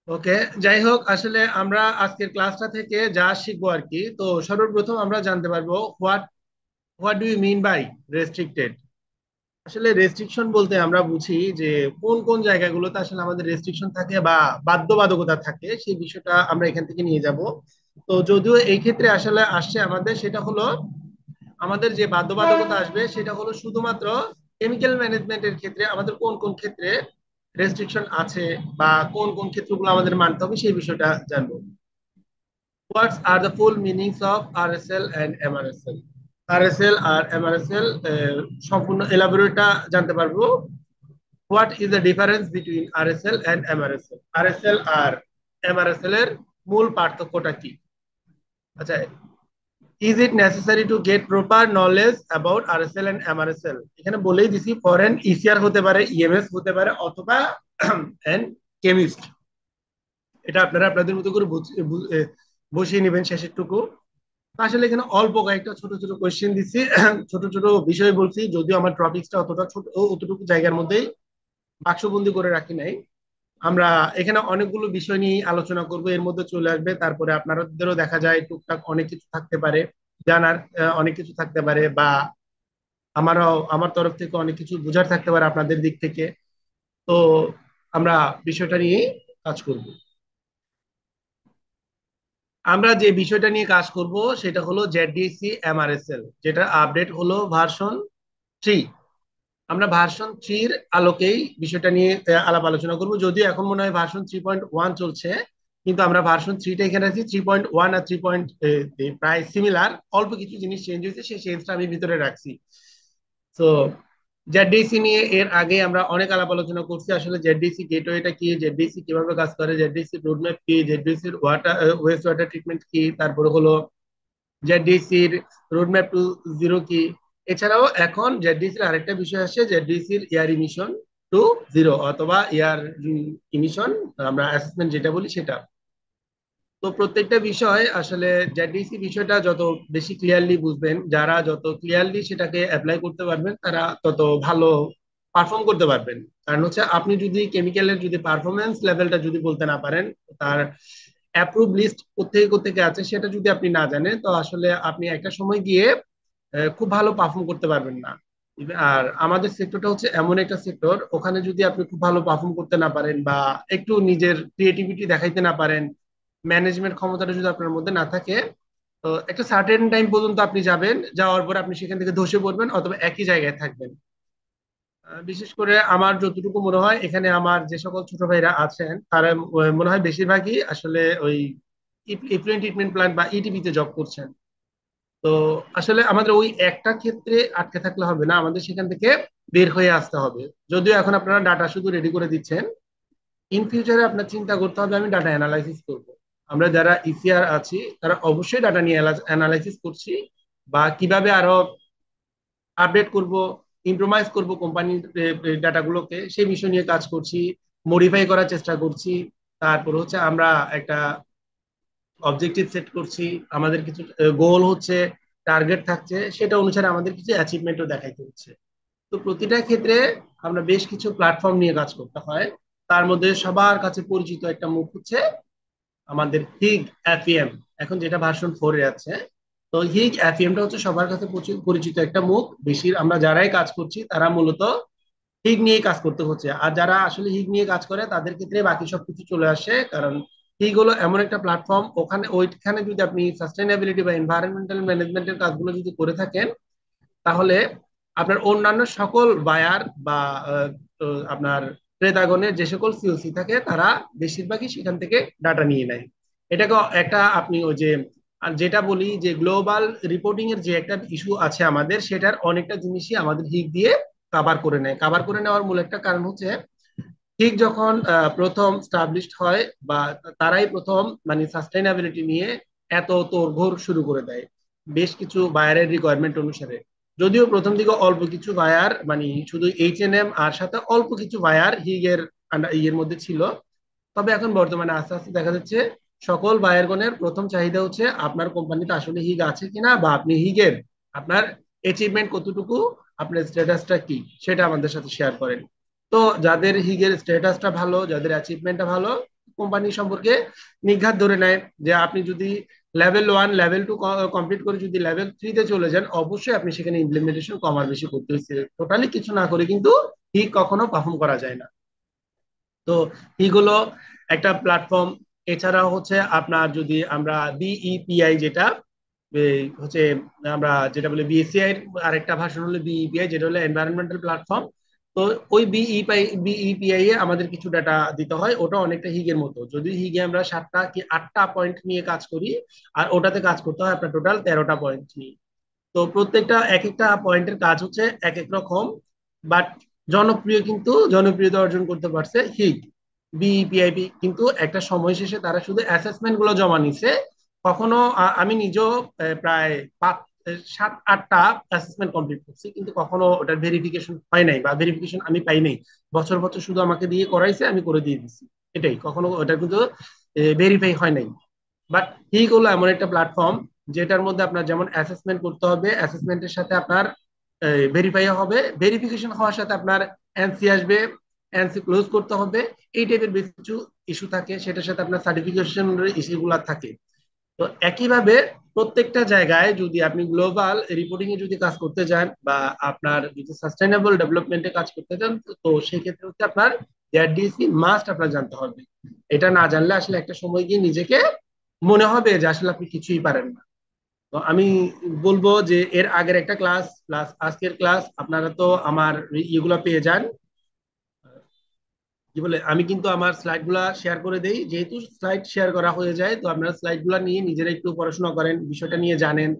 ওকে, যাই হোক, আসলে আমরা আজকের ক্লাসটা থেকে যা শিখবো আর কি। তো সর্বপ্রথম আমরা জানতে পারবো what what do you mean by restricted. আসলে রেস্ট্রিকশন বলতে আমরা বুঝি যে কোন কোন জায়গাগুলোতে আসলে আমাদের রেস্ট্রিকশন থাকে বা বাধ্যবাধকতা থাকে, সেই বিষয়টা আমরা এখান থেকে নিয়ে যাব। তো যদিও এই ক্ষেত্রে আসলে আসছে আমাদের, সেটা হলো আমাদের যে বাধ্যবাধকতা আসবে সেটা হলো শুধুমাত্র কেমিক্যাল ম্যানেজমেন্টের ক্ষেত্রে আমাদের কোন কোন ক্ষেত্রে রেস্ট্রিকশন আছে বা কোন কোন ক্ষেত্রগুলো আমাদের মানতে হবে সেই বিষয়টা জানবো। What are the full meanings of RSL and MRSL? RSL R MRSL সম্পূর্ণ এলাবোরেটটা জানতে পারবো। What is the difference between RSL and MRSL? RSL R MRSL এর মূল পার্থক্যটা কি? আচ্ছা, is it necessary to get proper knowledge about RSL and MRSL? এখানে বলেই দিছি ফরেন ইসিআর হতে পারে, ইএমএস হতে পারে, অথবা এন্ড কেমিস্ট। এটা আপনারা আপনাদের মতো করে বসিয়ে নেবেন শেষের টুকু। আসলে এখানে অল্প কয়েকটা ছোট ছোট কোয়েশ্চেন দিচ্ছি, ছোট ছোট বিষয় বলছি, যদিও আমার টপিকসটা অতটা ছোট, অতটুকু জায়গার মধ্যেই বাক্সবন্দি করে রাখি নাই। আমরা এখানে অনেকগুলো বিষয় নিয়ে আলোচনা করব, এর মধ্যে চলে আসবে তারপরে আপনাদেরও দেখা যায় টুকটাক অনেক কিছু থাকতে পারে, জানার অনেক কিছু থাকতে পারে, বা আমার তরফ থেকে অনেক কিছু বোঝার থাকতে পারে আপনাদের দিক থেকে। তো আমরা বিষয়টা নিয়ে কাজ করব। আমরা যে বিষয়টা নিয়ে কাজ করব সেটা হলো জেডিসি এমআরএসএল, যেটা আপডেট হলো ভার্সন 3। আমরা ভার্সন 3-র আলোকেই বিষয়টা নিয়ে আলাপ আলোচনা করব, যদিও এখন মনে হয় ভার্সন 3.1 চলছে, কিন্তু আমরা ভার্সন 3টা এখানে আছি। 3.1 আর 3. প্রায় সিমিলার, অল্প কিছু জিনিস চেঞ্জ হয়েছে, সেই চেঞ্জটা আমি ভিতরে রাখছি। তো জেডিসি নিয়ে এর আগে আমরা অনেক আলাপ আলোচনা করছি। আসলে জেডিসি গেটওয়েটা কি, জেডিসি কিভাবে কাজ করে, জেডিসি রোডম্যাপ কি, জেডিসির ওয়েস্ট ওয়াটার ট্রিটমেন্ট কি, তারপরে হলো জেডিসির রোডম্যাপ টু জিরো কি। এছাড়াও এখন জেডিসির আরেকটা বিষয় আসছে, জেডিসির এয়ার ইমিশন টু জিরো অথবা এয়ার ইমিশন, আমরা অ্যাসেসমেন্ট যেটা বলি সেটা। তো প্রত্যেকটা বিষয় আসলে জেডিসি বিষয়টা যত বেশি ক্লিয়ারলি বুঝবেন, যারা যত ক্লিয়ারলি সেটাকে অ্যাপ্লাই করতে পারবেন, তারা তত ভালো পারফর্ম করতে পারবেন। কারণ হচ্ছে আপনি যদি কেমিক্যালের যদি পারফরমেন্স লেভেলটা যদি বলতে না পারেন, তার অ্যাপ্রুভ লিস্ট কোথেকে কোথেকে আছে সেটা যদি আপনি না জানেন, তো আসলে আপনি একটা সময় গিয়ে খুব ভালো পারফর্ম করতে পারবেন না। আর আমাদের সেক্টরটা হচ্ছে এমন একটা সেক্টর, ওখানে যদি আপনি খুব ভালো পারফর্ম করতে না পারেন বা একটু নিজের ক্রিয়েটিভিটি দেখাইতে না পারেন, ম্যানেজমেন্ট ক্ষমতাটা যদি আপনার মধ্যে না থাকে, তো একটা সার্টেন টাইম পর্যন্ত আপনি যাবেন, যাওয়ার পর আপনি সেখান থেকে ধসে পড়বেন অথবা একই জায়গায় থাকবেন। বিশেষ করে আমার যতটুকু মনে হয়, এখানে আমার যে সকল ছোট ভাইরা আছেন তারা মনে হয় বেশিরভাগই আসলে ওই ইফলুয়েন্ট ট্রিটমেন্ট প্ল্যান্ট বা ইটিপিতে জব করছেন। তো আসলে আমাদের ওই একটা ক্ষেত্রে আটকে থাকলে হবে না, আমাদের সেখান থেকে বের হয়ে আসতে হবে। যদিও এখন আপনারা ডাটা শুধু রেডি করে দিচ্ছেন, ইন ফিউচারে আপনার চিন্তা করতে হবে আমি ডাটা অ্যানালাইসিস করব। আমরা যারা ইসিআর আছি তারা অবশ্যই ডাটা নিয়ে অ্যানালাইসিস করছি, বা কিভাবে আরো আপডেট করব, ইমপ্রোমাইজ করব কোম্পানির ডাটাগুলোকে, সেই বিষয় নিয়ে কাজ করছি, মডিফাই করার চেষ্টা করছি। তারপর হচ্ছে আমরা একটা অবজেক্টিভ সেট করছি, আমাদের কিছু গোল হচ্ছে, টার্গেট থাকছে, সেটা অনুসারে আমাদের কিছু অ্যাচিভমেন্টও দেখাইতে হচ্ছে। তো প্রতিটা ক্ষেত্রে আমরা বেশ কিছু প্ল্যাটফর্ম নিয়ে কাজ করতে হয়। তার মধ্যে সবার কাছে পরিচিত একটা মুখ হচ্ছে আমাদের হিগ এফএম, এখন যেটা ভার্সন 4-এ আছে। তো হিগ এফএমটা হচ্ছে সবার কাছে পরিচিত একটা মুখ। বেশি আমরা যারাই কাজ করছি তারা মূলত হিগ নিয়ে কাজ করতে হচ্ছে, আর যারা আসলে হিগ নিয়ে কাজ করে তাদের ক্ষেত্রে বাকি সবকিছু চলে আসে। কারণ হিগ হলো এমন একটা প্ল্যাটফর্ম, ওইখানে যদি আপনি সাস্টেইনেবিলিটি বা এনভায়রনমেন্টাল ম্যানেজমেন্টের কাজগুলো যদি করে থাকেন, তাহলে আপনার অন্যান্য সকল বায়ার বা আহ, আপনার ক্রেতাগণের যে সকল সিওসি থাকে তারা বেশিরভাগই সেখান থেকে ডাটা নিয়ে নেয়। এটাকে একটা আপনি ওই যে যেটা বলি যে গ্লোবাল রিপোর্টিং এর যে একটা ইস্যু আছে আমাদের, সেটার অনেকটা জিনিসই আমাদের হিক দিয়ে কাভার করে নেওয়ার মূল একটা কারণ হচ্ছে, ঠিক যখন প্রথম স্টাবলিশড হয় বা তারাই প্রথম মানে সাস্টেইনাবিলিটি নিয়ে এত তোড়ঘোড় শুরু করে দেয় বেশ কিছু বায়ারের রিকোয়ারমেন্ট অনুসারে। যদিও প্রথম দিকে অল্প কিছু বায়ার মানে শুধু এইচএনএম আর সাথে অল্প কিছু বায়ার হিগের ইয়ের মধ্যে ছিল, তবে এখন বর্তমানে আস্তে আস্তে দেখা যাচ্ছে সকল বায়ারগণের প্রথম চাহিদা হচ্ছে আপনার কোম্পানিতে আসলে হিগ আছে কিনা, বা আপনি হিগের আপনার অ্যাচিভমেন্ট কতটুকু, আপনার স্ট্যাটাসটা কি, সেটা আমাদের সাথে শেয়ার করেন। তো যাদের হিগের স্ট্যাটাসটা ভালো, যাদের অ্যাচিভমেন্টটা ভালো, কোম্পানি সম্পর্কে নির্ঘাত ধরে নেয় যে আপনি যদি লেভেল 1 লেভেল 2 কমপ্লিট করে যদি লেভেল 3 তে চলে যান, অবশ্যই আপনি সেখানে ইমপ্লিমেন্টেশন কম আর বেশি করতে হচ্ছে। টোটালি কিছু না করে কিন্তু ঠিক কখনো পারফর্ম করা যায় না। তো এইগুলো একটা প্ল্যাটফর্ম। এছাড়াও হচ্ছে আপনার যদি আমরা বিইপিআই যেটা হচ্ছে আমরা যেটা বলি বিএসসিআই এর আরেকটা ভার্সন হলো বিইপিআই, যেটা হলো এনভায়রনমেন্টাল প্ল্যাটফর্ম। তো ওই বিইপিআই এ আমাদের কিছু ডাটা দিতে হয়, ওটা অনেকটা হিগের মতো। যদি হিগে আমরা 7টা কি 8টা পয়েন্ট নিয়ে কাজ করি, আর ওটাতে কাজ করতে হয় আপনার টোটাল 13টা পয়েন্ট নিয়ে। তো প্রত্যেকটা এক একটা পয়েন্টের কাজ হচ্ছে এক এক রকম, বাট জনপ্রিয় কিন্তু জনপ্রিয়তা অর্জন করতে পারছে হিগ। বিইপিআইবি কিন্তু একটা সময় শেষে তারা শুধু অ্যাসেসমেন্ট গুলো জমা নিছে। কখনো আমি নিজেও প্রায় 7-8টা অ্যাসেসমেন্ট কমপ্লিট করছি, কিন্তু কখনো ওটার ভেরিফিকেশন হয় নাই বা ভেরিফিকেশন আমি পাই নাই। বছর বছর শুধু আমাকে দিয়ে করাইছে, আমি করে দিয়ে দিচ্ছি, এটাই। কখনো ওটা কিন্তু ভেরিফাই হয় নাই। বাট ঠিক হলো এমন একটা প্ল্যাটফর্ম যেটার মধ্যে আপনার যেমন অ্যাসেসমেন্ট করতে হবে, অ্যাসেসমেন্টের সাথে আপনার ভেরিফাই হবে, ভেরিফিকেশন হওয়ার সাথে আপনার এনসি আসবে, এনসি ক্লোজ করতে হবে। এই টাইপের বেশ কিছু ইস্যু থাকে, সেটার সাথে আপনার সার্টিফিকেশন ইস্যুগুলো থাকে। তো একইভাবে প্রত্যেকটা জায়গায় যদি আপনি গ্লোবাল রিপোর্টিং এ যদি কাজ করতে যান বা আপনার যদি সাস্টেইনেবল ডেভেলপমেন্টে কাজ করতে চান, তো সেই ক্ষেত্রে হচ্ছে আপনার ডিএসসি মাস্ট আপনার জানতে হবে। এটা না জানলে আসলে একটা সময় গিয়ে নিজেকে মনে হবে যে আসলে আপনি কিছুই পারেন না। তো আমি বলবো যে এর আগের একটা ক্লাস প্লাস আজকের ক্লাস আপনারা তো আমার ইয়েগুলো পেয়ে যান। কি বলে, আমি কিন্তু আমার স্লাইড গুলা শেয়ার করে দেই, যেহেতু স্লাইড শেয়ার করা হয়ে যায় তো আপনারা স্লাইড গুলা নিয়ে নিজেরা একটু পড়াশোনা করেন, বিষয়টা নিয়ে জানেন।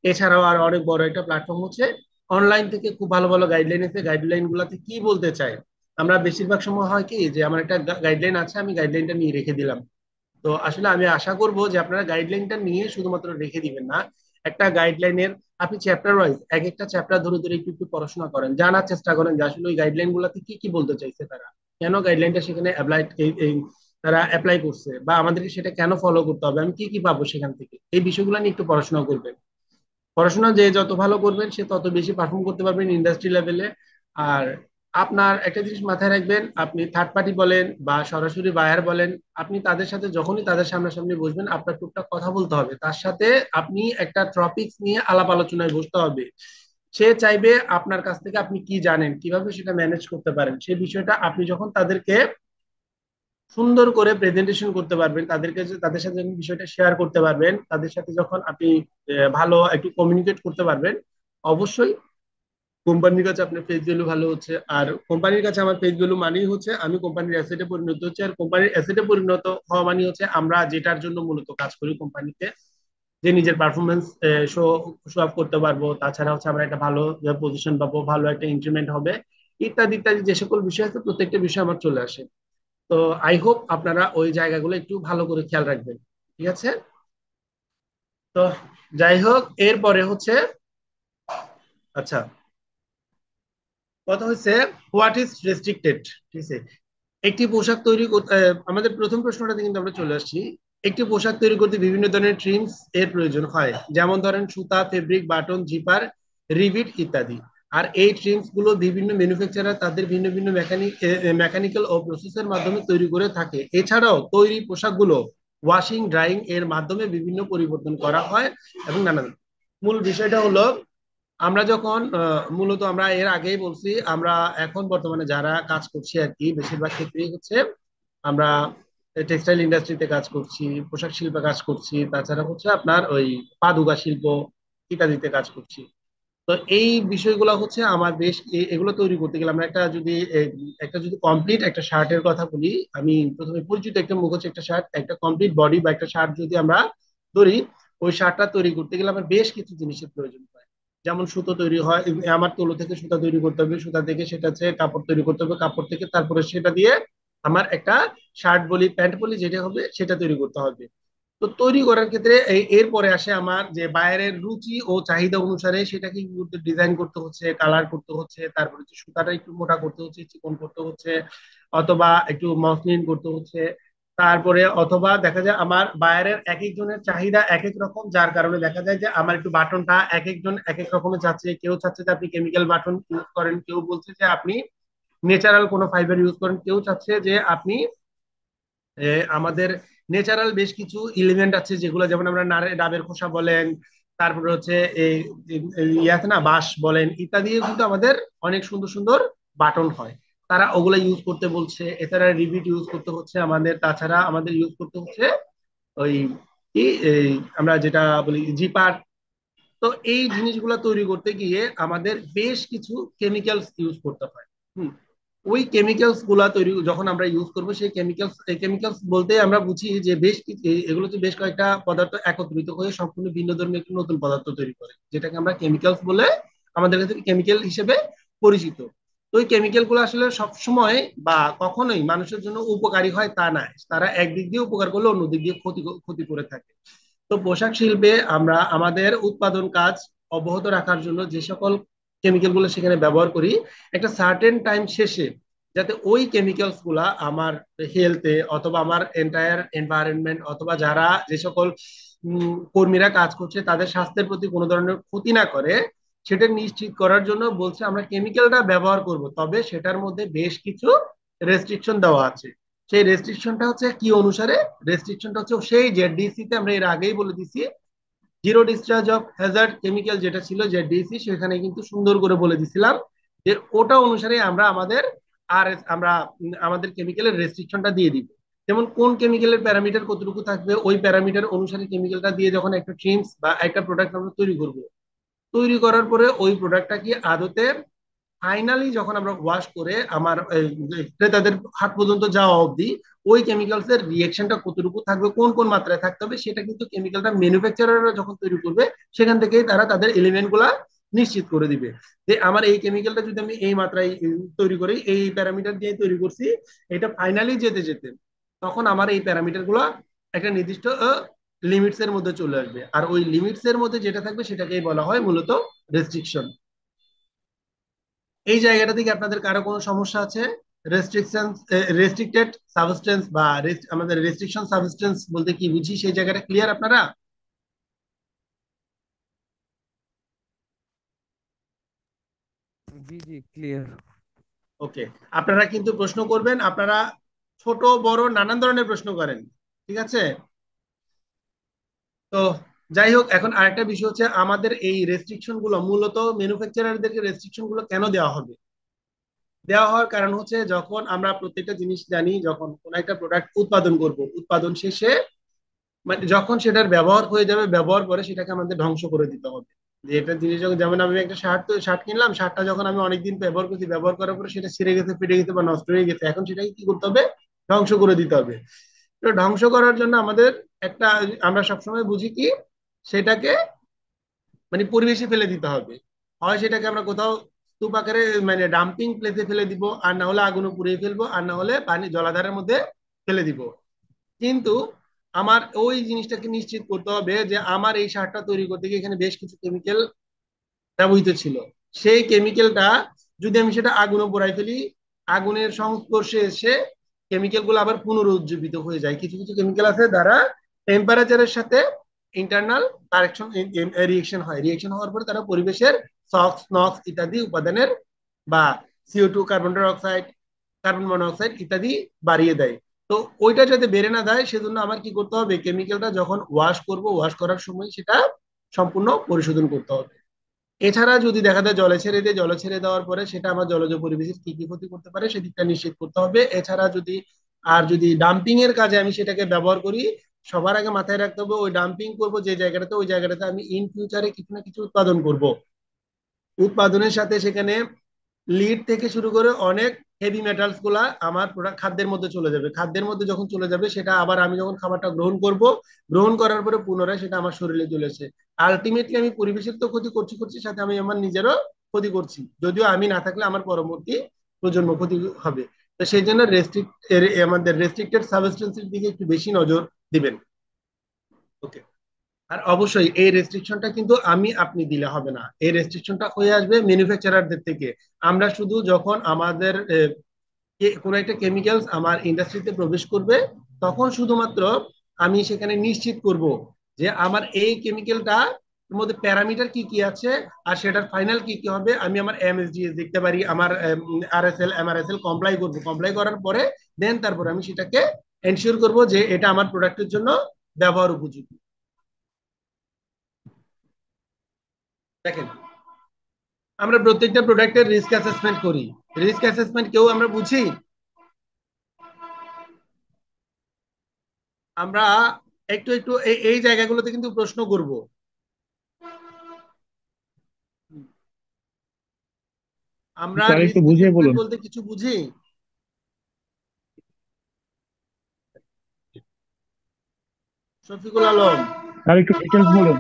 এছাড়াও আর অনেক বড় একটা প্ল্যাটফর্ম হচ্ছে অনলাইন থেকে খুব ভালো ভালো গাইডলাইন আছে, গাইডলাইন গুলাতে কি বলতে চায়। আমরা বেশিরভাগ সময় হয় কি যে আমার একটা গাইডলাইন আছে, আমি গাইডলাইনটা নিয়ে রেখে দিলাম। তো আসলে আমি আশা করব যে আপনারা গাইডলাইনটা নিয়ে শুধুমাত্র রেখে দিবেন না, একটা গাইডলাইনের আপনি চ্যাপ্টার ওয়াইজ এক একটা চ্যাপ্টার ধরে ধরে একটু একটু পড়াশোনা করেন, জানার চেষ্টা করেন যে আসলে ওই গাইডলাইন গুলাতে কি কি বলতে চাইছে তারা, কেন গাইডলাইনটা সেখানে অ্যাপ্লাই তারা অ্যাপ্লাই করছে, বা আমাদেরকে সেটা কেন ফলো করতে হবে, আমি কি কি পাবো সেখান থেকে। এই বিষয়গুলো নিয়ে একটু পড়াশোনা করবেন। পড়াশোনা যে যত ভালো করবেন সে তত বেশি পারফর্ম করতে পারবেন ইন্ডাস্ট্রি লেভেলে। আর আপনার একটা জিনিস মাথায় রাখবেন, আপনি থার্ড পার্টি বলেন বা সরাসরি বায়ার বলেন, আপনি তাদের সাথে যখনই তাদের সামনাসামনি বসবেন আপনার টুকটাক কথা বলতে হবে তার সাথে। আপনি একটা টপিকস নিয়ে আলাপ আলোচনায় বসতে হবে। সে চাইবে আপনার কাছ থেকে আপনি কি জানেন, কিভাবে সেটা ম্যানেজ করতে পারেন, সেই বিষয়টা আপনি যখন তাদেরকে সুন্দর করে প্রেজেন্টেশন করতে পারবেন, তাদেরকে তাদের সাথে যখন বিষয়টা শেয়ার করতে পারবেন, তাদের সাথে যখন আপনি ভালো একটু কমিউনিকেট করতে পারবেন, অবশ্যই কোম্পানির কাছে আপনার ফেস ভ্যালু ভালো হচ্ছে। আর কোম্পানির কাছে আমার ফেস ভ্যালু মানেই হচ্ছে আমি কোম্পানির অ্যাসেটে পরিণত হচ্ছে, আর কোম্পানির অ্যাসেটে পরিণত হওয়া মানে হচ্ছে আমরা যেটার জন্য মূলত কাজ করি কোম্পানিতে, যে নিজের পারফরমেন্স শো শো আপ করতে পারবো, তাছাড়া হচ্ছে আমরা একটা ভালো পজিশন পাবো, ভালো একটা ইনক্রিমেন্ট হবে, ইত্যাদি ইত্যাদি যে সকল বিষয় আছে প্রত্যেকটা বিষয় আমার চলে আসে। তো আই হোপ আপনারা ওই জায়গাগুলো একটু ভালো করে খেয়াল রাখবেন। ঠিক আছে? তো যাই হোক, এরপরে হচ্ছে আচ্ছা, কথা হচ্ছে হোয়াট ইজ রেস্ট্রিক্টেড। ঠিক আছে, একটি পোশাক তৈরি করতে আমাদের প্রথম প্রশ্নটাতে কিন্তু আমরা চলে আসছি। একটি পোশাক তৈরি করতে বিভিন্ন ধরনের ট্রিমস এর প্রয়োজন হয়, যেমন ধরেন সুতা, ফেব্রিক, বাটন, জিপার, রিবিট ইত্যাদি। আর এই ট্রিমস গুলো বিভিন্ন ম্যানুফ্যাকচারার তাদের ভিন্ন ভিন্ন মেকানিক্যাল ও প্রসেসের মাধ্যমে তৈরি করে থাকে। এছাড়াও তৈরি পোশাকগুলো ওয়াশিং ড্রাইং এর মাধ্যমে বিভিন্ন পরিবর্তন করা হয় এবং নানান। মূল বিষয়টা হলো আমরা যখন মূলত আমরা এর আগেই বলছি, আমরা এখন বর্তমানে যারা কাজ করছি আর কি বেশিরভাগ ক্ষেত্রেই হচ্ছে আমরা টেক্সটাইল ইন্ডাস্ট্রিতে কাজ করছি, পোশাক শিল্পে কাজ করছি, তাছাড়া হচ্ছে আপনার ওই পাদুকা শিল্প ইত্যাদিতে কাজ করছি। তো এই বিষয়গুলো হচ্ছে আমার বেশ এগুলো তৈরি করতে গেলে আমরা একটা যদি কমপ্লিট একটা শার্টের কথা বলি, আমি প্রথমে পরিচিত একটা মুখ হচ্ছে একটা শার্ট, একটা কমপ্লিট বডি বা একটা শার্ট যদি আমরা ধরি, ওই শার্টটা তৈরি করতে গেলে আমার বেশ কিছু জিনিসের প্রয়োজন হয়। যেমন সুতো তৈরি হয়, আমার তুলো থেকে সুতা তৈরি করতে হবে, সুতা থেকে সেটা হচ্ছে কাপড় তৈরি করতে হবে, কাপড় থেকে তারপরে সেটা দিয়ে আমার একটা শার্ট বলি প্যান্ট বলি যেটা হবে সেটা তৈরি করতে হবে। তো তৈরি করার ক্ষেত্রে এরপরে আসে আমার যে বায়ারের রুচি ও চাহিদা অনুসারে সেটাকে কি করতে ডিজাইন করতে হচ্ছে, কালার করতে হচ্ছে, তারপরে হচ্ছে সুতাটা একটু মোটা করতে হচ্ছে, চিকন করতে হচ্ছে, অথবা একটু মসলিন করতে হচ্ছে। তারপরে অথবা দেখা যায় আমার বায়ারের এক একজনের চাহিদা এক এক রকম, যার কারণে দেখা যায় যে আমার একটু বাটনটা এক একজন এক এক রকমের চাচ্ছে। কেউ চাচ্ছে যে আপনি কেমিক্যাল বাটন ইউজ করেন, কেউ বলছে যে আপনি ন্যাচারাল কোনো ফাইবার ইউজ করেন, কেউ চাচ্ছে যে আপনি আমাদের ন্যাচারাল বেশ কিছু এলিমেন্ট আছে যেগুলো, যেমন আমরা ডাবের খোসা বলেন, তারপরে হচ্ছে এই ইয়ে আছে না, বাঁশ বলেন, ইত্যাদিও কিন্তু আমাদের অনেক সুন্দর সুন্দর বাটন হয়। তারা ওগুলো ইউজ করতে বলছে। এছাড়া রিবিট ইউজ করতে হচ্ছে আমাদের, তাছাড়া আমাদের ইউজ করতে হচ্ছে ওই কি এই আমরা যেটা বলি জিপার। তো এই জিনিসগুলো তৈরি করতে গিয়ে আমাদের বেশ কিছু কেমিক্যালস ইউজ করতে হয়। হুম। ওই কেমিক্যালস গুলা তৈরি যখন আমরা ইউজ করবো, সেই কেমিক্যালস বলতে আমরা বুঝি যে বেশ কিছু এগুলো হচ্ছে বেশ কয়েকটা পদার্থ একত্রিত হয়ে সম্পূর্ণ ভিন্ন ধর্মী একটি নতুন পদার্থ তৈরি করে, যেটাকে আমরা কেমিক্যালস বলে আমাদের কাছে কেমিক্যাল হিসেবে পরিচিত। তো ওই কেমিক্যাল গুলো আসলে সবসময় বা কখনোই মানুষের জন্য উপকারী হয় তা না, তারা একদিক দিয়ে উপকার করলে অন্য দিক দিয়ে ক্ষতি ক্ষতি করে থাকে। তো পোশাক শিল্পে আমরা আমাদের উৎপাদন কাজ অব্যাহত রাখার জন্য যে সকল কেমিক্যাল গুলো সেখানে ব্যবহার করি, একটা সার্টেন টাইম শেষে যাতে ওই কেমিক্যালস গুলা আমার হেলথে অথবা আমার এন্টায়ার এনভায়রনমেন্ট অথবা যারা যে সকল কর্মীরা কাজ করছে তাদের স্বাস্থ্যের প্রতি কোনো ধরনের ক্ষতি না করে, সেটা নিশ্চিত করার জন্য বলছে আমরা কেমিক্যালটা ব্যবহার করব, তবে সেটার মধ্যে বেশ কিছু রেস্ট্রিকশন দেওয়া আছে। সেই রেস্ট্রিকশনটা হচ্ছে কি অনুসারে? রেস্ট্রিকশনটা হচ্ছে সেই জেডিসি তে আমরা এর আগেই বলে দিছি, zero discharge of Hazard chemical যেটা ছিল জেডিসি, সেখানে কিন্তু সুন্দর করে বলে দিছিলাম যে ওটা অনুসারে আমরা আমাদের আমরা আমাদের কেমিক্যালের রেস্ট্রিকশনটা দিয়ে দিব। যেমন কোন কেমিক্যালের প্যারামিটার কতটুকু থাকবে, ওই প্যারামিটার অনুসারে কেমিক্যালটা দিয়ে যখন একটা ট্রিমস বা একটা প্রোডাক্ট আমরা তৈরি করব, তৈরি করার পরে ওই প্রোডাক্টটা কি আদতে ফাইনালি যখন আমরা ওয়াশ করে আমার ক্রেতাদের হাত পর্যন্ত যাওয়া অবধি ওই কেমিক্যালস এর রিয়েকশনটা কতটুকু থাকবে, কোন কোন মাত্রায় থাকতে হবে, সেটা কিন্তু কেমিক্যালটা ম্যানুফ্যাকচারাররা যখন তৈরি করবে সেখান থেকেই তারা তাদের এলিমেন্ট গুলা নিশ্চিত করে দিবে যে আমার এই কেমিক্যালটা যদি আমি এই মাত্রায় তৈরি করি, এই প্যারামিটার দিয়ে তৈরি করছি, এটা ফাইনালি যেতে যেতে তখন আমার এই প্যারামিটার গুলা একটা নির্দিষ্ট লিমিটস এর মধ্যে চলে আসবে। আর ওই লিমিটস এর মধ্যে যেটা থাকবে সেটাকেই বলা হয় মূলত রেস্ট্রিকশন। এই জায়গাটা থেকে আপনাদের কারো কোনো সমস্যা আছে? রেস্ট্রিকশন, রেস্ট্রিক্টেড সাবস্টেন্স বা আমাদের রেস্ট্রিকশন সাবস্টেন্স বলতে কি বুঝি, সেই জায়গাটা ক্লিয়ার আপনারা? জি জি, ক্লিয়ার। ওকে। আপনারা কিন্তু প্রশ্ন করবেন, আপনারা ছোট বড় নানান ধরনের প্রশ্ন করেন, ঠিক আছে? তো যাই হোক, এখন আরেকটা বিষয় হচ্ছে আমাদের এই রেস্ট্রিকশন গুলো মূলত ম্যানুফ্যাকচারারদেরকে রেস্ট্রিকশন গুলো কেন দেওয়া হবে? দেওয়া হওয়ার কারণ হচ্ছে যখন আমরা প্রত্যেকটা জিনিস জানি, যখন কোন একটা প্রোডাক্ট উৎপাদন করব, উৎপাদন শেষে মানে যখন সেটার ব্যবহার হয়ে যাবে, ব্যবহার পরে সেটাকে আমাদের ধ্বংস করে দিতে হবে। যে এটা জিনিস যখন, যেমন আমি একটা শার্ট কিনলাম, শার্টটা যখন আমি অনেকদিন ব্যবহার করছি, ব্যবহার করার পরে সেটা ছিঁড়ে গেছে, ফেটে গেছে বা নষ্ট হয়ে গেছে, এখন সেটাকে কি করতে হবে? ধ্বংস করে দিতে হবে। তো ধ্বংস করার জন্য আমাদের একটা, আমরা সবসময় বুঝি কি, সেটাকে মানে পরিবেশে ফেলে দিতে হবে। হয় সেটাকে আমরা কোথাও স্তূপ আকারে মানে ডাম্পিং প্লেসে ফেলে দিব, আর না হলে আগুনে পুড়িয়ে ফেলবো, আর না হলে পানি জলাধারের মধ্যে ফেলে দিব। কিন্তু আমার ওই জিনিসটাকে নিশ্চিত করতে হবে যে আমার এই সারটা তৈরি করতে গিয়ে এখানে বেশ কিছু কেমিক্যাল ব্যবহৃত ছিল। সেই কেমিক্যালটা যদি আমি সেটা আগুনে পোড়াই ফেলি, আগুনের সংস্পর্শে এসে কেমিক্যাল গুলো আবার পুনরুজ্জীবিত হয়ে যায়। কিছু কিছু কেমিক্যাল আছে যারা টেম্পারেচারের সাথে ইন্টারনাল কারেকশন রিয়েকশন হয়, রিয়েকশন হওয়ার পরে তারা পরিবেশের সক্স নক্স ইত্যাদি উপাদানের বা CO2, carbon die oxide, carbon monoxide ইত্যাদি বাড়িয়ে দেয়। তো ওইটা যাতে বেড়ে না দেয় সেজন্য আমার কি করতে হবে, কেমিক্যালটা যখন ওয়াশ করব, ওয়াশ করার সময় সেটা সম্পূর্ণ পরিশোধন করতে হবে। এছাড়া যদি দেখা যায় জলে ছেড়ে দিয়ে, জলে ছেড়ে দেওয়ার পরে সেটা আমার জলজ পরিবেশের কি কি ক্ষতি করতে পারে সেদিকটা নিশ্চিত করতে হবে। এছাড়া যদি যদি ডাম্পিং এর কাজে আমি সেটাকে ব্যবহার করি, সবার আগে মাথায় রাখতে হবে ওই ডাম্পিং করব যে জায়গাটাতে, ওই জায়গাটাতে আমি ইন ফিউচারে কিছু না কিছু উৎপাদন করব। উৎপাদনের সাথে সেখানে লিড থেকে শুরু করে অনেক হেভি মেটালস গুলা আমার প্রোডাক্ট খাদ্যের মধ্যে চলে যাবে। খাদ্যের মধ্যে যখন চলে যাবে সেটা আবার আমি যখন খাবারটা গ্রহণ করব, গ্রহণ করার পরে পুনরায় সেটা আমার শরীরে চলেছে। আলটিমেটলি আমি পরিবেশের তো ক্ষতি করছি করছি, সাথে আমি আমার নিজেরও ক্ষতি করছি, যদিও আমি না থাকলে আমার পরবর্তী প্রজন্ম ক্ষতি হবে। তো সেই জন্য আমাদের রেস্ট্রিক্টেড সাবস্টেন্সের দিকে একটু বেশি নজর দিবেন। ওকে। আর অবশ্যই এই রেস্ট্রিকশনটা কিন্তু আমি আপনি দিলে হবে না, এই রেস্ট্রিকশনটা হয়ে আসবে ম্যানুফ্যাকচারারদের থেকে। আমরা শুধু যখন আমাদের কোনো একটা কেমিক্যালস আমার ইন্ডাস্ট্রিতে প্রবেশ করবে, তখন শুধুমাত্র আমি সেখানে নিশ্চিত করব যে আমার এই কেমিক্যালটা মধ্যে প্যারামিটার কি কি আছে, আর সেটার ফাইনাল কি কি হবে, আমি আমার MSDS দেখতে পারি, আমার RSL MRSL কমপ্লাই করবো, কমপ্লাই করার পরে দেন তারপরে আমি সেটাকে এনশিওর করব যে এটা আমার প্রোডাক্টের জন্য ব্যবহার উপযোগী। দেখেন, আমরা প্রত্যেকটা প্রোডাক্টের রিস্ক অ্যাসেসমেন্ট করি। রিস্ক অ্যাসেসমেন্ট কেউ আমরা বুঝি? আমরা একটু একটু এই জায়গাগুলোতে কিন্তু প্রশ্ন করব। আমরা স্যার একটু রিস্ক বুঝিয়ে অ্যাসেসমেন্ট বলুন। বলতে কিছু বুঝি? শফিকুল আলম। স্যার একটু ডিটেলস বলুন।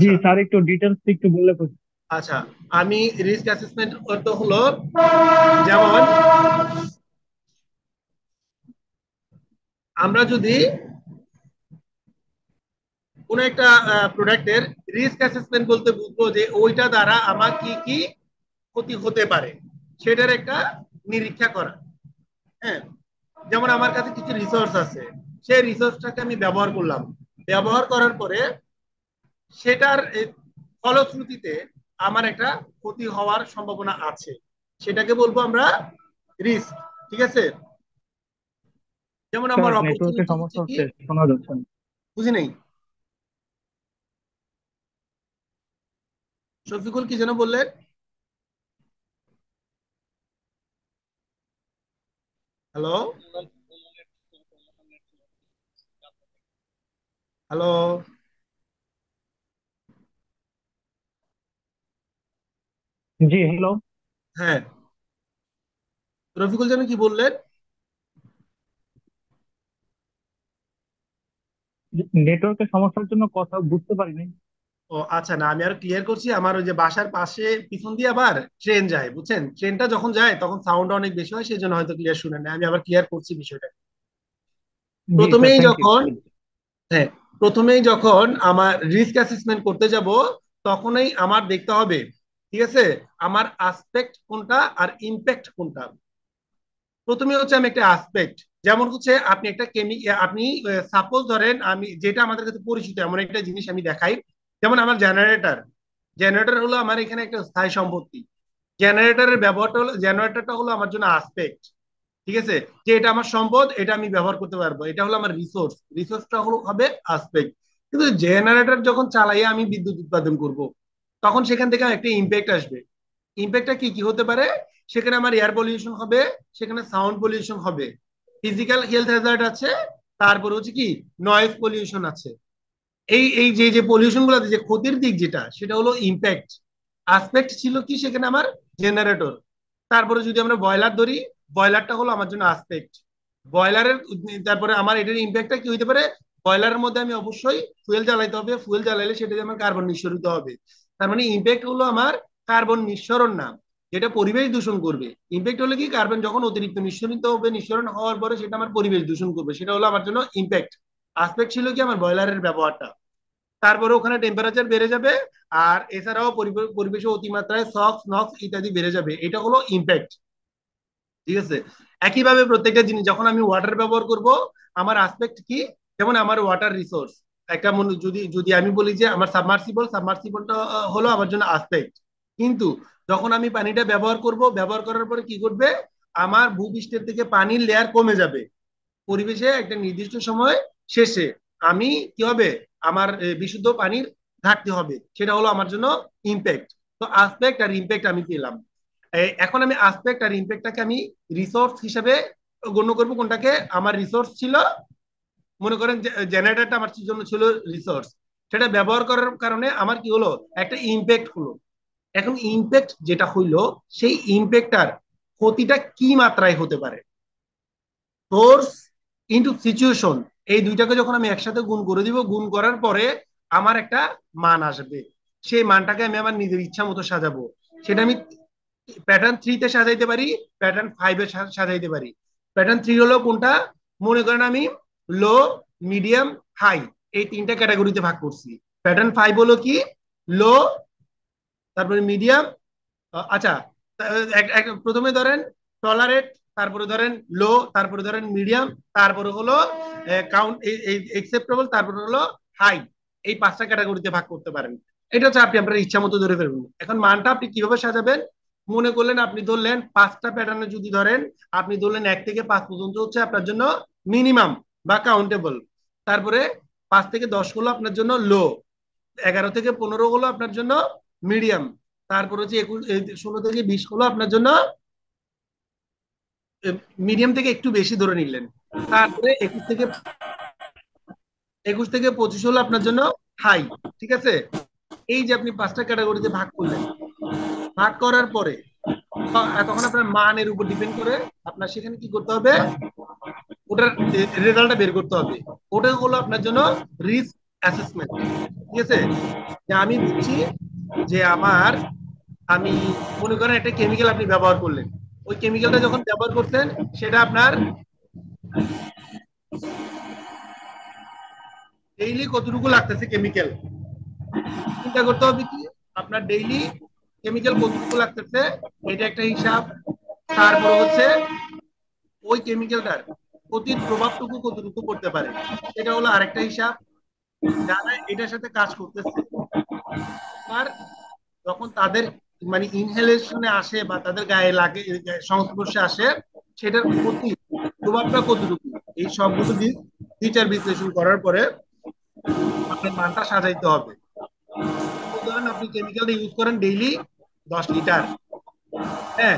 জি আচ্ছা, স্যার, একটু ডিটেলস একটু বললে আচ্ছা, আমি রিস্ক অ্যাসেসমেন্ট অর্থ হলো, যেমন আমরা যদি কোন একটা প্রোডাক্টের রিস্ক অ্যাসেসমেন্ট বলতে বুঝবো যে ওইটা দ্বারা আমার কি কি ক্ষতি হতে পারে, সেটার একটা নিরীক্ষা করা। হ্যাঁ, যেমন আমার কাছে কিছু রিসোর্স আছে, সেই রিসোর্সটাকে আমি ব্যবহার করলাম, ব্যবহার করার পরে সেটার ফলশ্রুতিতে আমার একটা ক্ষতি হওয়ার সম্ভাবনা আছে, সেটাকে বলবো আমরা রিস্ক। ঠিক আছে? যেমন আমার স্যার নেটওয়ার্কের অপরচুনিটি হচ্ছে সমস্যা কি, হচ্ছে, শোনা যাচ্ছে না। বুঝি নাই। শফিকুল কি যেন বললেন? হ্যালো? হ্যালো? জি হ্যালো। হ্যাঁ, রফিকুল যেন কি বললেন? নেটওয়ার্কের সমস্যার জন্য কথা বুঝতে পারিনি। ও আচ্ছা, না আমি আর ক্লিয়ার করছি। আমার ওই যে বাসার পাশে পিছন দিয়ে আবার ট্রেন যায়, বুঝছেন? ট্রেনটা যখন যায় তখন সাউন্ড অনেক বেশি হয়, সেই জন্য হয়তো ক্লিয়ার শুনেন না। আমি আবার ক্লিয়ার করছি বিষয়টা। জি স্যার, প্রথমেই থ্যাংক ইউ। যখন, হ্যাঁ, প্রথমেই যখন আমার রিস্ক অ্যাসেসমেন্ট করতে যাব, তখনই আমার দেখতে হবে, ঠিক আছে, আমার আসপেক্ট কোনটা আর ইম্প্যাক্ট কোনটা। প্রথমে হচ্ছে আমি একটা আসপেক্ট, যেমন হচ্ছে আপনি একটা আপনি সাপোজ ধরেন, আমি যেটা আমাদের কাছে পরিচিত এমন একটা জিনিস আমি দেখাই। যেমন আমার জেনারেটর, জেনারেটর হলো আমার এখানে একটা স্থায়ী সম্পত্তি। জেনারেটরের ব্যবহারটা হলো, জেনারেটরটা হলো আমার জন্য আসপেক্ট। ঠিক আছে? যে এটা আমার সম্পদ, এটা আমি ব্যবহার করতে পারবো, এটা হলো আমার রিসোর্স, রিসোর্সটা হলো হবে আসপেক্ট। কিন্তু জেনারেটর যখন চালাইয়ে আমি বিদ্যুৎ উৎপাদন করব, তখন সেখান থেকে একটা ইম্প্যাক্ট আসবে। ইম্প্যাক্টটা কি কি হতে পারে? সেখানে আমার এয়ার পলিউশন হবে, সেখানে সাউন্ড পলিউশন হবে, ফিজিক্যাল হেলথ হ্যাজার্ড আছে, তারপর হচ্ছে কি নয়েজ পলিউশন আছে। এই এই যে যে পলিউশন গুলো, যে ক্ষতির দিক যেটা, সেটা হলো ইম্প্যাক্ট। আসপেক্ট ছিল কি সেখানে আমার জেনারেটর। তারপরে যদি আমরা বয়লার ধরি, বয়লারটা হলো আমার জন্য আসপেক্ট। বয়লারের, তারপরে আমার এটার ইম্প্যাক্টটা কি হইতে পারে? বয়লারের মধ্যে আমি অবশ্যই ফুয়েল জ্বালাইতে হবে, ফুয়েল জ্বালাইলে সেটা আমার কার্বন নিঃসরিত হবে। তার মানে ইম্প্যাক্ট হলো আমার কার্বন নিঃসরণ না, যেটা পরিবেশ দূষণ করবে। ইম্প্যাক্ট হলো কি, কার্বন যখন অতিরিক্ত নিঃসরিত হবে, নিঃসরণ হওয়ার পরে সেটা আমার পরিবেশ দূষণ করবে, সেটা হলো আমার জন্য ইম্প্যাক্ট। আসপেক্ট ছিল কি আমার বয়লারের ব্যবহারটা। তারপরে ওখানে টেম্পারেচার বেড়ে যাবে, আর এছাড়াও পরিবেশে অতিমাত্রায় সক্স নক্স ইত্যাদি বেড়ে যাবে, এটা হলো ইম্প্যাক্ট। ঠিক আছে? একইভাবে প্রত্যেকটা জিনিস যখন আমি ওয়াটার ব্যবহার করব, আমার আসপেক্ট কি? যেমন আমার ওয়াটার রিসোর্স, একটা যদি যদি আমি বলি যে আমার সাবমার্সিবল, সাবমার্সিবলটা হলো আমার জন্য আসপেক্ট। কিন্তু যখন আমি পানিটা ব্যবহার করব, ব্যবহার করার পরে কি করবে? আমার ভূপৃষ্ঠের থেকে পানির লেয়ার কমে যাবে। পরিবেশে একটা নির্দিষ্ট সময় শেষে আমি কি হবে, আমার বিশুদ্ধ পানির ঘাটতি হবে, সেটা হলো আমার জন্য ইম্প্যাক্ট। তো আসপেক্ট আর ইম্প্যাক্ট আমি পেলাম। এখন আমি আসপেক্ট আর ইম্প্যাক্টটাকে আমি রিসোর্স হিসেবে গণ্য করবো কোনটাকে? আমার রিসোর্স ছিল, মনে করেন জেনারেটরটা আমার জন্য ছিল রিসোর্স, সেটা ব্যবহার করার কারণে আমার কি হলো, একটা ইম্প্যাক্ট হলো। এখন ইম্প্যাক্ট যেটা হইলো, সেই ইম্প্যাক্টটার ক্ষতিটা কি মাত্রায় হতে পারে? সোর্স ইনটু সিচুয়েশন, এই দুইটাকে যখন আমি একসাথে গুণ করে দিব, গুণ করার পরে আমার একটা মান আসবে। সেই মানটাকে আমি আমার নিজের ইচ্ছা মতো সাজাবো। সেটা আমি প্যাটার্ন থ্রিতে সাজাইতে পারি, প্যাটার্ন ফাইভে সাজাইতে পারি। প্যাটার্ন থ্রি হলো কোনটা? মনে করেন আমি লো, মিডিয়াম, হাই, এই তিনটা ক্যাটাগরিতে ভাগ করছি। প্যাটার্ন ফাইভ হলো কি? লো, তারপরে মিডিয়াম, আচ্ছা, প্রথমে ধরেন টলারেট, তারপরে ধরেন লো, তারপরে ধরেন মিডিয়াম, তারপরে হলো কাউন্ট একসেপ্টেবল, তারপরে হলো হাই। এই পাঁচটা ক্যাটাগরিতে ভাগ করতে পারেন। এটা হচ্ছে আপনি আপনার ইচ্ছা মতো ধরে ফেলবেন। এখন মানটা আপনি কিভাবে সাজাবেন? মনে করলেন আপনি ধরলেন 5টা প্যাটার্নে যদি ধরেন, আপনি ধরলেন 1 থেকে 5 পর্যন্ত হচ্ছে আপনার জন্য মিনিমাম বা কাউন্টেবল। তারপরে 5 থেকে 10 হলো আপনার জন্য লো, 11 থেকে 15 হলো আপনার জন্য মিডিয়াম, তারপর হচ্ছে 16 থেকে 20 হলো আপনার জন্য মিডিয়াম থেকে একটু বেশি ধরে নিলেন। তারপরে 21 থেকে 25 হলো আপনার জন্য হাই। ঠিক আছে, এই যে আপনি 5টা ক্যাটাগরিতে ভাগ করলেন, ভাগ করার পরে তখন আপনার মানের উপর ডিপেন্ড করে আপনার সেখানে কি করতে হবে, ওটার রেজাল্টটা বের করতে হবে। ওটা হলো আপনার জন্য রিস্ক অ্যাসেসমেন্ট। ঠিক আছে, যে আমি বুঝছি যে আমি মনে করেন একটা কেমিক্যাল আপনি ব্যবহার করলেন, ওই কেমিক্যালটা যখন ব্যবহার করছেন সেটা আপনার ডেইলি কতটুকু লাগতেছে কেমিক্যাল, চিন্তা করতে হবে কি আপনার ডেইলি কেমিক্যাল কতটুকু লাগতেছে, এটা একটা হিসাব। তারপর হচ্ছে ওই কেমিক্যালটার ক্ষতির প্রভাবটুকু কতটুকু করতে পারে, এটা হলো আরেকটা হিসাব। যারা এটার সাথে কাজ করতেছে আর যখন তাদের মানে ইনহেলেশনে আসে বা তাদের গায়ে লাগে, সংস্পর্শে আসে, সেটার ক্ষতি প্রভাবটা কতটুকু, এই সবগুলো দিক বিচার বিশ্লেষণ করার পরে আপনার মানটা সাজাইতে হবে। ধরেন আপনি কেমিক্যালটা ইউজ করেন ডেইলি 10 লিটার, হ্যাঁ,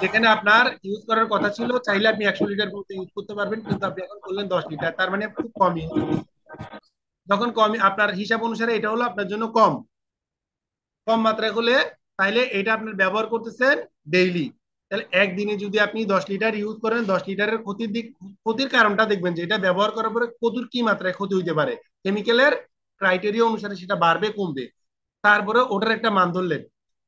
যেখানে আপনার ইউজ করার কথা ছিল চাইলে আপনি 100 লিটার পর্যন্ত ইউজ করতে পারবেন, কিন্তু আপনি এখন করলেন 10 লিটার, তার মানে খুব কম ইউজ করছেন। যখন কম আপনার হিসাব অনুসারে এটা হলো আপনার জন্য কম, কম মাত্রায় হলে তাইলে এটা আপনার ব্যবহার করতেছেন ডেইলি। তাহলে একদিনে যদি আপনি 10 লিটার ইউজ করেন, 10 লিটারের ক্ষতির কারণটা দেখবেন যে এটা ব্যবহার করার পরে কতর কি মাত্রায় ক্ষতি হইতে পারে, কেমিক্যালের ক্রাইটেরিয়া অনুসারে সেটা বাড়বে কমবে। তারপরে ওটার একটা মান ধরলেন,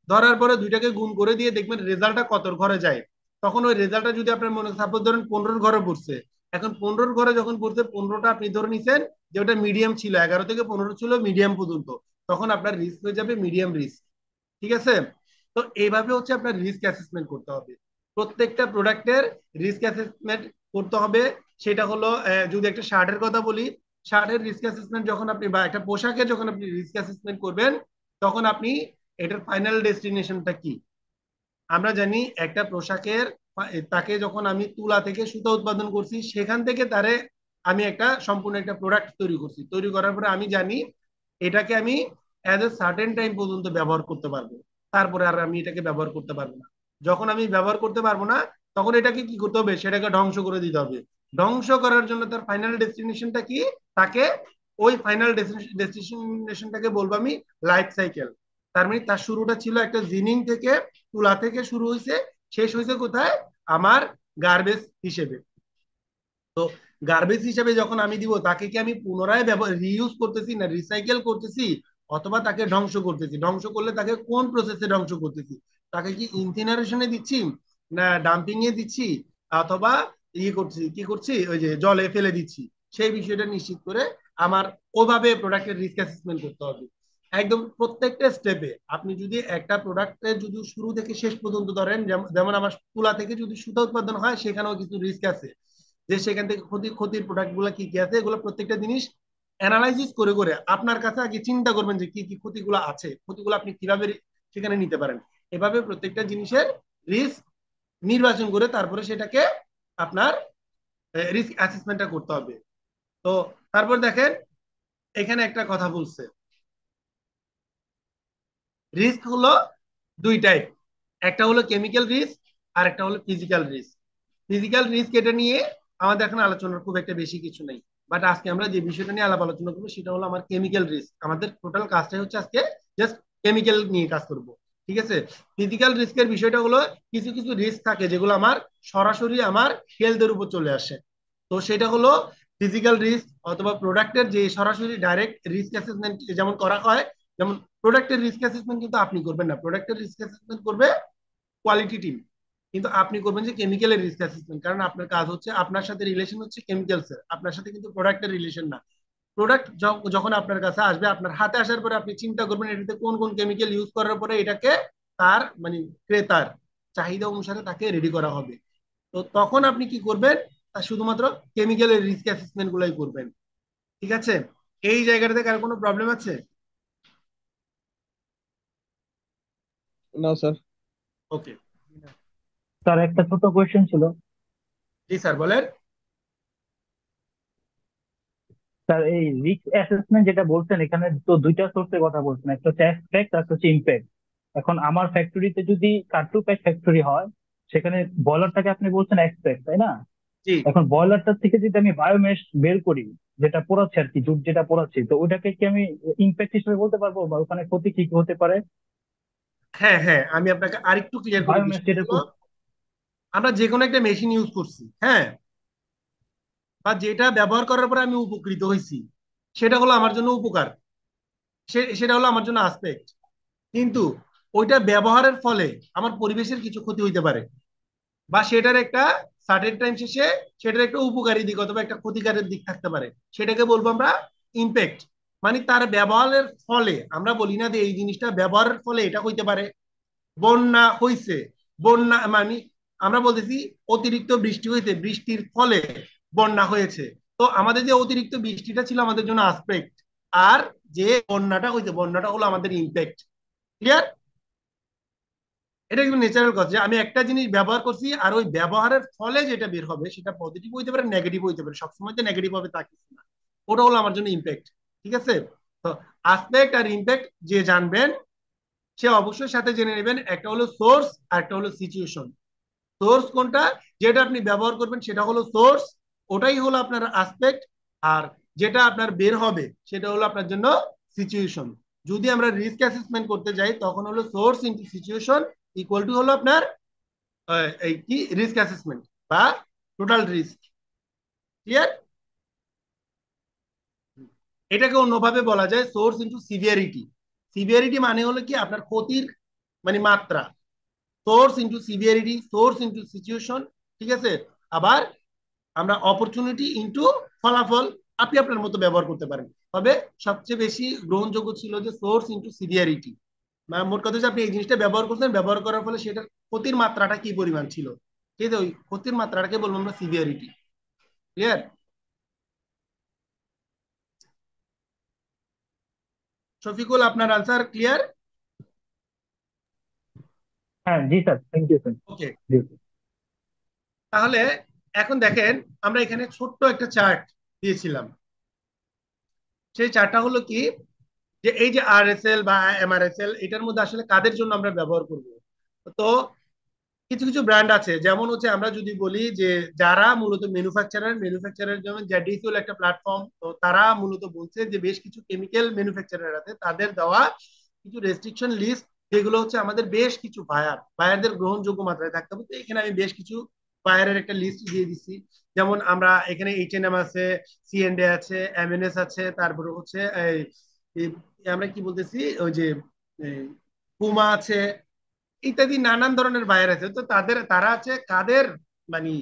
ধরার পরে দুইটাকে গুণ করে দিয়ে দেখবেন রেজাল্টটা কত ঘরে যায়। তখন ওই রেজাল্টটা যদি আপনার মনে সাপোজ ধরেন 15 ঘরে পড়ছে, এখন 15 ঘরে যখন পড়ছে 15টা আপনি ধরে নিছেন যে ওটা মিডিয়াম ছিল, 11 থেকে 15 ছিল মিডিয়াম পর্যন্ত, তখন আপনার রিস্ক হয়ে যাবে মিডিয়াম রিস্ক। ঠিক আছে, তো এইভাবে হচ্ছে আপনার রিস্ক অ্যাসেসমেন্ট করতে হবে, প্রত্যেকটা প্রোডাক্টের রিস্ক অ্যাসেসমেন্ট করতে হবে। সেটা হলো যদি একটা শার্টের কথা বলি, শার্টের রিস্ক অ্যাসেসমেন্ট যখন আপনি বা একটা পোশাকের যখন আপনি রিস্ক অ্যাসেসমেন্ট করবেন, তখন আপনি এটার ফাইনাল ডেস্টিনেশনটা কি। আমরা জানি একটা পোশাকের তাকে যখন আমি তুলা থেকে সুতা উৎপাদন করছি, সেখান থেকে তারে আমি একটা সম্পূর্ণ একটা প্রোডাক্ট তৈরি করছি, তৈরি করার পরে আমি জানি এটাকে আমি অ্যাজ এ সার্টেন টাইম পর্যন্ত ব্যবহার করতে পারবো, তারপরে আর আমি এটাকে ব্যবহার করতে পারবো না। যখন আমি ব্যবহার করতে পারবো না, তখন এটাকে কি করতে হবে, সেটাকে ধ্বংস করে দিতে হবে। ধ্বংস করার জন্য তার ফাইনাল ডেস্টিনেশনটা কি, তাকে ওই ফাইনাল ডেস্টিনেশনটাকে বলবো আমি লাইফ সাইকেল। তার মানে তার শুরুটা ছিল একটা জিনিং থেকে, তুলা থেকে শুরু হয়েছে, শেষ হয়েছে কোথায়, আমার গার্বেজ হিসেবে। তো গার্বেজ হিসেবে যখন আমি দিব, তাকে কি আমি পুনরায় রিইউজ করতেছি না রিসাইকেল করতেছি, অথবা তাকে ধ্বংস করতেছি, ধ্বংস করলে তাকে কোন প্রসেসে ধ্বংস করতেছি, তাকে কি ইনসিনারেশনে দিচ্ছি না ডাম্পিং এ দিচ্ছি, অথবা করছি কি করছি ওই যে জলে ফেলে দিচ্ছি, সেই বিষয়টা নিশ্চিত করে আমার ওভাবে প্রোডাক্টের রিস্ক অ্যাসেসমেন্ট করতে হবে। একদম প্রত্যেকটা স্টেপে আপনি যদি একটা প্রোডাক্টের যদি শুরু থেকে শেষ পর্যন্ত ধরেন, যেমন আমার তুলা থেকে যদি সুতা উৎপাদন হয়, সেখানেও কিছু রিস্ক আছে, যে সেখান থেকে ক্ষতির প্রোডাক্ট গুলো কি কি আছে, এগুলো প্রত্যেকটা জিনিস অ্যানালাইসিস করে করে আপনার কাছে আগে চিন্তা করবেন যে কি কি ক্ষতিগুলো আছে, ক্ষতিগুলো আপনি কিভাবে সেখানে নিতে পারেন। এভাবে প্রত্যেকটা জিনিসের রিস্ক নির্বাচন করে তারপরে সেটাকে আপনার রিস্ক অ্যাসেসমেন্টটা করতে হবে। তো তারপর দেখেন এখানে একটা কথা বলছে, রিস্ক হলো দুই টাইপ, একটা হলো কেমিক্যাল রিস্ক আর একটা হলো ফিজিক্যাল রিস্ক। ফিজিক্যাল রিস্ক এটা নিয়ে আমাদের এখন আলোচনার খুব একটা বেশি কিছু নেই, বাট আজকে আমরা যে বিষয়টা নিয়ে আলাপ আলোচনা করবো সেটা হলো আমার কেমিক্যাল রিস্ক। আমাদের টোটাল কাজটাই হচ্ছে আজকে জাস্ট কেমিক্যাল নিয়ে কাজ করব। ঠিক আছে, ফিজিক্যাল রিস্কের বিষয়টা হলো কিছু কিছু রিস্ক থাকে যেগুলো আমার সরাসরি আমার হেলথের উপর চলে আসে। তো সেটা হলো ফিজিক্যাল রিস্ক অথবা প্রোডাক্টের যে সরাসরি ডাইরেক্ট রিস্ক অ্যাসেসমেন্ট যেমন করা হয়, যেমন প্রোডাক্টের রিস্ক অ্যাসেসমেন্ট কিন্তু আপনি করবেন না, প্রোডাক্টের রিস্ক অ্যাসেসমেন্ট করবে কোয়ালিটি টিম, কিন্তু আপনি করবেন যে কেমিক্যালের রিস্ক অ্যাসেসমেন্ট, কারণ আপনার কাজ হচ্ছে আপনার সাথে রিলেশন হচ্ছে কেমিক্যালস এর, আপনার সাথে কিন্তু প্রোডাক্টের রিলেশন না। প্রোডাক্ট যখন আপনার কাছে আসবে, আপনার হাতে আসার পরে আপনি চিন্তা করবেন এটাতে কোন কোন কেমিক্যাল ইউজ করার পরে এটাকে তার মানে ক্রেতার চাহিদা অনুসারে তাকে রেডি করা হবে। তো তখন আপনি কি করবেন, তা শুধুমাত্র কেমিক্যালের রিস্ক অ্যাসেসমেন্ট গুলাই করবেন। ঠিক আছে, এই জায়গাটাতে কার কোনো প্রবলেম আছে? না স্যার। ওকে। স্যার একটা ছোট কোয়েশ্চেন ছিল। জি স্যার বলেন। স্যার এই রিস্ক অ্যাসেসমেন্ট যেটা বলছেন, এখানে তো দুইটা সোর্সের কথা বলছেন, একটা হচ্ছে অ্যাসপেক্ট আর একটা হচ্ছে ইমপ্যাক্ট। এখন আমার ফ্যাক্টরিতে যদি কার্টু প্যাক ফ্যাক্টরি হয়, সেখানে বয়লারটাকে আপনি বলছেন এক্সপেক্ট, তাই না? জি। এখন বয়লারটার থেকে যদি আমি বায়োমেশ বের করি, যেটা পোড়াচ্ছে আর কি, জুট যেটা পোড়াচ্ছি, তো ওটাকে কি আমি ইমপ্যাক্ট হিসেবে বলতে পারবো, বা ওখানে ক্ষতি কি কি হতে পারে? হ্যাঁ হ্যাঁ, আমি আপনাকে আরেকটু ক্লিয়ার করি বায়োমেশ বিষয়টা যেটা হলো, আমরা যে কোনো একটা মেশিন ইউজ করছি, হ্যাঁ, বা যেটা ব্যবহার করার পরে আমি উপকৃত হয়েছি, সেটা হলো আমার জন্য উপকার, সেটা হলো আমার জন্য আসপেক্ট। কিন্তু ওইটা ব্যবহারের ফলে আমার পরিবেশের কিছু ক্ষতি হইতে পারে, বা সেটার একটা সার্টেন টাইম শেষে সেটার একটা উপকারী দিক অথবা একটা ক্ষতিকারের দিক থাকতে পারে, সেটাকে বলবো আমরা ইম্প্যাক্ট। মানে তার ব্যবহারের ফলে, আমরা বলি না যে এই জিনিসটা ব্যবহারের ফলে এটা হইতে পারে, বন্যা হইছে, বন্যা মানে আমরা বলতেছি অতিরিক্ত বৃষ্টি হয়েছে, বৃষ্টির ফলে বন্যা হয়েছে। তো আমাদের যে অতিরিক্ত বৃষ্টিটা ছিল আমাদের জন্য আসপেক্ট, আর যে বন্যাটা হয়েছে বন্যাটা হলো আমাদের ইম্প্যাক্ট। ক্লিয়ার? এটা কিন্তু ন্যাচারাল কথা যে আমি একটা জিনিস ব্যবহার করছি, আর ওই ব্যবহারের ফলে যেটা বের হবে সেটা পজিটিভ হইতে পারে, নেগেটিভ হইতে পারে, সবসময় যে নেগেটিভ হবে তা কিছু না। ওটা হলো আমার জন্য ইম্প্যাক্ট। ঠিক আছে? তো আসপেক্ট আর ইম্প্যাক্ট যে জানবেন সে অবশ্যই সাথে জেনে নেবেন, একটা হলো সোর্স আর একটা হলো সিচুয়েশন। সোর্স কোনটা, যেটা আপনি ব্যবহার করবেন সেটা হলো সোর্স, ওটাই হলো আপনার আসপেক্ট। আর যেটা আপনার বের হবে সেটা হলো আপনার জন্য সিচুয়েশন। যদি আমরা রিস্ক অ্যাসেসমেন্ট করতে যাই তখন হলো source into situation equal to হলো আপনার এই কি রিস্ক অ্যাসেসমেন্ট বা টোটাল রিস্ক। ক্লিয়ার? এটাকে অন্যভাবে বলা যায় সোর্স ইনটু সিভিয়ারিটি। সিভিয়ারিটি মানে হলো কি আপনার ক্ষতির মানে মাত্রা, source into severity, source into situation. ঠিক আছে? আবার আমরা অপরচুনিটি ইনটু ফলাফল, আপনি আপনার মতো ব্যবহার করতে পারেন। তবে সবচেয়ে বেশি গ্রহণযোগ্য ছিল যে সোর্স ইনটু সিভিয়ারিটি। মানে মোট কথা হচ্ছে আপনি এই জিনিসটা ব্যবহার করছেন, ব্যবহার করার ফলে সেটার ক্ষতির মাত্রাটা কি পরিমাণ ছিল, ঠিক আছে, ওই ক্ষতির মাত্রাটাকে বলবো আমরা সিভিয়ারিটি। ক্লিয়ার? শফিকুল, আপনার আনসার ক্লিয়ার? হ্যাঁ জি স্যার, থ্যাংক ইউ স্যার। ওকে। জি। তাহলে এখন দেখেন, আমরা এখানে ছোট্ট একটা চার্ট দিয়েছিলাম। সেই চার্টটা হলো কি, যে এই যে আরএসএল বা এমআরএসএল এটার মধ্যে আসলে কাদের জন্য আমরা ব্যবহার করব। তো কিছু কিছু ব্র্যান্ড আছে, যেমন হচ্ছে আমরা যদি বলি যে যারা মূলত ম্যানুফ্যাকচারার যেমন জেডিসি হলো একটা প্ল্যাটফর্ম, তো তারা মূলত বলছে যে বেশ কিছু কেমিক্যাল ম্যানুফ্যাকচারার আছে তাদের দেওয়া কিছু রেস্ট্রিকশন লিস্ট, যেগুলো হচ্ছে আমাদের বেশ কিছু বায়ারদের গ্রহণযোগ্য মাত্রায় থাকতে হবে। তো এখানে আমি বেশ কিছু বায়ারের একটা লিস্ট দিয়ে দিচ্ছি। যেমন আমরা এখানে এইচএনএম আছে, সিএনডে আছে, এমএনএস আছে, তারপরে হচ্ছে আমরা কি বলতেছি ওই যে পুমা আছে, ইত্যাদি নানান ধরনের বায়ার আছে। তো তারা আছে কাদের মানে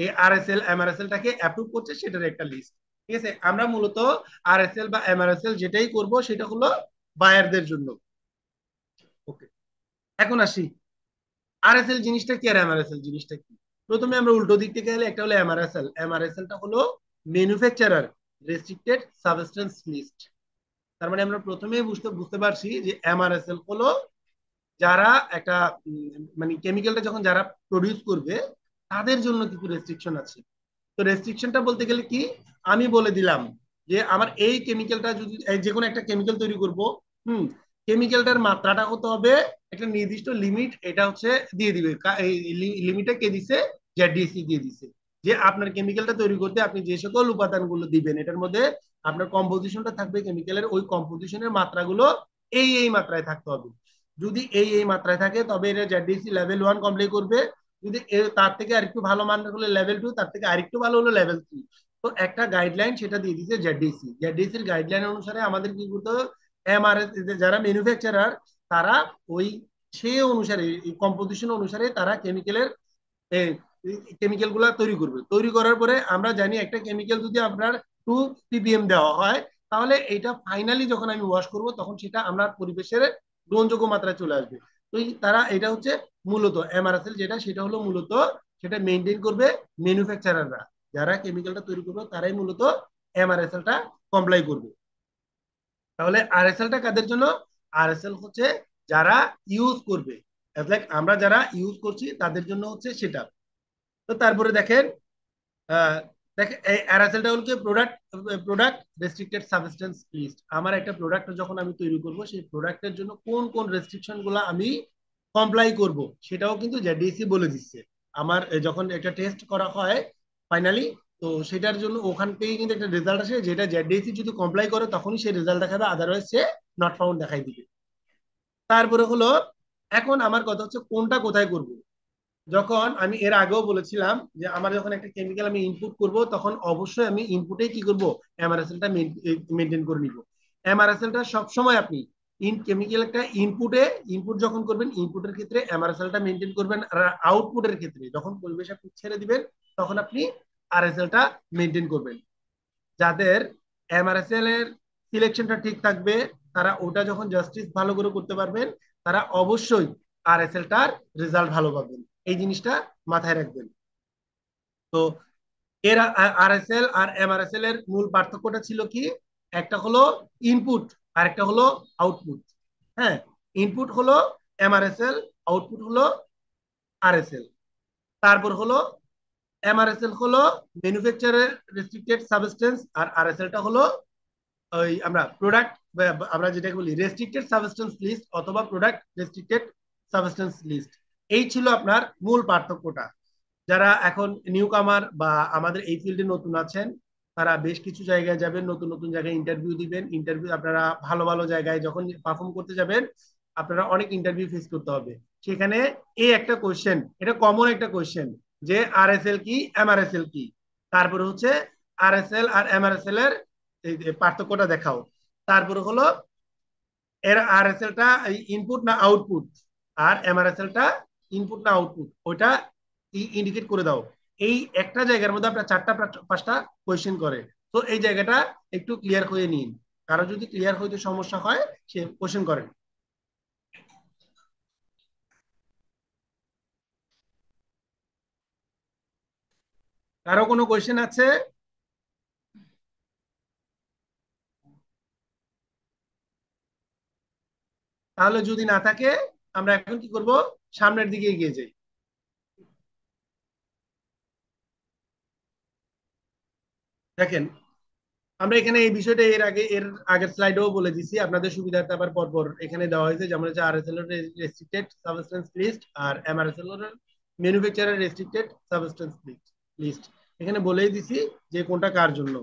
এই আরএসএল এমআরএসএল টাকে অ্যাপ্রুভ করছে সেটার একটা লিস্ট। ঠিক আছে? আমরা মূলত আরএসএল বা এমআরএসএল যেটাই করব সেটা হলো বায়ারদের জন্য। ওকে। এখন আসি আরএসএল জিনিসটা কি আর এমআরএসএল জিনিসটা কি। প্রথমে আমরা উল্টো দিক থেকে গেলে, একটা হলো এমআরএসএল। এমআরএসএলটা হলো ম্যানুফ্যাকচারার রেস্ট্রিক্টেড সাবস্টেন্স লিস্ট। তার মানে আমরা প্রথমেই বুঝতে বুঝতে পারছি যে এমআরএসএল হলো যারা একটা মানে কেমিক্যালটা যখন যারা প্রডিউস করবে তাদের জন্য কিছু রেস্ট্রিকশন আছে। তো রেস্ট্রিকশনটা বলতে গেলে কি, আমি বলে দিলাম যে আমার এই কেমিক্যালটা যদি যে কোনো একটা কেমিক্যাল তৈরি করব, হুম, কেমিক্যালটার মাত্রাটা হতে হবে একটা নির্দিষ্ট লিমিট, এটা হচ্ছে দিয়ে দিবে। এই লিমিটটা কে দিছে? জেডিসি দিয়ে দিছে। যে আপনার কেমিক্যালটা তৈরি করতে আপনি যে সকল উপাদানগুলো দিবেন এটার মধ্যে আপনার কম্পোজিশনটা থাকবে, কেমিক্যালের ওই কম্পোজিশনের মাত্রাগুলো এই মাত্রায় থাকতে হবে। যদি এই মাত্রায় থাকে তবে এটা জেডিসি লেভেল 1 কমপ্লিট করবে। যদি তার থেকে আরেকটু ভালো মান হলে লেভেল 2, তার থেকে আরেকটু ভালো হলো লেভেল 3। তো একটা গাইডলাইন সেটা দিয়ে দিচ্ছে জেডিসি। জেডিসির গাইডলাইন অনুসারে আমাদের কি করতে হবে, এমআরএস যারা ম্যানুফ্যাকচারার তারা ওই সে অনুসারে কম্পোজিশন অনুসারে তারা কেমিক্যাল গুলা তৈরি করবে। তৈরি করার পরে আমরা জানি একটা কেমিক্যাল যদি আপনার 2 ppm দেওয়া হয়, তাহলে এটা ফাইনালি যখন আমি ওয়াশ করব তখন সেটা আমরা পরিবেশের গ্রহণযোগ্য মাত্রায় চলে আসবে। তো তারা এটা হচ্ছে মূলত এমআরএসএল যেটা, সেটা হলো মূলত সেটা মেনটেন করবে ম্যানুফ্যাকচারাররা, যারা কেমিক্যালটা তৈরি করবে তারাই মূলত এমআরএসএলটা কমপ্লাই করবে। তাহলে আরএসএলটা কাদের জন্য? আরএসএল হচ্ছে যারা ইউজ করবে, লাইক আমরা যারা ইউজ করছি তাদের জন্য হচ্ছে সেটা। তো তারপরে দেখেন, আহ, দেখেন এই অ্যারাসেলটা হলো কি product, product restricted substance list. আমার একটা প্রোডাক্ট যখন আমি তৈরি করব, সেই প্রোডাক্টের জন্য কোন কোন রেস্ট্রিকশন গুলো আমি কমপ্লাই করব সেটাও কিন্তু জেডিসি বলে দিচ্ছে। আমার যখন একটা টেস্ট করা হয় ফাইনালি, তো সেটার জন্য ওখান থেকে কিন্তু একটা রেজাল্ট আসে, যেটা জেডিসি যদি কমপ্লাই করে তখনই সে রেজাল্ট দেখাবে, আদারওয়াইজ সে নট ফাউন্ড দেখাই দিবে। তারপরে হলো, এখন আমার কথা হচ্ছে কোনটা কোথায় করব। যখন আমি এর আগেও বলেছিলাম যে আমার যখন একটা কেমিক্যাল আমি ইনপুট করব, তখন অবশ্যই আমি ইনপুটে কি করব, এমআরএসএলটা মেনটেন করে নিব। এমআরএসএলটা সবসময় আপনি কেমিক্যাল একটা ইনপুটে, ইনপুট যখন করবেন ইনপুটের ক্ষেত্রে এমআরএসএলটা মেনটেন করবেন, আর আউটপুটের ক্ষেত্রে যখন পরিবেশ আপনি ছেড়ে দিবেন তখন আপনি আরএসএলটা মেনটেন করবেন। যাদের এমআরএসএল এর সিলেকশনটা ঠিক থাকবে, তারা ওটা যখন জাস্টিস ভালো করে করতে পারবেন, তারা অবশ্যই আরএসএলটার রেজাল্ট ভালো পাবেন। এই জিনিসটা মাথায় রাখবেন। তো এর আরএসএল আর এমআরএসএল এর মূল পার্থক্যটা ছিল কি, একটা হলো ইনপুট আর একটা হলো আউটপুট। হ্যাঁ, ইনপুট হলো এমআরএসএল, আউটপুট হলো আরএসএল। তারপর হলো এমআরএসএল হলো ম্যানুফ্যাকচারার রেস্ট্রিক্টেড সাবস্টেন্স, আর আরএসএলটা হলো ওই আমরা প্রোডাক্ট, আমরা যেটাকে বলি রেস্ট্রিক্টেড সাবস্টেন্স লিস্ট অথবা প্রোডাক্ট রেস্ট্রিক্টেড সাবস্টেন্স লিস্ট। এই ছিল আপনার মূল পার্থক্যটা। যারা এখন নিউ কামার বা আমাদের এই ফিল্ডে নতুন আছেন, তারা বেশ কিছু জায়গায় যাবেন, নতুন নতুন জায়গায় ইন্টারভিউ দিবেন। ইন্টারভিউ আপনারা ভালো ভালো জায়গায় যখন পারফর্ম করতে যাবেন, আপনারা অনেক ইন্টারভিউ ফেস করতে হবে। সেখানে এই একটা কোয়েশ্চেন, এটা কমন একটা কোয়েশ্চেন, যে আরএসএল কি, এমআরএসএল কি, তারপরে হচ্ছে আরএসএল আর এমআরএসএল এর এই যে পার্থক্যটা দেখাও। তারপরে হলো এর আরএসএলটা ইনপুট না আউটপুট, আর এমআরএসএলটা ইনপুট না আউটপুট, ওইটা ইন্ডিকেট করে দাও। এই একটা জায়গার মধ্যে আপনার চারটা পাঁচটা কোয়েশ্চেন করে। তো এই জায়গাটা একটু ক্লিয়ার হয়ে নিন। কারো যদি ক্লিয়ার হইতে সমস্যা হয়, সে কোয়েশ্চেন করেন। কারো কোনো কোয়েশ্চেন আছে? তাহলে যদি না থাকে, আমরা এখন কি করব, সামনের দিকে এগিয়ে যাই। দেখেন, আমরা এখানে এই বিষয়টা এর আগের স্লাইডেও বলে দিছি, আপনাদের সুবিধার্থে আবার পরপর এখানে দেওয়া হয়েছে। যেমন হচ্ছে আরএসএল এর রেস্ট্রিক্টেড সাবস্টেন্স লিস্ট আর এমআরএসএল এর ম্যানুফ্যাকচারার রেস্ট্রিক্টেড সাবস্টেন্স লিস্ট। এখানে বলেই দিছি যে কোনটা কার জন্য।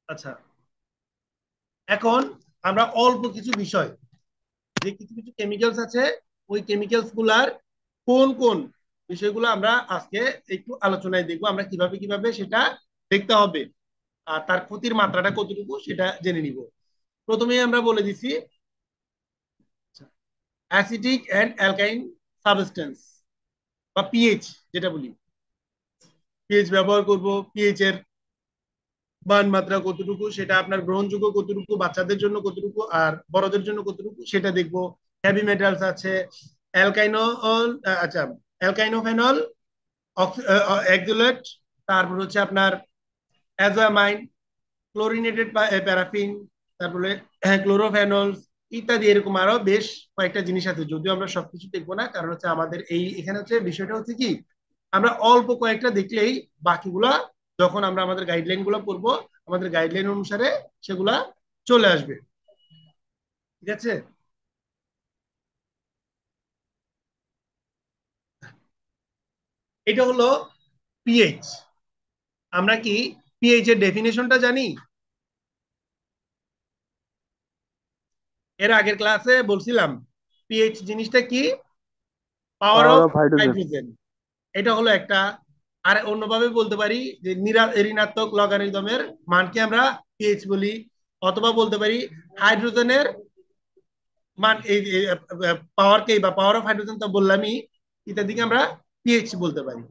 আচ্ছা, এখন আমরা অল্প কিছু বিষয়, যে কিছু কিছু কেমিক্যালস আছে, ওই কেমিক্যালস গুলার কোন কোন বিষয়গুলো আমরা আজকে একটু আলোচনায় দেখবো, আমরা কিভাবে কিভাবে সেটা দেখতে হবে, আর তার ক্ষতির মাত্রাটা কতটুকু সেটা জেনে নিব। প্রথমেই আমরা বলে দিছি অ্যাসিডিক অ্যান্ড অ্যালকাইন সাবস্টেন্স বা পিএইচ যেটা বলি। পিএইচ ব্যবহার করব, পিএইচ এর মান মাত্রা কতটুকু, সেটা আপনার গ্রহণযোগ্য কতটুকু, বাচ্চাদের জন্য কতটুকু আর বড়দের জন্য কতটুকু সেটা দেখবো। হেভি মেটালস আছে, অ্যালকাইনল, আচ্ছা, অ্যালকাইনোফেনল, অক্সিলেট, তারপর হচ্ছে আপনার অ্যাজামাইন, ক্লোরিনেটেড প্যারাফিন, তারপরে ক্লোরোফেনলস ইত্যাদি। এরকম আরো বেশ কয়েকটা জিনিস আছে, যদিও আমরা সবকিছু দেখবো না, কারণ হচ্ছে আমাদের এই এখানে হচ্ছে বিষয়টা হচ্ছে কি, আমরা অল্প কয়েকটা দেখলেই বাকিগুলা যখন আমরা আমাদের গাইডলাইন গুলো পড়বো, আমাদের গাইডলাইন অনুসারে সেগুলা চলে আসবে। ঠিক আছে? এটা হলো পিএইচ। আমরা কি পিএইচ এর ডেফিনেশনটা জানি? এর আগের ক্লাসে বলছিলাম পিএইচ জিনিসটা কি, power power of of hydrogen. Hydrogen. এটা হলো একটা। আর অন্যভাবে বলতে পারি যে ঋণাত্মক লগারিদমের মানকে আমরা পিএইচ বলি, অথবা বলতে পারি হাইড্রোজেনের মান, এই পাওয়ারকে বা পাওয়ার অফ হাইড্রোজেন তো বললামই, ইত্যাদিকে আমরা পিএইচ বলতে পারি।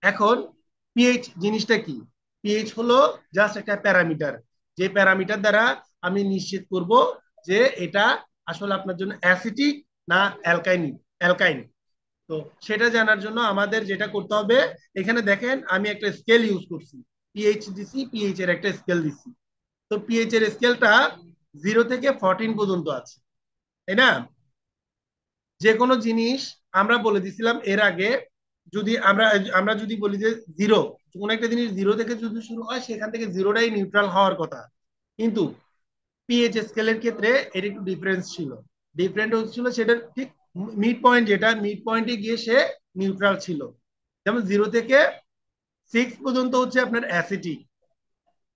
এখন পিএইচ জিনিসটা কি? পিএইচ হলো জাস্ট একটা প্যারামিটার, যে প্যারামিটার দ্বারা আমি নিশ্চিত করব যে এটা আসলে আপনার জন্য অ্যাসিটিক না অ্যালকাইন। তো সেটা জানার জন্য আমাদের যেটা করতে হবে, এখানে দেখেন আমি একটা স্কেল ইউজ করছি, পিএইচ দিছি, পিএইচ এর একটা স্কেল দিছি। তো পিএইচ এর স্কেলটা 0 থেকে 14 পর্যন্ত আছে, তাই না? যে কোনো জিনিস আমরা বলে দিছিলাম এর আগে, যদি আমরা আমরা যদি বলি যে জিরো, কোনো একটা জিনিস জিরো থেকে যদি শুরু হয় সেখান থেকে জিরোটাই নিউট্রাল হওয়ার কথা, কিন্তু পিএইচ স্কেলের ক্ষেত্রে এর একটু ডিফারেন্স ছিল। ডিফারেন্ট হচ্ছিল সেটা ঠিক মিড পয়েন্ট, যেটা মিড পয়েন্টে গিয়ে সে নিউট্রাল ছিল। যেমন 0 থেকে 6 পর্যন্ত হচ্ছে আপনার অ্যাসিটিক।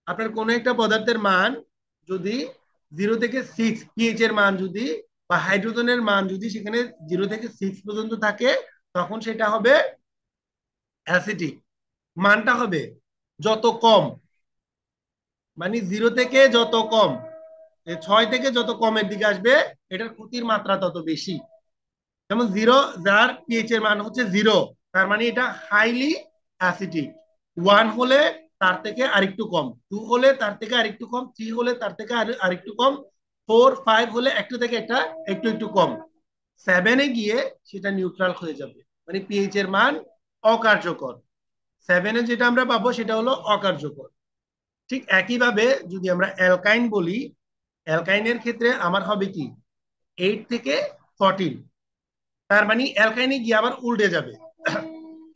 আপনার কোন একটা পদার্থের মান যদি 0 থেকে 6 পিএইচ এর মান যদি, বা হাইড্রোজেনের মান যদি সেখানে 0 থেকে 6 পর্যন্ত থাকে, তখন সেটা হবে অ্যাসিটিক। মানটা হবে যত কম, মানে 0 থেকে যত কম, 6 থেকে যত কমের দিকে আসবে, এটার ক্ষতির মাত্রা তত বেশি। যেমন জিরো, যার পিএইচ এর মান হচ্ছে 0, তার মানে এটা হাইলি অ্যাসিটিক। 1 হলে তার থেকে আরেকটু কম, 2 হলে তার থেকে আরেকটু কম, 3 হলে তার থেকে আরেকটু কম, 4 5 হলে একটু থেকে একটা একটু একটু কম, 7-এ গিয়ে সেটা নিউট্রাল হয়ে যাবে, মানে পিএইচ এর মান অকার্যকর। 7-এ যেটা আমরা পাবো সেটা হলো অকার্যকর। ঠিক একইভাবে যদি আমরা অ্যালকাইন বলি, অ্যালকাইনের ক্ষেত্রে আমার হবে কি 8 থেকে 14, তার মানে অ্যালকাইনে গিয়ে আবার উল্টে যাবে।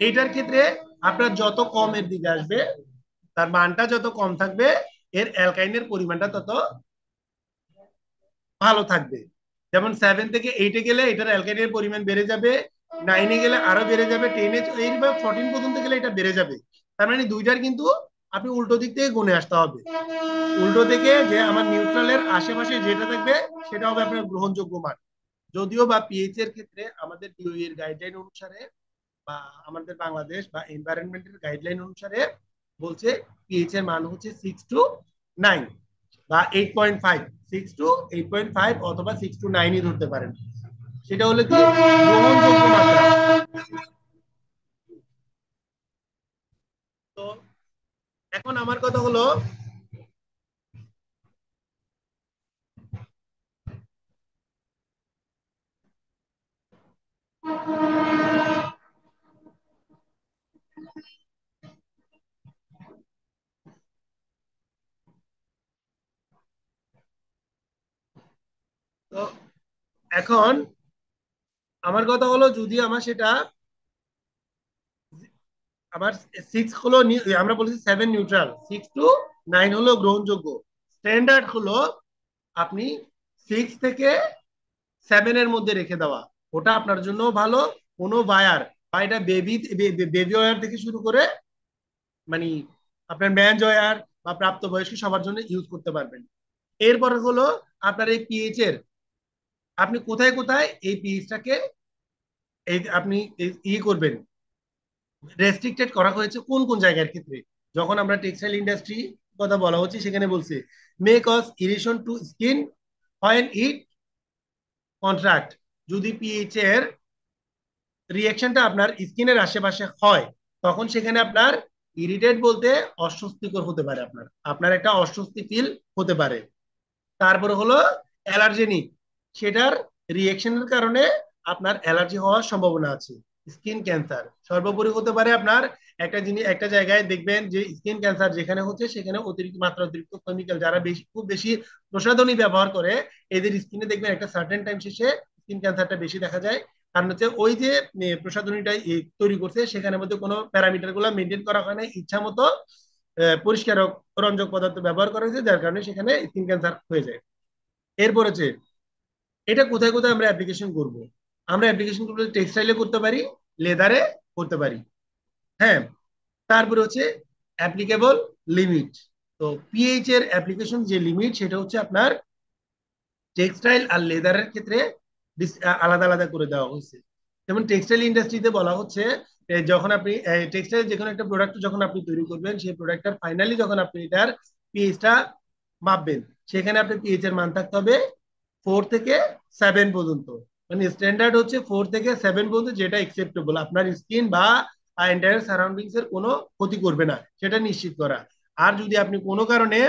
এইটার ক্ষেত্রে আপনার যত কমের দিকে আসবে, তার মানটা যত কম থাকবে, এর অ্যালকাইনের পরিমাণটা তত ভালো থাকবে। যেমন 7 থেকে 8-এ গেলে এটার অ্যালকাইনের পরিমাণ বেড়ে যাবে, 9-এ গেলে আরো বেড়ে যাবে, 10-এ এইভাবে 14 পর্যন্ত গেলে এটা বেড়ে যাবে। তার মানে দুইটার কিন্তু আপনি উল্টো দিক থেকে গুণে আসতে হবে। উল্টো থেকে যে আমার নিউট্রালের আশেপাশে যেটা থাকবে সেটা হবে আপনার গ্রহণযোগ্য মান। যদিও বা পিএইচ এর ক্ষেত্রে আমাদের ডিওই এর গাইডলাইন অনুসারে, বা আমাদের বাংলাদেশ বা এনভায়রনমেন্টের গাইডলাইন অনুসারে বলছে পিএইচ এর মান হচ্ছে 6 to 9 বা 8.5, 6 to 8.5 অথবা 6 to 9ই ধরতে পারেন। সেটা হলো কি গ্রহণযোগ্য মাত্রা। তো এখন আমার কথা হলো, তো এখন আমার কথা হলো যদি আমার সেটা, আবার 6 হলো আমরা বলেছি 7 নিউট্রাল, 6 to 9 হলো গ্রহণযোগ্য। স্ট্যান্ডার্ড হলো আপনি 6 থেকে 7-এর মধ্যে রেখে দেওয়া, ওটা আপনার জন্য ভালো। কোনো বায়ার বা এটা বেবি ওয়ার থেকে শুরু করে, মানে আপনার ম্যান ওয়ার বা প্রাপ্তবয়স্ক সবার জন্য ইউজ করতে পারবেন। এরপরে হলো আপনার এই পিএইচ এর, আপনি কোথায় কোথায় এই পিএইচটাকে এই আপনি করবেন, রেস্ট্রিক্টেড করা হয়েছে কোন কোন জায়গার ক্ষেত্রে। যখন আমরা টেক্সটাইল ইন্ডাস্ট্রি কথা বলা হচ্ছে, সেখানে বলছে may cause irritation to skin when it contact. যদি পিএইচ এর রিয়াকশনটা আপনার স্কিনের আশেপাশে হয়, তখন সেখানে আপনার ইরিটেট বলতে অস্বস্তিকর হতে পারে, আপনার আপনার একটা অস্বস্তি ফিল হতে পারে। তারপরে হলো অ্যালার্জেনিক, সেটার রিয়েকশনের কারণে আপনার অ্যালার্জি হওয়ার সম্ভাবনা আছে। স্কিন ক্যান্সার সর্বোপরি হতে পারে আপনার, একটা জিনিস একটা জায়গায় দেখবেন যে স্কিন ক্যান্সার যেখানে হচ্ছে সেখানে অতিরিক্ত মাত্রা অতিরিক্ত কেমিক্যাল, যারা বেশি খুব বেশি প্রসাধনী ব্যবহার করে, এদের স্কিনে দেখবেন একটা সার্টেন টাইম শেষে স্কিন ক্যান্সারটা বেশি দেখা যায়। কারণ হচ্ছে ওই যে প্রসাধনীটা তৈরি করছে সেখানের মধ্যে কোনো প্যারামিটার গুলো মেনটেন করা হয় না, ইচ্ছা মতো পরিষ্কার রঞ্জক পদার্থ ব্যবহার করা হয়েছে, যার কারণে সেখানে স্কিন ক্যান্সার হয়ে যায়। এরপর হচ্ছে এটা কোথায় কোথায় আমরা অ্যাপ্লিকেশন করব। আমরা অ্যাপ্লিকেশন করবো টেক্সটাইলে করতে পারি, লেদারে করতে পারি। হ্যাঁ, তারপরে হচ্ছে অ্যাপ্লিকেবল লিমিট। তো পিএইচ এর অ্যাপ্লিকেশন যে লিমিট সেটা হচ্ছে আপনার টেক্সটাইল আর লেদারের ক্ষেত্রে আলাদা আলাদা করে দেওয়া হয়েছে। যেমন টেক্সটাইল ইন্ডাস্ট্রিতে বলা হচ্ছে যখন আপনি টেক্সটাইল যে কোনো একটা প্রোডাক্ট যখন আপনি তৈরি করবেন, সেই প্রোডাক্টটার ফাইনালি যখন আপনি এটার পিএইচটা মাপবেন, সেখানে আপনার পিএইচ এর মান থাকতে হবে 4 থেকে 7 পর্যন্ত। মানে স্ট্যান্ডার্ড হচ্ছে 4 থেকে 7 পর্যন্ত, যেটা একসেপ্টেবল, আপনার স্কিন বা এন্টায়ার সারাউন্ডিংস এর কোনো ক্ষতি করবে না সেটা নিশ্চিত করা। আর যদি আপনি কোনো কারণে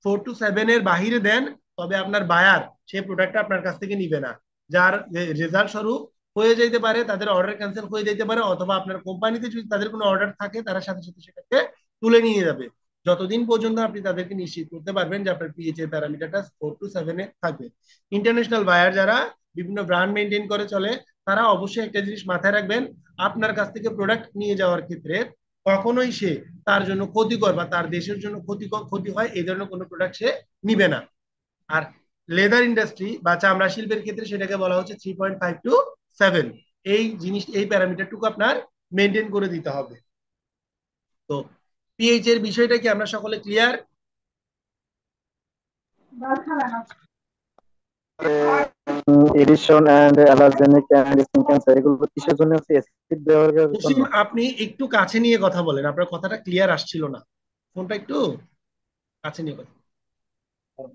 4 to 7 এর বাহিরে দেন, তবে আপনার বায়ার সেই প্রোডাক্টটা আপনার কাছ থেকে নিবে না, যার রেজাল্ট স্বরূপ হয়ে যেতে পারে তাদের অর্ডার ক্যান্সেল হয়ে যেতে পারে, অথবা আপনার কোম্পানিতে যদি তাদের কোনো অর্ডার থাকে তারা সাথে সাথে সেটাকে তুলে নিয়ে যাবে, যতদিন পর্যন্ত আপনি তাদেরকে নিশ্চিত করতে পারবেন যে আপনার পিএইচ এর প্যারামিটারটা 4 to 7-এ থাকবে। ইন্টারন্যাশনাল বায়ার যারা বিভিন্ন ব্র্যান্ড মেনটেন করে চলে, তারা অবশ্যই একটা জিনিস মাথায় রাখবেন, আপনার কাছ থেকে প্রোডাক্ট নিয়ে যাওয়ার ক্ষেত্রে কখনোই সে তার জন্য ক্ষতিকর বা তার দেশের জন্য ক্ষতি হয় এই ধরনের কোনো প্রোডাক্ট সে নিবে না। আর লেদার ইন্ডাস্ট্রি বা চামড়া শিল্পের ক্ষেত্রে সেটাকে বলা হচ্ছে 3.5 to 7। এই জিনিস, এই প্যারামিটারটুকু আপনার মেনটেন করে দিতে হবে। তো পিএইচ এর বিষয়টা কি আমরা সকলে clear? Addition and allergenic and skin cancer এগুলো কিসের জন্য হচ্ছে? অ্যাসিড ব্যবহারের জন্য? জসিম, আপনি একটু কাছে নিয়ে কথা বলেন, আপনার কথাটা ক্লিয়ার আসছিল না, ফোনটা একটু কাছে নিয়ে কথা।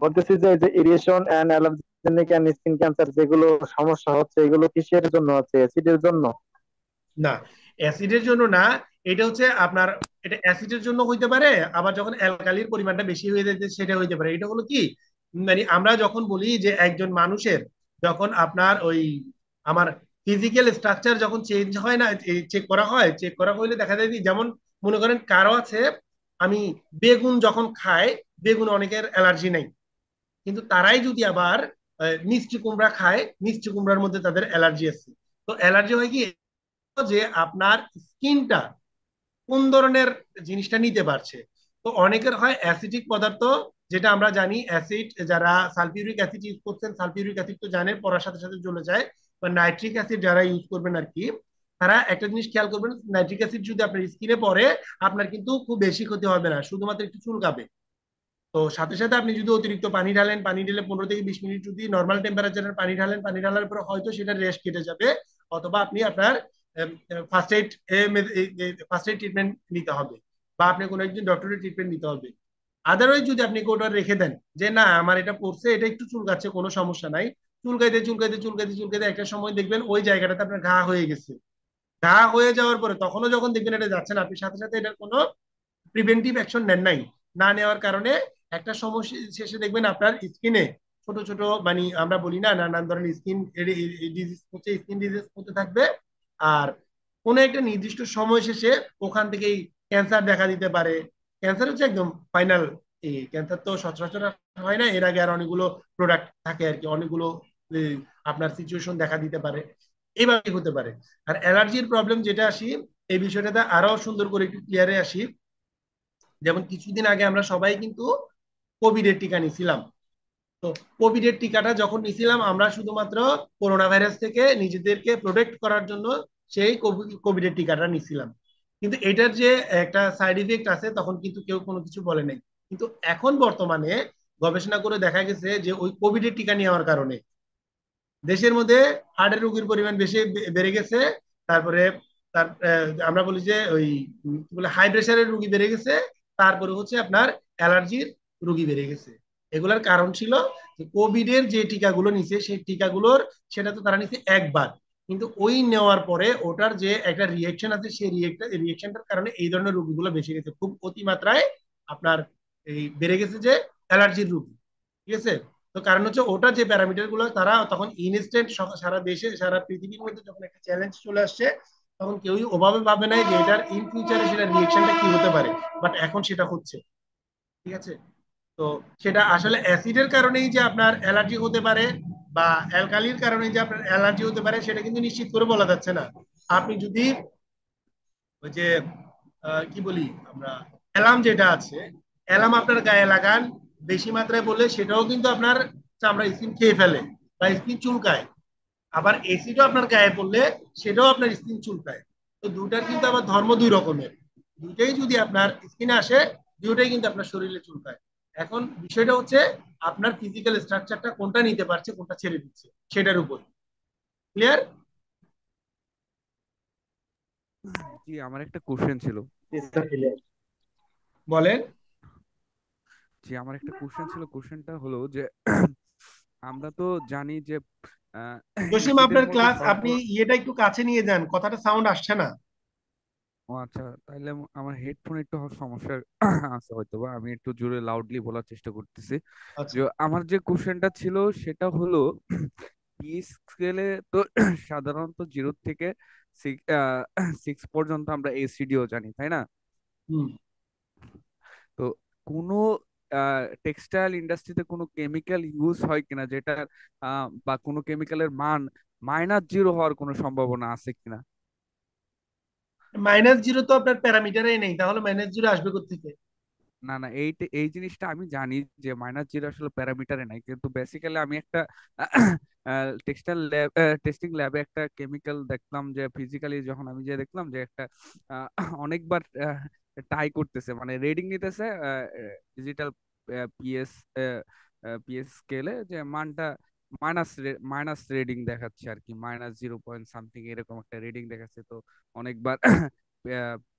বলতেছি যে addition and allergenic and skin cancer যেগুলো সমস্যা হচ্ছে এগুলো কিসের জন্য হচ্ছে? অ্যাসিডের জন্য? না, অ্যাসিডের জন্য না। এটা হচ্ছে আপনার, এটা অ্যাসিডের জন্য হইতে পারে, আবার যখন অ্যালকালির পরিমাণটা বেশি হয়ে যাচ্ছে সেটা হইতে পারে। এটা হলো কি, মানে আমরা যখন বলি যে একজন মানুষের যখন আপনার ওই আমার ফিজিক্যাল স্ট্রাকচার যখন চেঞ্জ হয় না, চেক করা হয়, চেক করা হইলে দেখা যায় কি, যেমন মনে করেন কারো আছে, আমি বেগুন যখন খাই, বেগুন অনেকের অ্যালার্জি নাই, কিন্তু তারাই যদি আবার মিষ্টি কুমড়া খায়, মিষ্টি কুমড়ার মধ্যে তাদের অ্যালার্জি আছে। তো অ্যালার্জি হয় কি, যে আপনার স্কিনটা কোন ধরনের জিনিসটা নিতে পারছে। তো অনেকের হয় অ্যাসিডিক পদার্থ, যেটা আমরা জানি অ্যাসিড, যারা সালফিউরিক অ্যাসিড ইউজ করছেন, সালফিউরিক অ্যাসিড তো জানেন পড়ার সাথে সাথে জ্বলে যায়, বা নাইট্রিক অ্যাসিড যারা ইউজ করবেন আর কি, তারা একটা জিনিস খেয়াল করবেন, নাইট্রিক অ্যাসিড যদি আপনার স্কিনে পড়ে, আপনার কিন্তু খুব বেশি ক্ষতি হবে না, শুধুমাত্র একটু চুলকাবে। তো সাথে সাথে আপনি যদি অতিরিক্ত পানি ঢালেন, পানি ঢেলে 15 থেকে 20 মিনিট যদি নর্মাল টেম্পারেচারের পানি ঢালেন, পানি ঢালার পরে হয়তো সেটা রেস্ট কেটে যাবে, অথবা আপনি আপনার first aid first aid treatment নিতে হবে, বা আপনি কোনো একজন ডক্টরের ট্রিটমেন্ট নিতে হবে। আদারওয়াইজ যদি আপনি ওটা রেখে দেন যে না আমার এটা পড়ছে, এটা একটু চুলকাচ্ছে, কোনো সমস্যা নাই, চুলকাইতে চুলকাইতে চুলকাইতে চুলকাইতে একটা সময় দেখবেন ওই জায়গাটাতে আপনার ঘা হয়ে গেছে। ঘা হয়ে যাওয়ার পরে তখনও যখন দেখবেন এটা যাচ্ছে না, আপনি সাথে সাথে এটার কোনো প্রিভেন্টিভ অ্যাকশন নেন নাই, না নেওয়ার কারণে একটা সমস্যা শেষে দেখবেন আপনার স্কিনে ছোট ছোট, মানে আমরা বলি না নানান ধরনের স্কিন ডিজিজ হচ্ছে, স্কিন ডিজিজ হতে থাকবে। আর কোনো একটা নির্দিষ্ট সময় শেষে ওখান থেকেই ক্যান্সার দেখা দিতে পারে। ক্যান্সার হচ্ছে একদম ফাইনাল, এই ক্যান্সার তো সচরাচর হয় না, এর আগে আর অনেকগুলো প্রোডাক্ট থাকে আর কি, অনেকগুলো আপনার সিচুয়েশন দেখা দিতে পারে, এইভাবে হতে পারে। আর অ্যালার্জির প্রবলেম যেটা আসি, এই বিষয়টাতে আরো সুন্দর করে একটু ক্লিয়ারে আসি। যেমন কিছুদিন আগে আমরা সবাই কিন্তু কোভিডের টিকা নিছিলাম। তো কোভিডের টিকাটা যখন নিছিলাম আমরা শুধুমাত্র করোনা ভাইরাস থেকে নিজেদেরকে প্রোটেক্ট করার জন্য সেই কোভিডের টিকাটা নিছিলাম। কিন্তু এটার যে একটা সাইড ইফেক্ট আছে তখন কিন্তু কেউ কোনো কিছু বলে নাই। কিন্তু এখন বর্তমানে গবেষণা করে দেখা গেছে যে ওই কোভিডের টিকা নেওয়ার কারণে দেশের মধ্যে হার্টের রোগীর পরিমাণ বেশি বেড়ে গেছে। তারপরে আমরা বলি যে ওই কি বলে হাই প্রেশারের রোগী বেড়ে গেছে। তারপরে হচ্ছে আপনার অ্যালার্জির রোগী বেড়ে গেছে। এগুলার কারণ ছিল যে কোভিডের যে টিকাগুলো নিছে সেই টিকাগুলোর, সেটা তো তারা নিছে একবার, কিন্তু ওই নেওয়ার পরে ওটার যে একটা রিয়েকশন আছে সেই রিয়েকশনটার কারণে এই ধরনের রোগীগুলো বেশি গেছে, খুব অতিমাত্রায় আপনার এই বেড়ে গেছে যে অ্যালার্জির রোগী। ঠিক আছে? তো কারণ হচ্ছে ওটা যে প্যারামিটার গুলো তারা তখন ইনস্ট্যান্ট সারা দেশে সারা পৃথিবীর মধ্যে যখন একটা চ্যালেঞ্জ চলে আসছে, তখন কেউই ওভাবে ভাবে নাই যে এটার ইন ফিউচারে সেটা রিয়েকশনটা কি হতে পারে। বাট এখন সেটা হচ্ছে। ঠিক আছে? তো সেটা আসলে অ্যাসিডের কারণেই যে আপনার অ্যালার্জি হতে পারে বা অ্যালকালির কারণেই যে আপনার অ্যালার্জি হতে পারে সেটা কিন্তু নিশ্চিত করে বলা যাচ্ছে না। আপনি যদি ওই যে কি বলি আমরা, অ্যালার্ম যেটা আছে, অ্যালার্ম আপনার গায়ে লাগান বেশি মাত্রায় বললে সেটাও কিন্তু আপনার চামড়া স্কিন খেয়ে ফেলে বা স্কিন চুলকায়। আবার এসিডও আপনার গায়ে পড়লে সেটাও আপনার স্কিন চুলকায়। তো দুটার কিন্তু আবার ধর্ম দুই রকমের, দুইটাই যদি আপনার স্কিনে আসে দুইটাই কিন্তু আপনার শরীরে চুলকায়। এখন বিষয়টা হচ্ছে আপনার ফিজিক্যাল স্ট্রাকচারটা কোনটা নিতে পারছে কোনটা ছেড়ে দিচ্ছে সেটার উপর। ক্লিয়ার? জি, আমার একটা কোশ্চেন ছিল। বলেন। জি, আমার একটা কোশ্চেন ছিল। কোশ্চেনটা হলো যে আমরা তো জানি যে জসিম, এসিডের আপনার মধ্যে ক্লাস সব আপনি ইয়েটা একটু কাছে নিয়ে যান, কথাটা সাউন্ড আসছে না। ও আচ্ছা, তাহলে আমার হেডফোন একটু সমস্যা আছে হয়তো, বা আমি একটু জোরে লাউডলি বলার চেষ্টা করতেছি। আচ্ছা। যে আমার যে কোশ্চেনটা ছিল সেটা হলো পি স্কেলে তো সাধারণত 0 থেকে 6 পর্যন্ত আমরা এসিডিও জানি, তাই না? হুম। তো কোনো টেক্সটাইল ইন্ডাস্ট্রিতে কোনো কেমিক্যাল ইউজ হয় কিনা যেটা বা কোনো কেমিক্যালের মান -0 হওয়ার কোনো সম্ভাবনা আছে কিনা? -0 তো আপনার প্যারামিটারেই নেই, তাহলে -0 আসবে কোত্থেকে? না না, এই জিনিসটা আমি জানি যে -0 আসলে প্যারামিটারে নাই, কিন্তু বেসিক্যালি আমি একটা টেক্সটাইল ল্যাব টেস্টিং ল্যাবে একটা কেমিক্যাল দেখলাম, যে ফিজিক্যালি যখন আমি যে দেখলাম যে একটা অনেকবার ট্রাই করতেছে, মানে রিডিং নিতেছে ডিজিটাল পিএস পিএস স্কেলে, যে মানটা মাইনাস মাইনাস রিডিং দেখাচ্ছে আর কি, -0 পয়েন্ট সামথিং এরকম একটা রিডিং দেখাচ্ছে। তো অনেকবার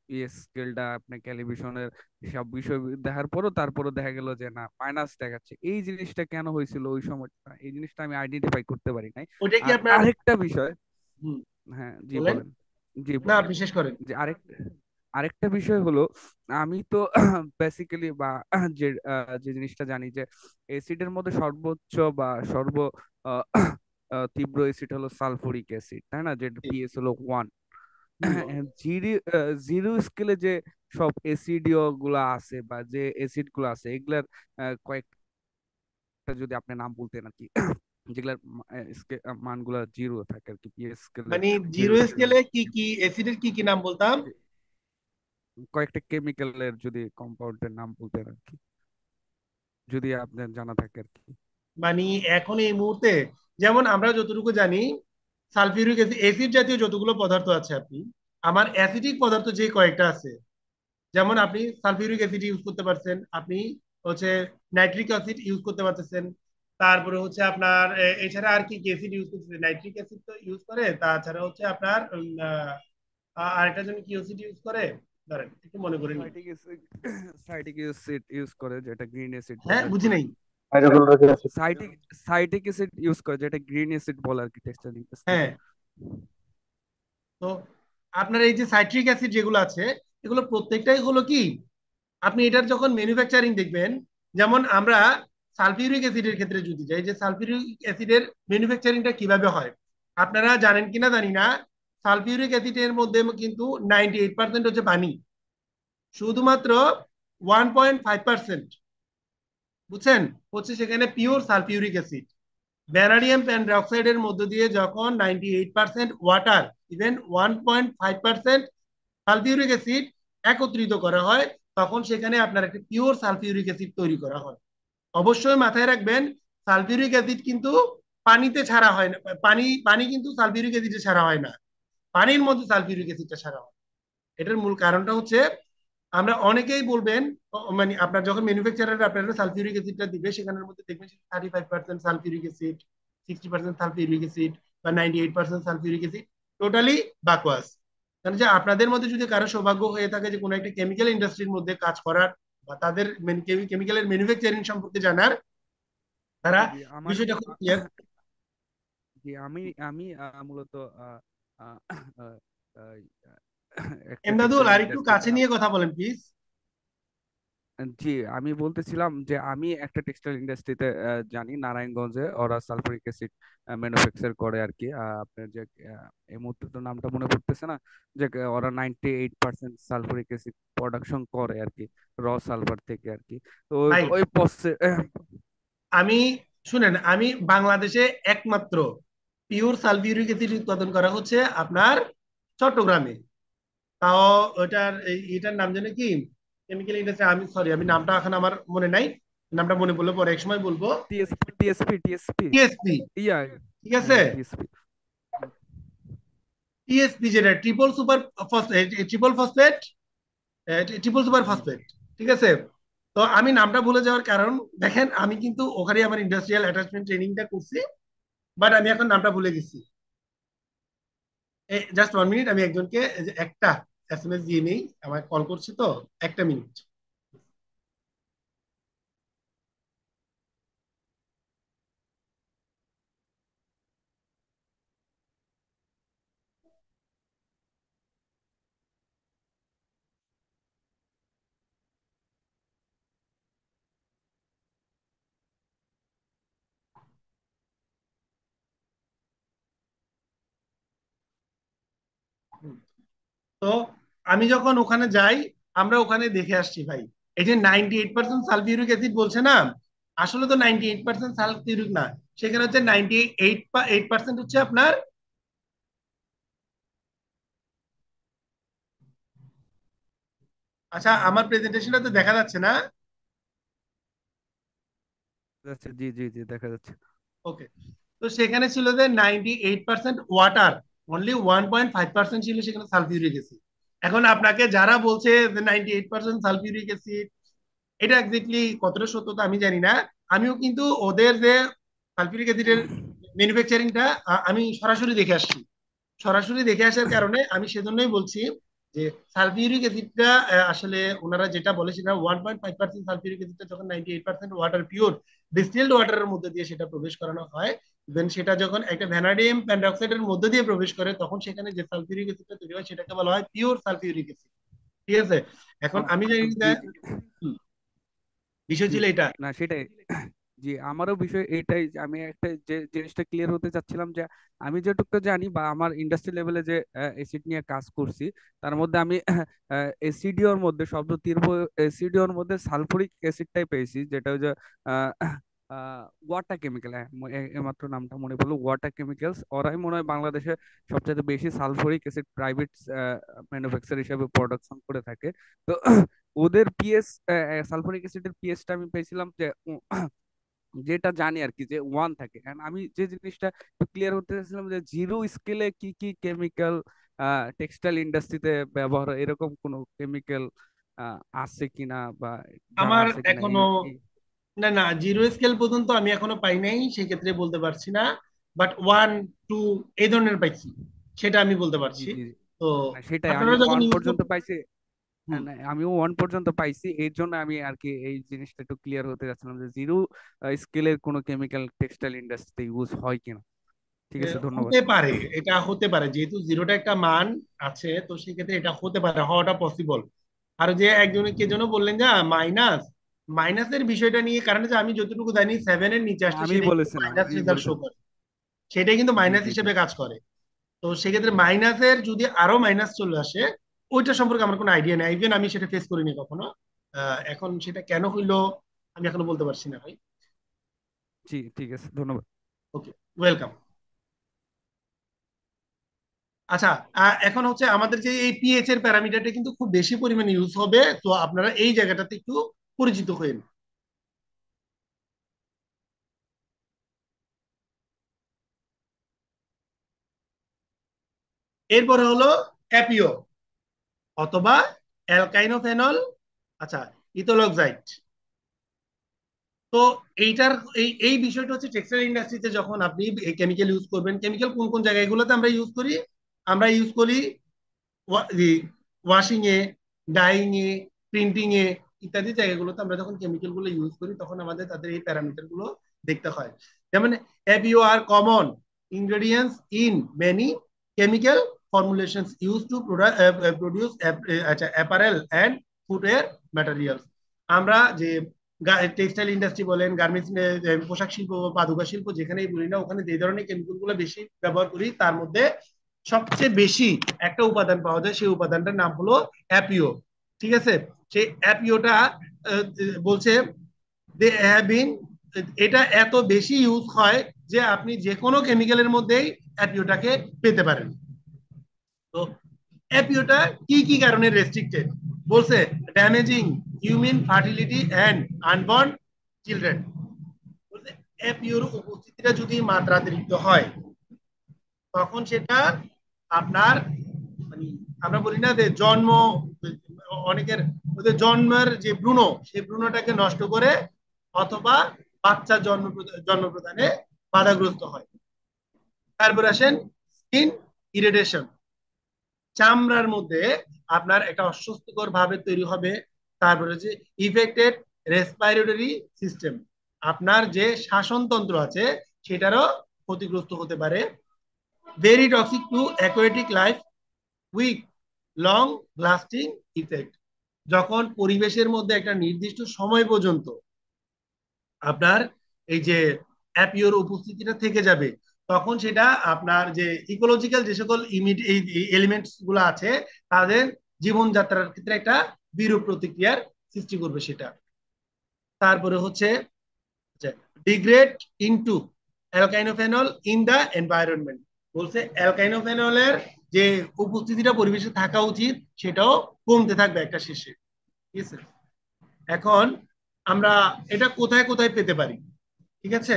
পিএস স্কেলটা আপনি ক্যালিব্রেশনের সব বিষয় দেখার পরও তারপরও দেখা গেল যে না, মাইনাস দেখাচ্ছে। এই জিনিসটা কেন হয়েছিল ওই সময়টা, এই জিনিসটা আমি আইডেন্টিফাই করতে পারি নাই। ওইটা কি আর আপনার? আরেকটা বিষয়, হুম, হ্যাঁ জি বলেন। বলেন, জি না, বলেন, আপনি শেষ করেন। যে আরেকটা বিষয় হলো, আমি তো বেসিক্যালি বা যে যে জিনিসটা জানি যে অ্যাসিডের মধ্যে সর্বোচ্চ বা সর্ব আহ, তীব্র অ্যাসিড হলো সালফুরিক অ্যাসিড, তাই না, যেটা জি, পিএস হলো 1। হুম। জিরো জিরো স্কেলে যে সব অ্যাসিডীয় গুলা আছে বা যে অ্যাসিড গুলো আছে, এগুলার কয়েকটা যদি আপনি নাম বলতেন আর কি, যেগুলার মানগুলা জিরো থাকে আর কি, পিএস স্কেলে মানে জিরো জিরো স্কেলে। স্কেলে কি কি অ্যাসিডের কি কি নাম বলতাম? কয়েকটা কেমিক্যালের যদি কম্পাউন্ডের নাম বলতেন আর কি, যদি আপনার জানা থাকে আর কি। মানে এখন এই মুহূর্তে, যেমন আমরা যতটুকু জানি, সালফিউরিক অ্যাসিড, অ্যাসিড জাতীয় যতগুলো পদার্থ আছে আপনি, আমার অ্যাসিডিক পদার্থ যে কয়েকটা আছে, যেমন আপনি সালফিউরিক অ্যাসিড ইউজ করতে পারছেন, আপনি হচ্ছে নাইট্রিক অ্যাসিড ইউজ করতে পারতেছেন, তারপরে হচ্ছে আপনার এছাড়া আর কি অ্যাসিড ইউজ করতেছেন? নাইট্রিক অ্যাসিড তো ইউজ করে, তাছাড়া হচ্ছে আপনার আরেকটা জন কি অ্যাসিড ইউজ করে, ধরেন একটু মনে করে নিই। সাইটিক অ্যাসিড সাইটিক অ্যাসিড ইউজ করে, যেটা গ্রিন অ্যাসিড হ্যাঁ, বলে আর বুঝি কি। নাই। Hydrochloric acid. Citric citric acid use করে, যেটা গ্রিন অ্যাসিড বলে আর কি টেক্সটাইল হ্যাঁ, ইন্ডাস্ট্রিতে। তো আপনার এই যে সাইট্রিক অ্যাসিড যেগুলো আছে, এগুলো প্রত্যেকটাই হলো কি, আপনি এটার যখন ম্যানুফ্যাকচারিং দেখবেন, যেমন আমরা সালফিউরিক অ্যাসিডের ক্ষেত্রে যদি যাই, যে সালফিউরিক অ্যাসিডের ম্যানুফ্যাকচারিংটা কিভাবে হয়, আপনারা জানেন কিনা জানি না, সালফিউরিক অ্যাসিডের মধ্যে কিন্তু 98% হচ্ছে পানি, শুধুমাত্র 1.5%, বুঝছেন, হচ্ছে সেখানে পিওর সালফিউরিক অ্যাসিড। ভ্যানাডিয়াম পেন্টঅক্সাইডের মধ্য দিয়ে যখন 98% ওয়াটার, ইভেন 1.5% সালফিউরিক অ্যাসিড একত্রিত করা হয়, তখন সেখানে আপনার একটা পিওর সালফিউরিক অ্যাসিড তৈরি করা হয়। অবশ্যই মাথায় রাখবেন, সালফিউরিক অ্যাসিড কিন্তু পানিতে ছাড়া হয় না, পানি পানি কিন্তু সালফিউরিক অ্যাসিডে ছাড়া হয় না, পানির মধ্যে সালফিউরিক অ্যাসিডটা ছাড়া হয়। এটার মূল কারণটা হচ্ছে, আমরা অনেকেই বলবেন, মানে আপনার যখন ম্যানুফ্যাকচারার আপনার সালফিউরিক অ্যাসিডটা দিবে, সেখানের মধ্যে দেখবেন 35% সালফিউরিক অ্যাসিড, 60% সালফিউরিক অ্যাসিড, বা 98% সালফিউরিক অ্যাসিড, টোটালি বাকওয়াস। কারণ যে আপনাদের মধ্যে যদি কারো সৌভাগ্য হয়ে থাকে যে কোনো একটা কেমিক্যাল ইন্ডাস্ট্রির মধ্যে কাজ করার, বা তাদের কেমিক্যালের ম্যানুফ্যাকচারিং সম্পর্কে জানার, তারা জি আমার বিষয়টা খুব ক্লিয়ার। জি আমি মূলত আহ, আহ, আহ, আহ, একটা এমদাদুল, টেক্সটাইল আর একটু ইন্ডাস্ট্রিতে। কাছে নিয়ে কথা বলেন প্লিজ। জি আমি বলতেছিলাম যে আমি একটা টেক্সটাইল ইন্ডাস্ট্রিতে জানি, নারায়ণগঞ্জে ওরা সালফিউরিক অ্যাসিড ম্যানুফ্যাকচার করে আর কি। আপনার যে এই মুহূর্তে তো নামটা মনে পড়তেছে না, যে ওরা 98% সালফিউরিক অ্যাসিড প্রোডাকশন করে আর কি, র সালফার থেকে আর কি। তো ওই ভাই, ওই প্রসেস। আমি, শুনেন, আমি বাংলাদেশে একমাত্র পিওর সালফিউরিক অ্যাসিড উৎপাদন করা হচ্ছে আপনার চট্টগ্রামে। তাও ওটার এটার নাম জানে কি, কেমিক্যাল ইন্ডাস্ট্রি, আমি সরি, আমি নামটা এখন আমার মনে নাই, নামটা মনে পড়লে পরে এক সময় বলবো। টিএসপি টিএসপি, ইয়া, ঠিক আছে, হ্যাঁ টিএসপি। টিএসপি যেটা triple super phosphate, triple phosphate, triple super জি জি। ফসফেট, ঠিক আছে। তো আমি নামটা ভুলে যাওয়ার কারণ, দেখেন আমি কিন্তু ওখানে আমার ইন্ডাস্ট্রিয়াল অ্যাটাচমেন্ট ট্রেনিংটা করছি, বাট আমি এখন নামটা ভুলে গেছি। জাস্ট 1 মিনিট, আমি একজনকে একটা এসএমএস দিয়ে নেই, আমার কল করছি তো, একটা মিনিট। তো আমি যখন ওখানে যাই, আমরা ওখানে দেখে আসছি ভাই, এই যে 98% সালফিউরিক অ্যাসিড বলছে না, আসলে তো 98% সালফিউরিক না, সেখানে হচ্ছে 98% হচ্ছে আপনার আচ্ছা, আমার প্রেজেন্টেশনটা তো দেখা যাচ্ছে না? আচ্ছা, জি জি জি, দেখা যাচ্ছে। ওকে। তো সেখানে ছিল যে 98% ওয়াটার, অনলি 1.5% ছিল সেখানে সালফিউরিক অ্যাসিড। এখন আপনাকে যারা বলছে যে 98% সালফিউরিক অ্যাসিড, এটা এক্স্যাক্টলি কতটা সত্যতা আমি জানি না। আমিও কিন্তু ওদের যে সালফিউরিক অ্যাসিডের ম্যানুফ্যাকচারিংটা আমি সরাসরি দেখে আসছি। সরাসরি দেখে আসার কারণে আমি সেজন্যই বলছি যে সালফিউরিক অ্যাসিডটা আসলে ওনারা যেটা বলে সেটা 1.5% সালফিউরিক অ্যাসিডটা যখন 98% ওয়াটার পিওর ডিস্টিলড ওয়াটারের মধ্যে দিয়ে সেটা প্রবেশ করানো হয়, দেন সেটা যখন একটা ভ্যানাডিয়াম পেন্টঅক্সাইডের মধ্যে দিয়ে প্রবেশ করে তখন সেখানে যে সালফিউরিক অ্যাসিডটা তৈরি হয় সেটাকে বলা হয় পিওর সালফিউরিক অ্যাসিড। ঠিক আছে? এখন আমি জানি যে জি জি। বিষয় জি, ছিল এটা। না সেটাই। জি, আমারও বিষয় এটাই যে আমি একটা যে জিনিসটা ক্লিয়ার হতে চাচ্ছিলাম যে আমি যেটুকু জানি বা আমার ইন্ডাস্ট্রি লেভেলে যে অ্যাসিড নিয়ে কাজ করছি, তার মধ্যে আমি এসিডিওর মধ্যে শব্দ তীব্র এসিডিওর মধ্যে সালফুরিক অ্যাসিডটাই পেয়েছি, যেটা ওই যে ওয়াটার কেমিক্যাল, মাত্র নামটা মনে পড়লো, ওয়াটার কেমিক্যালস। ওরাই মনে হয় বাংলাদেশে সবচেয়ে বেশি সালফুরিক অ্যাসিড প্রাইভেট ম্যানুফ্যাকচার হিসেবে প্রোডাকশন করে থাকে। তো ওদের পিএস, সালফুরিক অ্যাসিডের পিএসটা আমি পেয়েছিলাম যে যেটা জানি আর কি যে 1 থাকে। And আমি যে জিনিসটা ক্লিয়ার হতে চাইছিলাম যে জিরো স্কেলে কি কি কেমিক্যাল টেক্সটাইল ইন্ডাস্ট্রিতে ব্যবহার হয়, এরকম কোনো কেমিক্যাল আছে কিনা বা জানা আমার আছে কিনা এই এখনো, এই না না, জিরো স্কেল পর্যন্ত আমি এখনো পাই নাই, সেক্ষেত্রে বলতে পারছি না। বাট 1, 2 এই ধরনের পাইছি, সেটা আমি বলতে জি পারছি। জি। তো না সেটাই, আমি আপনারা যখন ওয়ান ইউজ পর্যন্ত করতে, পাইছি। হুম, না, আমিও ওয়ান পর্যন্ত পাইছি, এর জন্য আমি আর কি এই জিনিসটা একটু ক্লিয়ার হতে যাচ্ছিলাম যে জিরো স্কেলের কোনো কেমিক্যাল টেক্সটাইল ইন্ডাস্ট্রিতে ইউজ হয় কিনা। ঠিক আছে, ধন্যবাদ। হতে পারে, এটা হতে পারে, যেহেতু জিরোটা একটা মান আছে তো সেক্ষেত্রে এটা হতে পারে, হওয়াটা পসিবল। আর যে একজন কে যেন বললেন যে মাইনাস, মাইনাসের বিষয়টা নিয়ে, কারণ হচ্ছে আমি যতটুকু জানি 7-এর নিচে আসলে আমি সেটা কিন্তু বলেছিলাম, মাইনাস আমি রেজাল্ট শো বলেছিলাম। করে, সেটাই কিন্তু জি মাইনাস জি জি। হিসেবে কাজ করে। তো সেক্ষেত্রে মাইনাসের যদি আরো মাইনাস চলে আসে, ওইটা সম্পর্কে আমার কোনো আইডিয়া নেই, ইভেন আমি সেটা ফেস করিনি কখনো। এখন সেটা কেন হইলো আমি এখনো বলতে পারছি না ভাই। জি, ঠিক আছে, ধন্যবাদ। ওকে, ওয়েলকাম। আচ্ছা, এখন হচ্ছে আমাদের যে এই পিএইচ এর প্যারামিটারটা কিন্তু খুব বেশি পরিমাণে ইউজ হবে, তো আপনারা এই জায়গাটাতে একটু পরিচিত হয়েন। এরপরে হলো অ্যাপিও অথবা অ্যালকাইনোফেনল, আচ্ছা, ইথোলক্সাইড। তো এইটার এই এই বিষয়টা হচ্ছে টেক্সটাইল ইন্ডাস্ট্রিতে যখন আপনি এই কেমিক্যাল ইউজ করবেন, কেমিক্যাল কোন কোন জায়গাগুলোতে আমরা ইউজ করি? আমরা ইউজ করি ওয়াশিং এ, ডাইং এ, প্রিন্টিং এ, ইত্যাদি জায়গাগুলোতে আমরা যখন কেমিক্যাল গুলো ইউজ করি তখন আমাদের তাদের এই প্যারামিটার গুলো দেখতে হয়। যেমন এফইও আর common ingredients in many chemical formulations use to produce আচ্ছা অ্যাপারেল অ্যান্ড ফুটওয়্যার ম্যাটেরিয়ালস। আমরা যে টেক্সটাইল ইন্ডাস্ট্রি বলেন, গার্মেন্টস, পোশাক শিল্প বা পাদুকা শিল্প যেখানেই বলি না, ওখানে যে ধরনের কেমিক্যাল গুলো বেশি ব্যবহার করি তার মধ্যে সবচেয়ে বেশি একটা উপাদান পাওয়া যায়, সেই উপাদানটার নাম হলো অ্যাপিও। ঠিক আছে? সেই অ্যাপিওটা বলছে দে হ্যাভ বিন, এটা এত বেশি ইউজ হয় যে আপনি যে কোনো কেমিক্যালের মধ্যেই অ্যাপিওটাকে পেতে পারেন। তো অ্যাপিওটা কি কি কারণে রেস্ট্রিক্টেড বলছে? Damaging human fertility and unborn children. APEO উপস্থিতিটা যদি মাত্রাতিরিক্ত হয় তখন সেটা আপনার মানে, আমরা বলি না যে জন্ম, অনেকের ওদের জন্মের যে ভ্রূণ, সেই ভ্রূণটাকে নষ্ট করে অথবা বাচ্চা জন্ম প্রদানে বাধাগ্রস্ত হয়। তারপর আসেন স্কিন ইরিটেশন, চামড়ার মধ্যে আপনার একটা অস্বস্তিকর ভাবে তৈরি হবে। তারপরে যে ইফেক্টেড রেসপিরেটরি সিস্টেম, আপনার যে শ্বাসনতন্ত্র আছে সেটারও ক্ষতিগ্রস্ত হতে পারে। Very toxic to aquatic life with long lasting effect, যখন পরিবেশের মধ্যে একটা নির্দিষ্ট সময় পর্যন্ত আপনার এই যে অ্যাপিওর উপস্থিতিটা থেকে যাবে তখন সেটা আপনার যে ইকোলজিক্যাল যে সকল এলিমেন্টস গুলো আছে তাদের জীবনযাত্রার ক্ষেত্রে একটা বিরূপ প্রতিক্রিয়ার সৃষ্টি করবে সেটা। তারপরে হচ্ছে degrade into alkylphenol in the environment, বলছে অ্যালকাইনোফেনলের যে উপস্থিতিটা পরিবেশে থাকা উচিত সেটাও কমতে থাকবে একটা শেষে। ঠিক আছে। এখন আমরা এটা কোথায় কোথায় পেতে পারি, ঠিক আছে?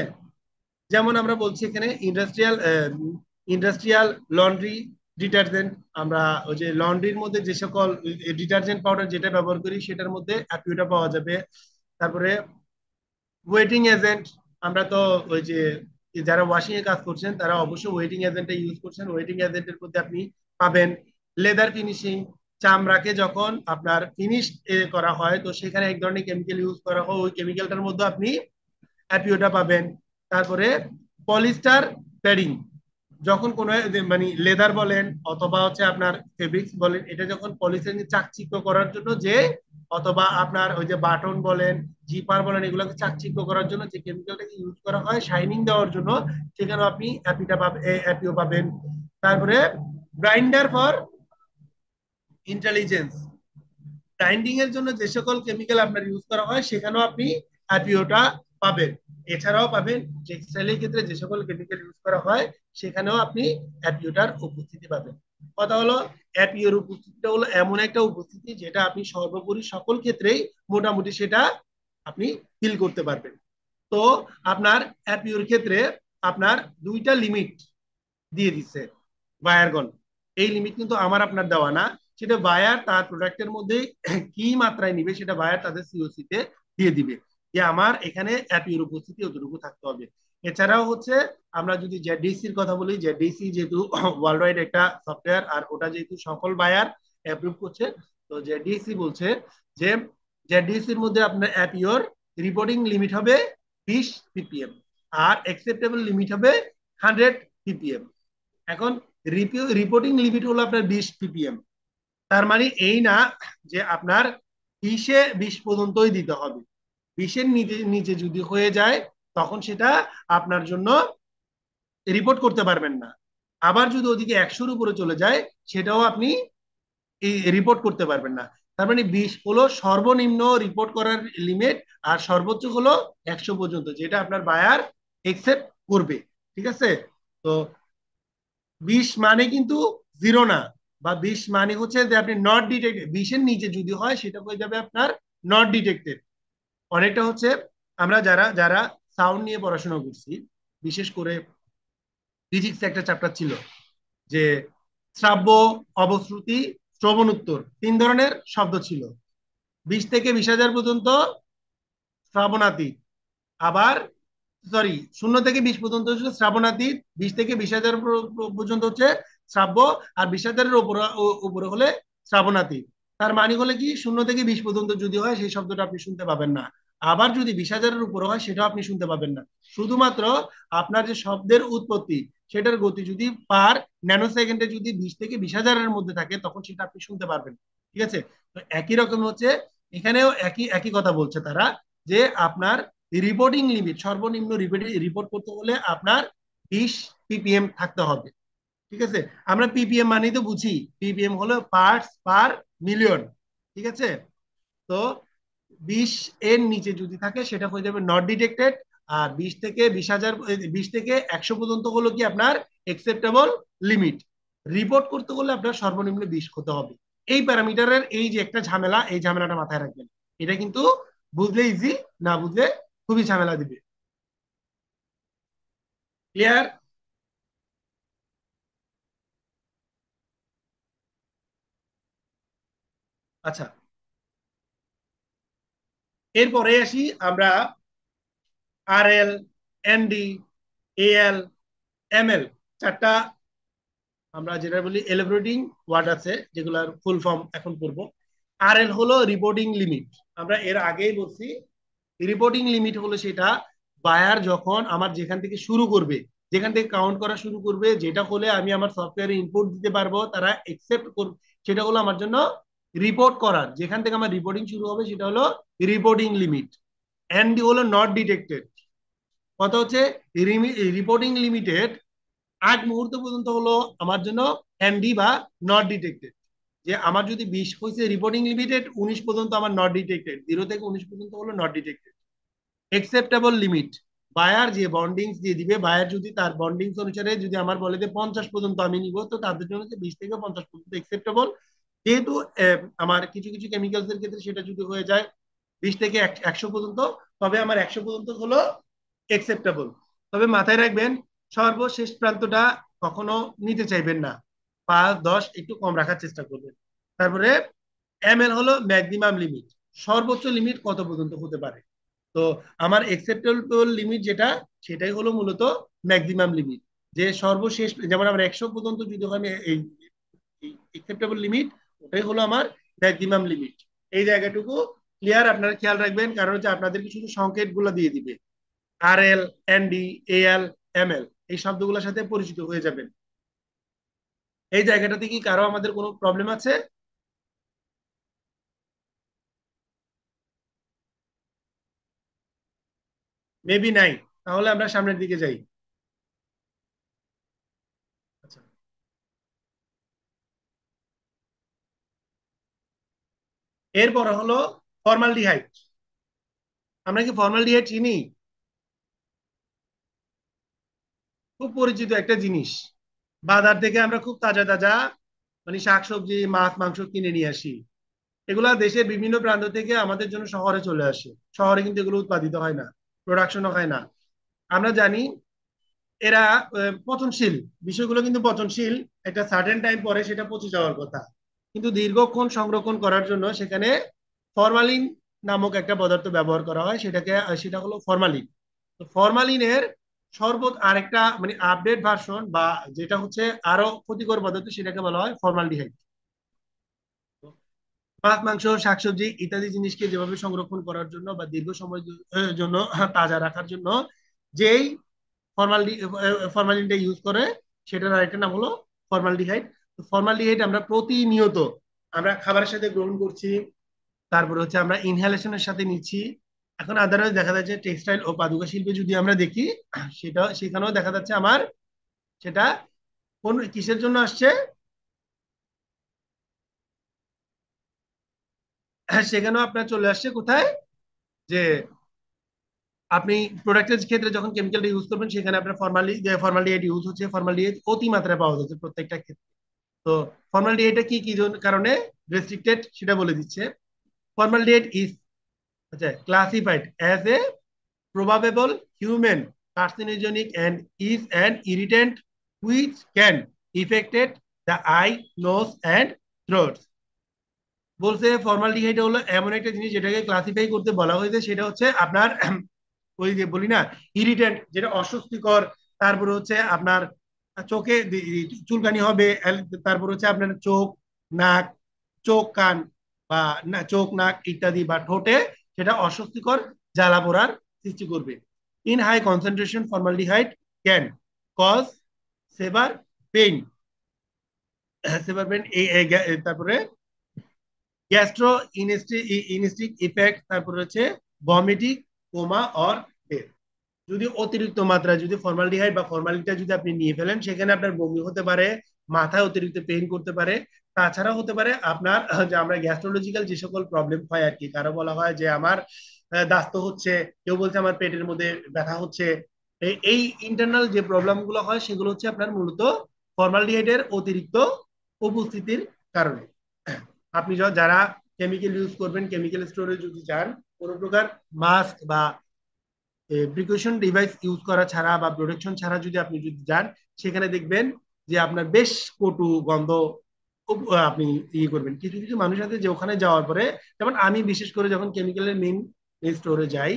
যেমন আমরা বলছি এখানে ইন্ডাস্ট্রিয়াল লন্ড্রি ডিটারজেন্ট। আমরা ওই যে লন্ড্রির মধ্যে যে সকল ডিটারজেন্ট পাউডার যেটা ব্যবহার করি সেটার মধ্যে অ্যাপিওটা পাওয়া যাবে। তারপরে ওয়েটিং এজেন্ট, আমরা তো ওই যে যারা ওয়াশিং এ কাজ করছেন তারা অবশ্যই ওয়েটিং এজেন্টটা ইউজ করছেন, ওয়েটিং এজেন্টের মধ্যে আপনি পাবেন। লেদার ফিনিশিং, চামড়াকে যখন আপনার ফিনিশ করা হয় তো সেখানে এক ধরনের কেমিক্যাল ইউজ করা হয়, ওই কেমিক্যালটার মধ্যে আপনি অ্যাপিওটা পাবেন। তারপরে পলিস্টার প্যাডিং, যখন কোনো মানে লেদার বলেন অথবা হচ্ছে আপনার ফেব্রিক্স বলেন, এটা যখন পলিস্টার চাকচিক্য করার জন্য যে, অথবা আপনার ওই যে বাটন বলেন জিপার বলেন এগুলোকে চাকচিক্য করার জন্য যে কেমিক্যালটাকে ইউজ করা হয় শাইনিং দেওয়ার জন্য, সেখানেও আপনি অ্যাপিটা পাবেন, অ্যাপিও পাবেন। তারপরে গ্রাইন্ডার ফর ইন্টেলিজেন্স, গ্রাইন্ডিং এর জন্য যে সকল কেমিক্যাল আপনার ইউজ করা হয় সেখানেও আপনি অ্যাপিওটা পাবেন। এছাড়াও পাবেন টেক্সটাইলের ক্ষেত্রে যে সকল কেমিক্যাল ইউজ করা হয় সেখানেও আপনি অ্যাপিওটার উপস্থিতি পাবেন। কথা হলো অ্যাপিওর উপস্থিতিটা হলো এমন একটা উপস্থিতি যেটা আপনি সর্বোপরি সকল ক্ষেত্রেই মোটামুটি সেটা আপনি ফিল করতে পারবেন। তো আপনার অ্যাপিওর ক্ষেত্রে আপনার দুইটা লিমিট দিয়ে দিচ্ছে বায়ারগণ। এই লিমিট কিন্তু আমার আপনার দেওয়া না, সেটা বায়ার তার প্রোডাক্টের মধ্যে কি মাত্রায় নিবে সেটা বায়ার তাদের সিওসি তে দিয়ে দিবে যে আমার এখানে অ্যাপিওর উপস্থিতি অতটুকু থাকতে হবে। এছাড়াও হচ্ছে আমরা যদি জেডিসির কথা বলি, জেডিসি যেহেতু ওয়ার্ল্ড ওয়াইড একটা সফটওয়্যার আর ওটা যেহেতু সকল বায়ার অ্যাপ্রুভ করছে, তো জেডিসি বলছে যে জেডিসির মধ্যে আপনার অ্যাপিওর রিপোর্টিং লিমিট হবে 20 ppm আর অ্যাকসেপ্টেবল লিমিট হবে 100 ppm। এখন রিপোর্টিং লিমিট হলো আপনার 20 ppm, তার মানে এই না যে আপনার 20 পর্যন্তই দিতে হবে। 20-এর নিচে নিচে যদি হয়ে যায় তখন সেটা আপনার জন্য রিপোর্ট করতে পারবেন না। আবার যদি ওদিকে 100-র উপরে চলে যায় সেটাও আপনি এই রিপোর্ট করতে পারবেন না। তার মানে 20 হলো সর্বনিম্ন রিপোর্ট করার লিমিট, আর সর্বোচ্চ হলো 100 পর্যন্ত যেটা আপনার বায়ার একসেপ্ট করবে। ঠিক আছে? তো 20 মানে কিন্তু জিরো না, বা 20 মানে হচ্ছে যে আপনি নট ডিটেক্টেড, 20-এর নিচে যদি হয় সেটা হয়ে যাবে আপনার নট ডিটেক্টেড। অনেকটা হচ্ছে আমরা যারা যারা সাউন্ড নিয়ে পড়াশোনা করছি, বিশেষ করে ফিজিক্স একটা চ্যাপ্টার ছিল যে শ্রাব্য, অবশ্রুতি, শ্রবণোত্তর, 3 ধরনের শব্দ ছিল। 20 থেকে 20,000 পর্যন্ত শ্রাবণাতীত, আবার সরি 0 থেকে 20 পর্যন্ত হচ্ছে শ্রাবণাতীত, 20 থেকে 20,000 পর্যন্ত হচ্ছে শ্রাব্য, আর 20,000-এর উপরে উপরে হলে শ্রাবণাতীত। তার মানে হলে কি 0 থেকে 20 পর্যন্ত যদি হয় সেই শব্দটা আপনি শুনতে পাবেন না, আবার যদি 20,000-এর উপরে হয় সেটাও আপনি শুনতে পাবেন না। শুধুমাত্র আপনার যে শব্দের উৎপত্তি সেটার গতি যদি পার ন্যানো সেকেন্ডে যদি 20 থেকে 20,000-এর মধ্যে থাকে তখন সেটা আপনি শুনতে পারবেন। ঠিক আছে? তো একই রকম হচ্ছে এখানেও একই একই কথা বলছে তারা যে আপনার রিপোর্টিং লিমিট সর্বনিম্ন রিপোর্ট করতে হলে আপনার 20 ppm থাকতে হবে। ঠিক আছে? আমরা ppm মানেই তো বুঝি, ppm হলো পার্টস পার মিলিয়ন। ঠিক আছে? তো 20 এর নিচে যদি থাকে সেটা হয়ে যাবে নট ডিটেক্টেড, আর 20 থেকে 20,000, 20 থেকে 100 পর্যন্ত হলো কি আপনার একসেপ্টেবল লিমিট। রিপোর্ট করতে হলে আপনার সর্বনিম্ন 20 হতে হবে। এই প্যারামিটারের এই যে একটা ঝামেলা, এই ঝামেলাটা মাথায় রাখবেন। এটা কিন্তু বুঝলে ইজি, না বুঝলে খুবই ঝামেলা দিবে। ক্লিয়ার? আচ্ছা, এরপরে আসি আমরা RL, ND, AL, ML, 4টা আমরা যেটা বলি এলিভেটিং ওয়ার্ড আছে যেগুলোর ফুল ফর্ম এখন করব। RL হলো রিপোর্টিং লিমিট। আমরা এর আগেই বলছি রিপোর্টিং লিমিট হলো সেটা বায়ার যখন আমার যেখান থেকে শুরু করবে, যেখান থেকে কাউন্ট করা শুরু করবে, যেটা হলে আমি আমার সফটওয়্যারে ইনপুট দিতে পারবো, তারা একসেপ্ট করবে, সেটা হলো আমার জন্য রিপোর্ট করার, যেখান থেকে আমার রিপোর্টিং শুরু হবে সেটা হলো রিপোর্টিং লিমিট। এনডি হলো নট ডিটেক্টেড। কথা হচ্ছে রিপোর্টিং লিমিটেড আগ মুহূর্ত পর্যন্ত হলো আমার জন্য এনডি বা নট ডিটেক্টেড। যে আমার যদি 20 হয়েছে রিপোর্টিং লিমিটেড, 19 পর্যন্ত আমার নট ডিটেক্টেড, 0 থেকে 19 পর্যন্ত হলো not detected. Acceptable limit, buyer যে বন্ডিংস দিয়ে দিবে, বায়ার যদি তার বন্ডিংস অনুসারে যদি আমার বলে যে 50 পর্যন্ত আমি নিব, তো তাদের জন্য 20 থেকে 50 পর্যন্ত একসেপ্টেবল। যেহেতু আমার কিছু কিছু কেমিক্যালস এর ক্ষেত্রে সেটা যদি হয়ে যায় 20 থেকে 100 পর্যন্ত, তবে আমার 100 পর্যন্ত হলো একসেপ্টেবল। তবে মাথায় রাখবেন, সর্বশেষ প্রান্তটা কখনো নিতে চাইবেন না, 5-10 একটু কম রাখার চেষ্টা করবেন। তারপরে এমএল হলো ম্যাক্সিমাম লিমিট, সর্বোচ্চ লিমিট কত পর্যন্ত হতে পারে। তো আমার একসেপ্টেবল লিমিট যেটা, সেটাই হলো মূলত ম্যাক্সিমাম লিমিট। যে সর্বশেষ, যেমন আমার 100 পর্যন্ত যদি হয়, আমি এই একসেপ্টেবল লিমিট, ওটাই হলো আমার ম্যাক্সিমাম লিমিট। এই জায়গাটুকু ক্লিয়ার, আপনারা খেয়াল রাখবেন, কারণ হচ্ছে আপনাদেরকে শুধু সংকেত গুলো দিয়ে দিবে, RL, ND, AL, ML, এই শব্দগুলোর সাথে পরিচিত হয়ে যাবেন। এই জায়গাটাতে কি কারো আমাদের কোনো প্রবলেম আছে? মেবি নাই। তাহলে আমরা সামনের দিকে যাই। আচ্ছা, এরপর হলো ফর্মালডিহাইড। আমরা কি ফর্মালডিহাইড চিনি? খুব পরিচিত একটা জিনিস। বাজার থেকে আমরা খুব তাজা তাজা মানে শাকসবজি, মাছ, মাংস কিনে নিয়ে আসি। এগুলা দেশের বিভিন্ন প্রান্ত থেকে আমাদের জন্য শহরে চলে আসে। শহরে কিন্তু এগুলো উৎপাদিত হয় না, প্রোডাকশনও হয় না। আমরা জানি এরা পচনশীল, বিষয়গুলো কিন্তু পচনশীল। একটা সার্টেন টাইম পরে সেটা পচে যাওয়ার কথা। কিন্তু দীর্ঘক্ষণ সংরক্ষণ করার জন্য সেখানে ফরমালিন নামক একটা পদার্থ ব্যবহার করা হয়, সেটা হলো ফরমালিন। তো ফরমালিনের আরেকটা মানে আপডেট ভার্সন, বা যেটা হচ্ছে আরো ক্ষতিকর পদার্থ, সেটাকে বলা হয় ফর্মালডিহাইড। মাছ, মাংস, শাকসবজি ইত্যাদি জিনিসকে যেভাবে সংরক্ষণ করার জন্য বা দীর্ঘ সময় জন্য তাজা রাখার জন্য যেই ফর্মালডি ফরমালিনটা ইউজ করে, সেটার আরেকটা নাম হলো ফর্মালডিহাইড। তো ফর্মালডিহাইড আমরা প্রতিনিয়ত আমরা খাবারের সাথে গ্রহণ করছি, তারপর হচ্ছে আমরা ইনহেলেশনের সাথে নিচ্ছি। এখন আদারওয়াইজ দেখা যাচ্ছে টেক্সটাইল ও পাদুকা শিল্পে যদি আমরা দেখি, সেখানেও দেখা যাচ্ছে আমার সেটা কোন কিসের জন্য আসছে। সেখানেও আপনার চলে আসছে কোথায়, যে আপনি প্রোডাক্টের ক্ষেত্রে যখন কেমিক্যালটা ইউজ করবেন, সেখানে আপনার ফর্মালডিহাইড ইউজ হচ্ছে। ফর্মালডিহাইড অতি মাত্রায় পাওয়া যাচ্ছে প্রত্যেকটা ক্ষেত্রে। তো ফর্মালডিহাইডটা কি কি কারণে রেস্ট্রিক্টেড সেটা বলে দিচ্ছে। ফর্মালডিহাইড ইজ, আচ্ছা, classified as a probable human carcinogenic and is an irritant which can affect the eye, nose and throat। বলছে ফর্মালডিহাইড হলো এমন একটা জিনিস যেটাকে ক্লাসিফাই করতে বলা হয়েছে, সেটা হচ্ছে আপনার ওই যে বলি না, ইরিটেন্ট, যেটা অস্বস্তিকর। তারপরে হচ্ছে আপনার চোখে চুলকানি হবে। তারপর হচ্ছে আপনার চোখ, নাক, চোখ, কান, বা চোখ, নাক ইত্যাদি, বা ঠোঁটে সেটা অস্বস্তিকর জ্বালা পোড়ার সৃষ্টি করবে। In high concentration formaldehyde can cause severe pain, severe pain. তারপরে গ্যাস্ট্রো ইনস্টিক ইফেক্ট, তারপর হচ্ছে ভমিটিং, কোমা অর ডেথ। যদি অতিরিক্ত মাত্রায় যদি ফর্মালডিহাইড বা ফরমালিনটা যদি আপনি নিয়ে ফেলেন, সেখানে আপনার বমি হতে পারে, মাথায় অতিরিক্ত পেইন করতে পারে। তাছাড়া হতে পারে আপনার যে আমরা গ্যাস্ট্রোলজিক্যাল যে সকল প্রবলেম হয় আর কি, কারো বলা হয় যে আমার দাস্ত হচ্ছে, কেউ বলছে আমার পেটের মধ্যে ব্যথা হচ্ছে। এই ইন্টারনাল যে প্রবলেম গুলো হয়, সেগুলো হচ্ছে আপনার মূলত ফর্মালডিহাইডের অতিরিক্ত উপস্থিতির কারণে। আপনি যারা কেমিক্যাল ইউজ করবেন, কেমিক্যাল স্টোরে যদি যান, কোনো প্রকার মাস্ক বা প্রিকশন ডিভাইস ইউজ করা ছাড়া বা প্রোটেকশন ছাড়া যদি যান, সেখানে দেখবেন যে আপনার বেশ কটু গন্ধ আপনি ইয়ে করবেন। কিছু কিছু মানুষ আছে যে ওখানে যাওয়ার পরে, যেমন আমি বিশেষ করে যখন কেমিক্যালের মেইন স্টোরে যাই,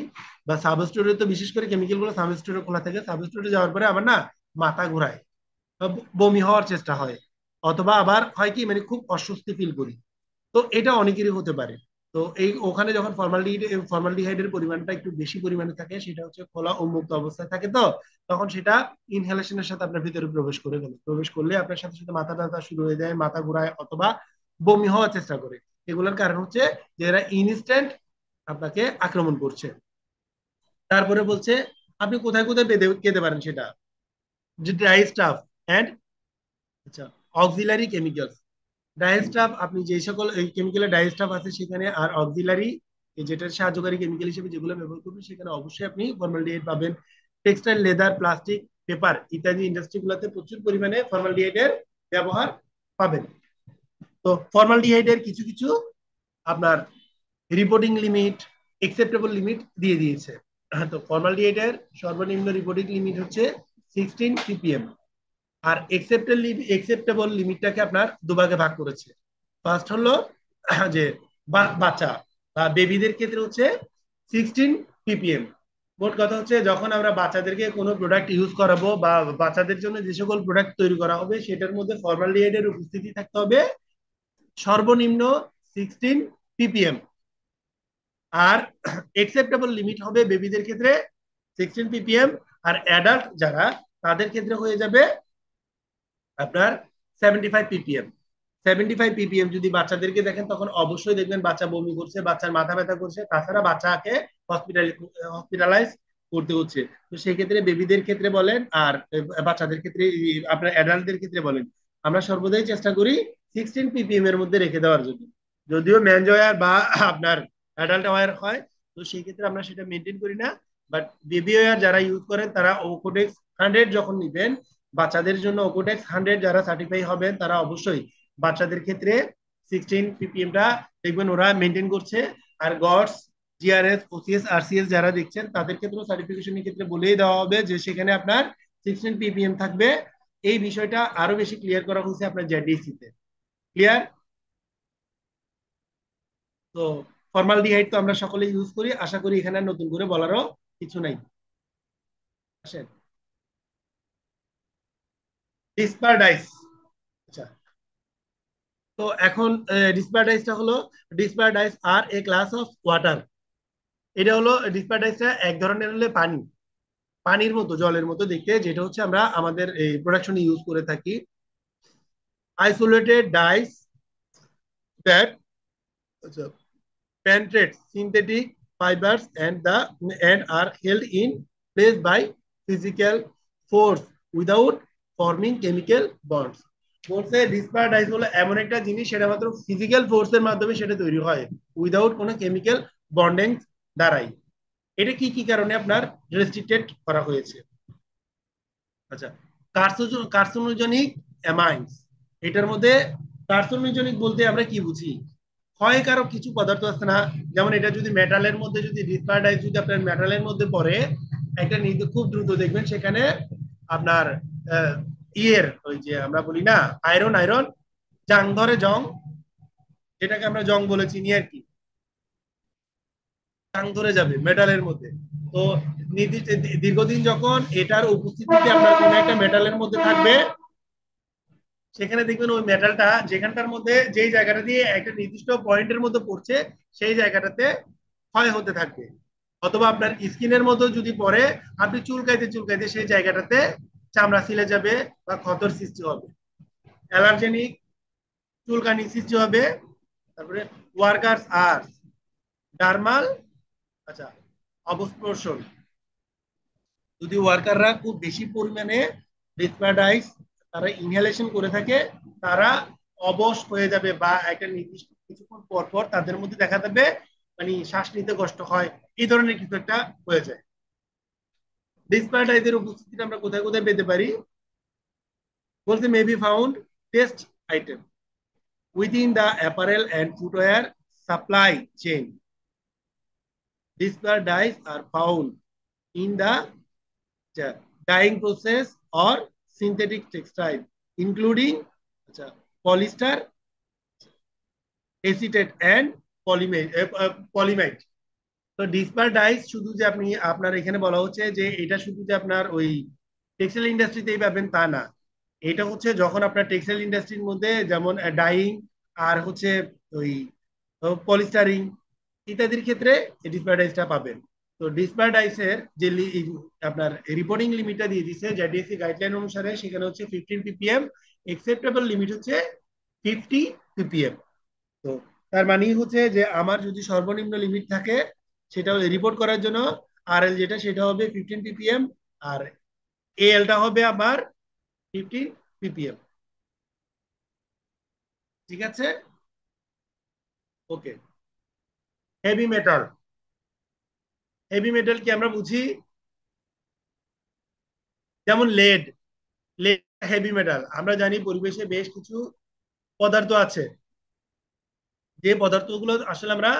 বা সাব স্টোরে, তো বিশেষ করে কেমিক্যাল গুলো সাব স্টোরে খোলা থাকে, সাব স্টোরে যাওয়ার পরে আমার না মাথা ঘোরায়, বমি হওয়ার চেষ্টা হয়, অথবা আবার হয় কি মানে খুব অস্বস্তি ফিল করি। তো এটা অনেকেরই হতে পারে। তো এই ওখানে যখন ফর্মালডিহাইডের পরিমাণটা একটু বেশি পরিমাণে থাকে, সেটা হচ্ছে খোলা উন্মুক্ত অবস্থায় থাকে, তো তখন সেটা ইনহেলেশনের সাথে আপনার ভিতরে প্রবেশ করলে আপনার সাথে সাথে মাথা ব্যথা শুরু হয়ে যায়, মাথা ঘোরায়, অথবা বমি হওয়ার চেষ্টা করে। এগুলোর কারণ হচ্ছে যে এরা ইনস্ট্যান্ট আপনাকে আক্রমণ করছে। তারপরে বলছে আপনি কোথায় কোথায় পেতে পারেন সেটা, যে ড্রাই স্টাফ অ্যান্ড, আচ্ছা, অক্সিলারি কেমিক্যালস। ডায়াস্টাফ, আপনি যে সকল কেমিক্যালের ডায়াস্টাফ আছে সেখানে, আর অক্সিলারি যেটা সাহায্যকারী কেমিক্যাল হিসেবে যেগুলো ব্যবহার করবেন, সেখানে অবশ্যই আপনি ফর্মালডিহাইড পাবেন। টেক্সটাইল, লেদার, প্লাস্টিক, পেপার ইত্যাদি ইন্ডাস্ট্রি গুলোতে প্রচুর পরিমাণে ফর্মালডিহাইডের ব্যবহার পাবেন। তো ফর্মালডিহাইডের কিছু কিছু আপনার রিপোর্টিং লিমিট, একসেপ্টেবল লিমিট দিয়ে দিয়েছে। তো ফর্মালডিহাইডের সর্বনিম্ন রিপোর্টিং লিমিট হচ্ছে 16 ppm, আর একসেপ্টেবল লিমিটটাকে আপনার দুভাগে ভাগ করেছে। ফার্স্ট হলো যে বাচ্চা বা বেবিদের ক্ষেত্রে হচ্ছে 16 ppm। মোট কথা হচ্ছে যখন আমরা বাচ্চাদেরকে কোনো প্রোডাক্ট ইউজ করাবো বা বাচ্চাদের জন্য যে সকল প্রোডাক্ট তৈরি করা হবে সেটার মধ্যে ফর্মালডিহাইডের উপস্থিতি থাকতে হবে সর্বনিম্ন 16 ppm। আর একসেপ্টেবল লিমিট হবে বেবিদের ক্ষেত্রে 16 ppm, আর অ্যাডাল্ট যারা তাদের ক্ষেত্রে হয়ে যাবে আপনার 75 ppm। 75 ppm যদি বাচ্চাদেরকে দেখেন তখন অবশ্যই দেখবেন বাচ্চা বমি করছে, বাচ্চার মাথা ব্যথা করছে, তাছাড়া বাচ্চাকে হসপিটালাইজ করতে হচ্ছে। তো সেই ক্ষেত্রে বেবিদের ক্ষেত্রে বলেন আর বাচ্চাদের ক্ষেত্রে আপনার অ্যাডাল্টদের ক্ষেত্রে বলেন, আমরা সর্বদাই চেষ্টা করি 16 ppm এর মধ্যে রেখে দেওয়ার জন্য। যদিও ম্যানজয়ার বা আপনার অ্যাডাল্ট ওয়্যার হয়, তো সেই ক্ষেত্রে আমরা সেটা মেনটেন করি না। বাট বেবি ওয়্যার যারা ইউজ করেন তারা ওকোটেক্স 100 যখন নিবেন, বাচ্চাদের জন্য ওকোটেক্স 100 যারা সার্টিফাই হবেন তারা অবশ্যই বাচ্চাদের ক্ষেত্রে 16 ppmটা দেখবেন ওরা মেনটেন করছে। আর গডস, জিআরএস, ওসিএস, আরসিএস যারা দেখছেন তাদের ক্ষেত্রেও সার্টিফিকেশনের ক্ষেত্রে বলেই দেওয়া হবে যে সেখানে আপনার 16 ppm থাকবে। এই বিষয়টা আরো বেশি ক্লিয়ার করা হয়েছে আপনার জেডিসি তে। ক্লিয়ার? তো ফর্মালডিহাইড তো আমরা সকলে ইউজ করি, আশা করি এখানে নতুন করে বলারও কিছু নাই। আসেন ডিসপারডাইস। আচ্ছা, তো এখন ডিসপারডাইসটা হলো, ডিসপারডাইস আর এ ক্লাস অফ ওয়াটার। এটা হলো ডিসপারডাইসটা এক ধরনের হলে পানি, পানির মতো জলের মতো দেখতে, যেটা হচ্ছে আমরা আমাদের এই প্রোডাকশনে ইউজ করে থাকি। Isolated dyes that penetrate synthetic fibers and are held in place by physical force without forming chemical bonds। বলছে ডিসপার ডাইস হলো এমন একটা জিনিস সেটা মাত্র ফিজিক্যাল ফোর্সের মাধ্যমে সেটা তৈরি হয়, উইদাউট কোনো কেমিক্যাল বন্ডিং দ্বারাই। এটা কি কি কারণে আপনার রেস্ট্রিক্টেড করা হয়েছে? আচ্ছা, কার্সিনোজেনিক অ্যামাইন্স। এটার মধ্যে কার্সিনোজেনিক বলতে আমরা কি বুঝি? ক্ষয়কারক কিছু পদার্থ আছে না, যেমন এটা যদি মেটালের মধ্যে, যদি ডিসপারডাইজ যদি আপনার মেটালের মধ্যে পড়ে, একটা খুব দ্রুত দেখবেন সেখানে আপনার ইয়ের ওই যে আমরা বলি না আয়রন, আয়রন জাং ধরে, জং, যেটাকে আমরা জং বলে চিনি আর কি, জাং ধরে যাবে মেটালের মধ্যে। তো নির্দিষ্ট দীর্ঘদিন যখন এটার উপস্থিতিতে আপনার কোন একটা মেটালের মধ্যে থাকবে, সেখানে দেখবেন ওই মেটালটা যেখানটার মধ্যে যেই জায়গাটা দিয়ে একটা নির্দিষ্ট পয়েন্টের মধ্যে পড়ছে সেই জায়গাটাতে ক্ষয় হতে থাকবে। অথবা আপনার স্কিনের মধ্যে যদি পড়ে, আপনি চুলকাইতে চুলকাইতে সেই জায়গাটাতে চামড়া ছিলে যাবে বা ক্ষতর সৃষ্টি হবে, অ্যালার্জেনিক চুলকানি সৃষ্টি হবে। তারপরে ওয়ার্কার্স আর ডার্মাল, আচ্ছা, অবস্পর্শন। যদি ওয়ার্কাররা খুব বেশি পরিমাণে ডিসপারডাইস তারা ইনহেলেশন করে থাকে, তারা অবশ হয়ে যাবে বা একটা নির্দিষ্ট কিছুক্ষণ পর পর তাদের মধ্যে দেখা যাবে মানে শ্বাস নিতে কষ্ট হয়, এই ধরনের কিছু একটা হয়ে যায়। ডিসপারডাইসের উপস্থিতি আমরা কোথায় কোথায় পেতে পারি? বলতে may be found test item within the apparel and footwear supply chain. Discard dyes are found in the dyeing process or synthetic textile, including polyester, acetate and polyamide. তো ডিসপার ডাইস শুধু যে আপনি আপনার এখানে বলা হচ্ছে যে এটা শুধু যে আপনার ওই টেক্সটাইল ইন্ডাস্ট্রিতেই পাবেন তা না। এটা হচ্ছে যখন আপনার টেক্সটাইল ইন্ডাস্ট্রির মধ্যে যেমন ডাইং আর হচ্ছে ওই পলিস্টারিং ইত্যাদির ক্ষেত্রে ডিসপার ডাইসটা পাবেন। তো ডিসপার ডাইসের যে আপনার রিপোর্টিং লিমিটটা দিয়ে দিচ্ছে জেডিএসসি গাইডলাইন অনুসারে, সেখানে হচ্ছে 15 ppm, একসেপ্টেবল লিমিট হচ্ছে 50 ppm। তো তার মানে হচ্ছে যে আমার যদি সর্বনিম্ন লিমিট থাকে সেটা রিপোর্ট করার জন্য আরএল যেটা সেটা হবে 15 ppm, আর এএলটা হবে আমার 15 ppm। ঠিক আছে, ওকে। হেভি মেটাল, হেভি মেটাল কি আমরা বুঝি? যেমন লেড, লেড হেভি মেটাল। আমরা জানি পরিবেশে বেশ কিছু পদার্থ আছে যে পদার্থগুলো আসলে আমরা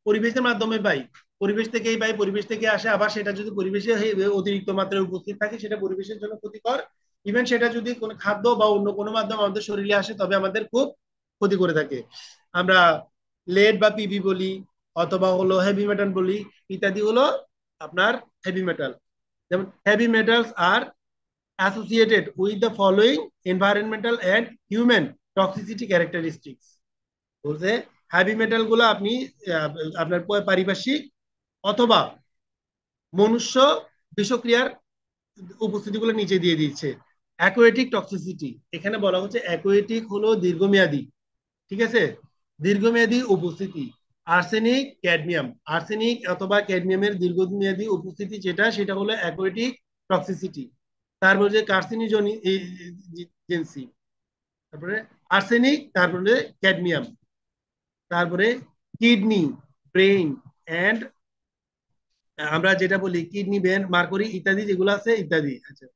পরিবেশের মাধ্যমে পাই, পরিবেশ থেকেই পাই, পরিবেশ থেকে আসে, আবার সেটা যদি পরিবেশে অতিরিক্ত মাত্রায় উপস্থিত থাকে সেটা পরিবেশের জন্য ক্ষতিকর। ইভেন সেটা যদি কোনো খাদ্য বা অন্য কোনো মাধ্যমে আমাদের শরীরে আসে তবে আমাদের খুব ক্ষতি করে থাকে। আমরা লেড বা পিবি বলি, অথবা হলো হেভি মেটাল বলি, ইত্যাদি হলো আপনার হেভি মেটাল। যেমন হেভি মেটালস আর associated with the following environmental and human toxicity characteristics। বলছে হেভি মেটাল গুলো আপনি আহ, আপনার পারিপার্শ্বিক অথবা মনুষ্য বিষক্রিয়ার উপস্থিতিগুলো নিচে দিয়ে দিচ্ছে। অ্যাকোয়েটিক টক্সিসিটি, এখানে বলা হচ্ছে অ্যাকোয়েটিক হলো দীর্ঘমেয়াদী, ঠিক আছে, দীর্ঘমেয়াদী উপস্থিতি। আর্সেনিক ক্যাডমিয়াম, আর্সেনিক অথবা ক্যাডমিয়ামের দীর্ঘমেয়াদী উপস্থিতি যেটা, সেটা হলো অ্যাকোয়েটিক টক্সিসিটি। তারপরে যে কার্সিনোজেন্সি, তারপরে আর্সেনিক, তারপরে ক্যাডমিয়াম, তারপরে কিডনি, ব্রেইন এন্ড আমরা যেটা বলি কিডনি, ব্রেন, মার্করি ইত্যাদি যেগুলো আছে ইত্যাদি। আচ্ছা,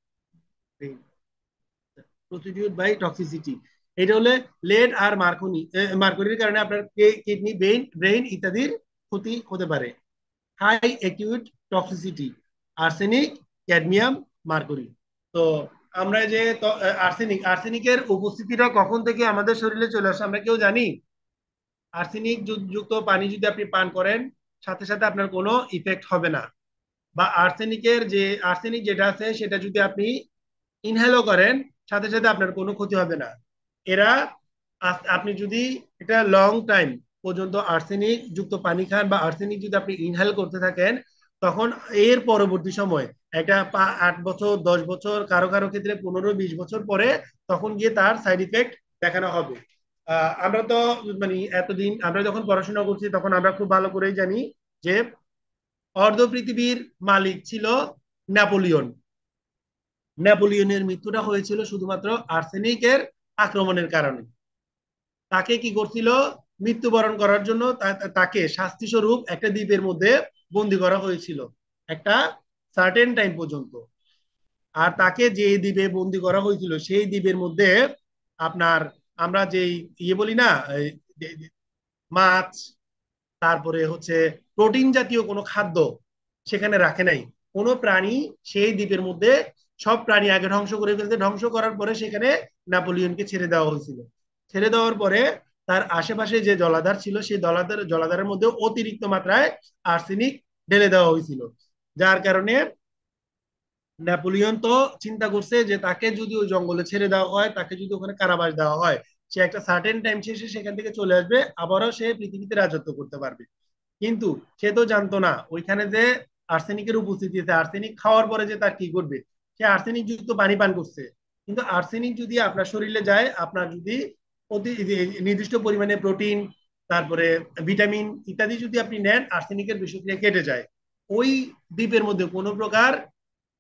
প্রস্টিটিউট বাই টক্সিসিটি, এটা হলে লেড আর মার্করির কারণে আপনার কিডনি, ব্রেইন ব্রেইন ইত্যাদির ক্ষতি হতে পারে। High acute toxicity, arsenic, cadmium, mercury. তো আমরা যে আর্সেনিকের উপস্থিতিটা কখন থেকে আমাদের শরীরে চলে আসে আমরা কেউ জানি? আর্সেনিক যুক্ত পানি যদি আপনি পান করেন সাথে সাথে আপনার কোনো ইফেক্ট হবে না, বা আর্সেনিক যেটা আছে সেটা যদি আপনি ইনহেলও করেন সাথে সাথে আপনার কোনো ক্ষতি হবে না। এরা আপনি যদি এটা লং টাইম পর্যন্ত আর্সেনিক যুক্ত পানি খান বা আর্সেনিক যদি আপনি ইনহেল করতে থাকেন, তখন এর পরবর্তী সময় একটা 8 বছর, 10 বছর, কারো কারো ক্ষেত্রে 15-20 বছর পরে তখন গিয়ে তার সাইড ইফেক্ট দেখানো হবে। আমরা তো মানে এতদিন আমরা যখন পড়াশোনা করছি তখন আমরা খুব ভালো করেই জানি যে অর্ধ পৃথিবীর মালিক ছিল নেপোলিয়ন। নেপোলিয়নের মৃত্যুটা হয়েছিল শুধুমাত্র আর্সেনিকের আক্রমণের কারণে। তাকে কি করছিল? মৃত্যুবরণ করার জন্য তাকে শাস্তি স্বরূপ একটা দ্বীপের মধ্যে বন্দি করা হয়েছিল একটা সার্টেন টাইম পর্যন্ত। আর তাকে যে দ্বীপে বন্দি করা হয়েছিল সেই দ্বীপের মধ্যে আপনার আমরা যে বলি না, মাছ, তারপরে হচ্ছে প্রোটিন জাতীয় কোনো খাদ্য সেখানে রাখে নাই কোনো প্রাণী। সেই দ্বীপের মধ্যে সব প্রাণী আগে ধ্বংস করে ফেলতে, ধ্বংস করার পরে সেখানে নেপোলিয়নকে ছেড়ে দেওয়া হয়েছিল। ছেড়ে দেওয়ার পরে তার আশেপাশে যে জলাধার ছিল সেই জলাধারের মধ্যে অতিরিক্ত মাত্রায় আর্সেনিক ঢেলে দেওয়া হয়েছিল। যার কারণে নেপোলিয়ন তো চিন্তা করছে যে তাকে যদি ওই জঙ্গলে ছেড়ে দেওয়া হয়, তাকে যদি ওখানে কারাবাস দেওয়া হয়, সে একটা সার্টেন টাইম শেষে সেখান থেকে চলে আসবে, আবারও সে পৃথিবীতে রাজত্ব করতে পারবে। কিন্তু সে তো জানতো না ওইখানে যে আর্সেনিকের উপস্থিতি আছে, আর্সেনিক খাওয়ার পরে যে তার কি করবে। সে আর্সেনিক যুক্ত পানি পান করছে, কিন্তু আর্সেনিক যদি আপনার শরীরে যায়, আপনার যদি অতি নির্দিষ্ট পরিমাণে প্রোটিন, তারপরে ভিটামিন ইত্যাদি যদি আপনি নেন, আর্সেনিকের বিষক্রিয়া কেটে যায়। ওই দ্বীপের মধ্যে কোনো প্রকার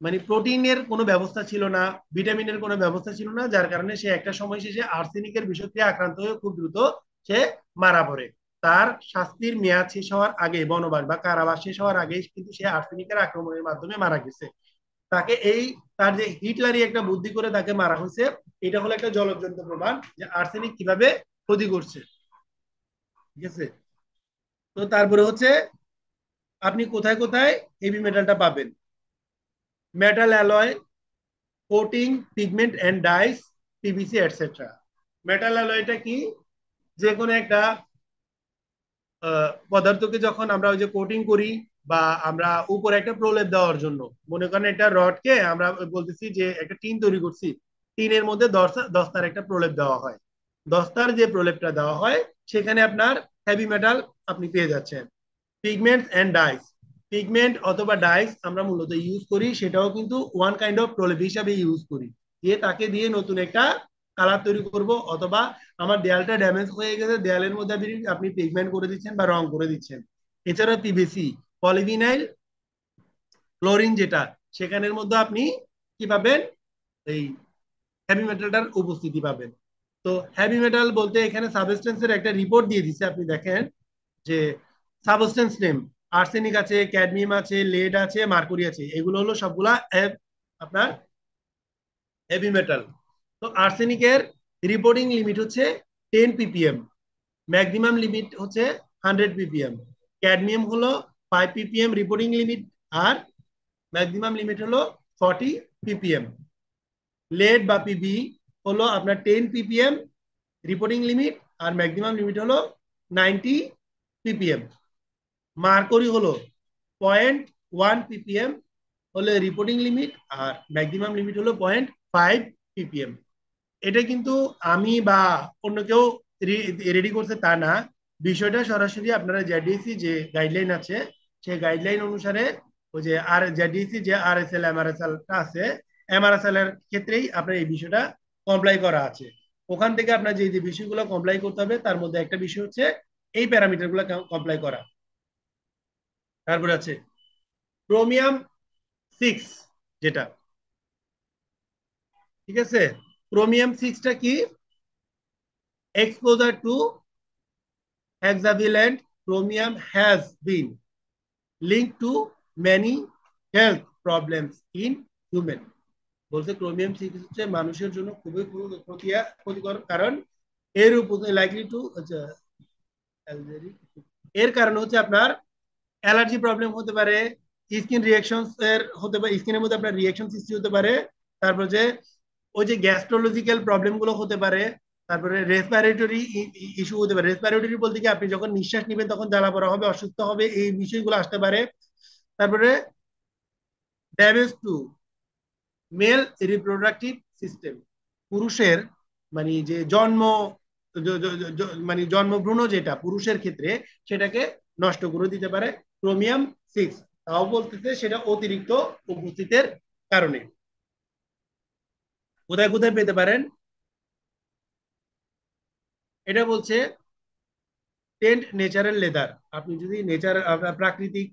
মানে প্রোটিনের কোনো ব্যবস্থা ছিল না, ভিটামিনের কোনো ব্যবস্থা ছিল না, যার কারণে সে একটা সময় শেষে আর্সেনিকের বিষক্রিয়া আক্রান্ত হয়ে খুব দ্রুত সে মারা পড়ে। তার শাস্তির মেয়াদ শেষ হওয়ার আগে, বনবাস বা কারাবাস শেষ হওয়ার আগে কিন্তু সে আর্সেনিকের আক্রমণের মাধ্যমে মারা গেছে। তাকে তার যে হিটলারই একটা বুদ্ধি করে তাকে মারা হয়েছে। এটা হলো একটা জ্বলজ্জন্ত প্রমাণ যে আর্সেনিক কিভাবে ক্ষতি করছে, ঠিক আছে। তো তারপরে হচ্ছে আপনি কোথায় কোথায় হেভি মেটালটা পাবেন? Metal alloy, coating, pigment and dyes, PVC etcetera. Metal অ্যালয়টা কি? যে কোনো একটা পদার্থকে যখন আমরা ওই যে কোটিং করি বা আমরা উপরে একটা প্রলেপ দেওয়ার জন্য, মনে করেন একটা রডকে আমরা বলতেছি যে একটা টিন তৈরি করছি, টিনের মধ্যে দস্তার একটা প্রলেপ দেওয়া হয়। দস্তার যে প্রলেপটা দেওয়া হয় সেখানে আপনার হেভি মেটাল আপনি পেয়ে যাচ্ছেন। পিগমেন্ট এন্ড ডাইস, পিগমেন্ট অথবা ডাইস আমরা মূলত ইউজ করি, সেটাও কিন্তু ওয়ান কাইন্ড অফ প্রলেপ হিসাবে ইউজ করি, দিয়ে তাকে দিয়ে নতুন একটা কালার তৈরি করব। অথবা আমার দেয়ালটা ড্যামেজ হয়ে গেছে, দেয়ালের মধ্যে আপনি পিগমেন্ট করে দিচ্ছেন বা রং করে দিচ্ছেন। এছাড়া পিভিসি, পলিভিনাইল ক্লোরিন যেটা, সেখানের মধ্যে আপনি কি পাবেন? এই হেভি মেটালটার উপস্থিতি পাবেন। তো হেভি মেটাল বলতে এখানে সাবস্টেন্সের একটা রিপোর্ট দিয়ে দিচ্ছে, আপনি দেখেন যে সাবস্টেন্স নেম আর্সেনিক আছে, ক্যাডমিয়াম আছে, লেড আছে, মার্কুরি আছে, এগুলো হলো সবগুলা আপনার হেভি মেটাল। তো আর্সেনিকের রিপোর্টিং লিমিট হচ্ছে 10 ppm। ম্যাক্সিমাম লিমিট হচ্ছে 100 ppm। ক্যাডমিয়াম হলো 5 ppm রিপোর্টিং লিমিট, আর ম্যাক্সিমাম লিমিট হলো 40 ppm। লেড বা পিবি হলো আপনার 10 ppm রিপোর্টিং লিমিট, আর ম্যাক্সিমাম লিমিট হলো 90 ppm। মার্করি হলো 0.1 ppm হলে রিপোর্টিং লিমিট, আর ম্যাক্সিমাম লিমিট হলো 0.5 ppm। এটা কিন্তু আমি বা অন্য কেউ রেডি করছে তা না, বিষয়টা সরাসরি আপনারা জেডিসি যে গাইডলাইন আছে সেই গাইডলাইন অনুসারে ওই যে আর জেডিসি যে আরএসএল এমআরএসএল টা আছে, এমআরএসএল এর ক্ষেত্রেই আপনার এই বিষয়টা কমপ্লাই করা আছে। ওখান থেকে আপনার যে যে বিষয়গুলো কমপ্লাই করতে হবে তার মধ্যে একটা বিষয় হচ্ছে এই প্যারামিটার গুলো কমপ্লাই করা। তারপরে আছে ক্রোমিয়াম 6, যেটা ঠিক আছে। ক্রোমিয়াম 6টা কি? Exposure two hexavalent chromium has been linked to many health problems in human। বলতে ক্রোমিয়াম 6 হচ্ছে মানুষের জন্য খুবই ক্ষতিকর, কারণ এর উপরে লাইকলি টু এর কারণ হচ্ছে আপনার অ্যালার্জি প্রবলেম হতে পারে, স্কিন রিয়াকশনস এর হতে পারে, স্কিনের মধ্যে আপনার রিয়াকশন সৃষ্টি হতে পারে, তারপর যে ওই যে গ্যাস্ট্রোলজিক্যাল প্রবলেম গুলো হতে পারে, তারপরে রেসপিরেটরি ইস্যু হতে পারে। রেসপিরেটরি বলতে কি আপনি যখন নিঃশ্বাস নেবেন তখন জ্বালা পড়া হবে, অসুস্থ হবে, এই বিষয়গুলো আসতে পারে। তারপরে damage to mail reproductive system, পুরুষের মানে যে মানে জন্মভ্রূণ যেটা পুরুষের ক্ষেত্রে সেটাকে নষ্ট করে দিতে পারে ক্রোমিয়াম 6। তাও বলতেছে সেটা অতিরিক্ত উপস্থিতির কারণে। কোথায় কোথায় পেতে পারেন এটা বলছে টেন্ট ন্যাচারাল লেদার, আপনি যদি প্রাকৃতিক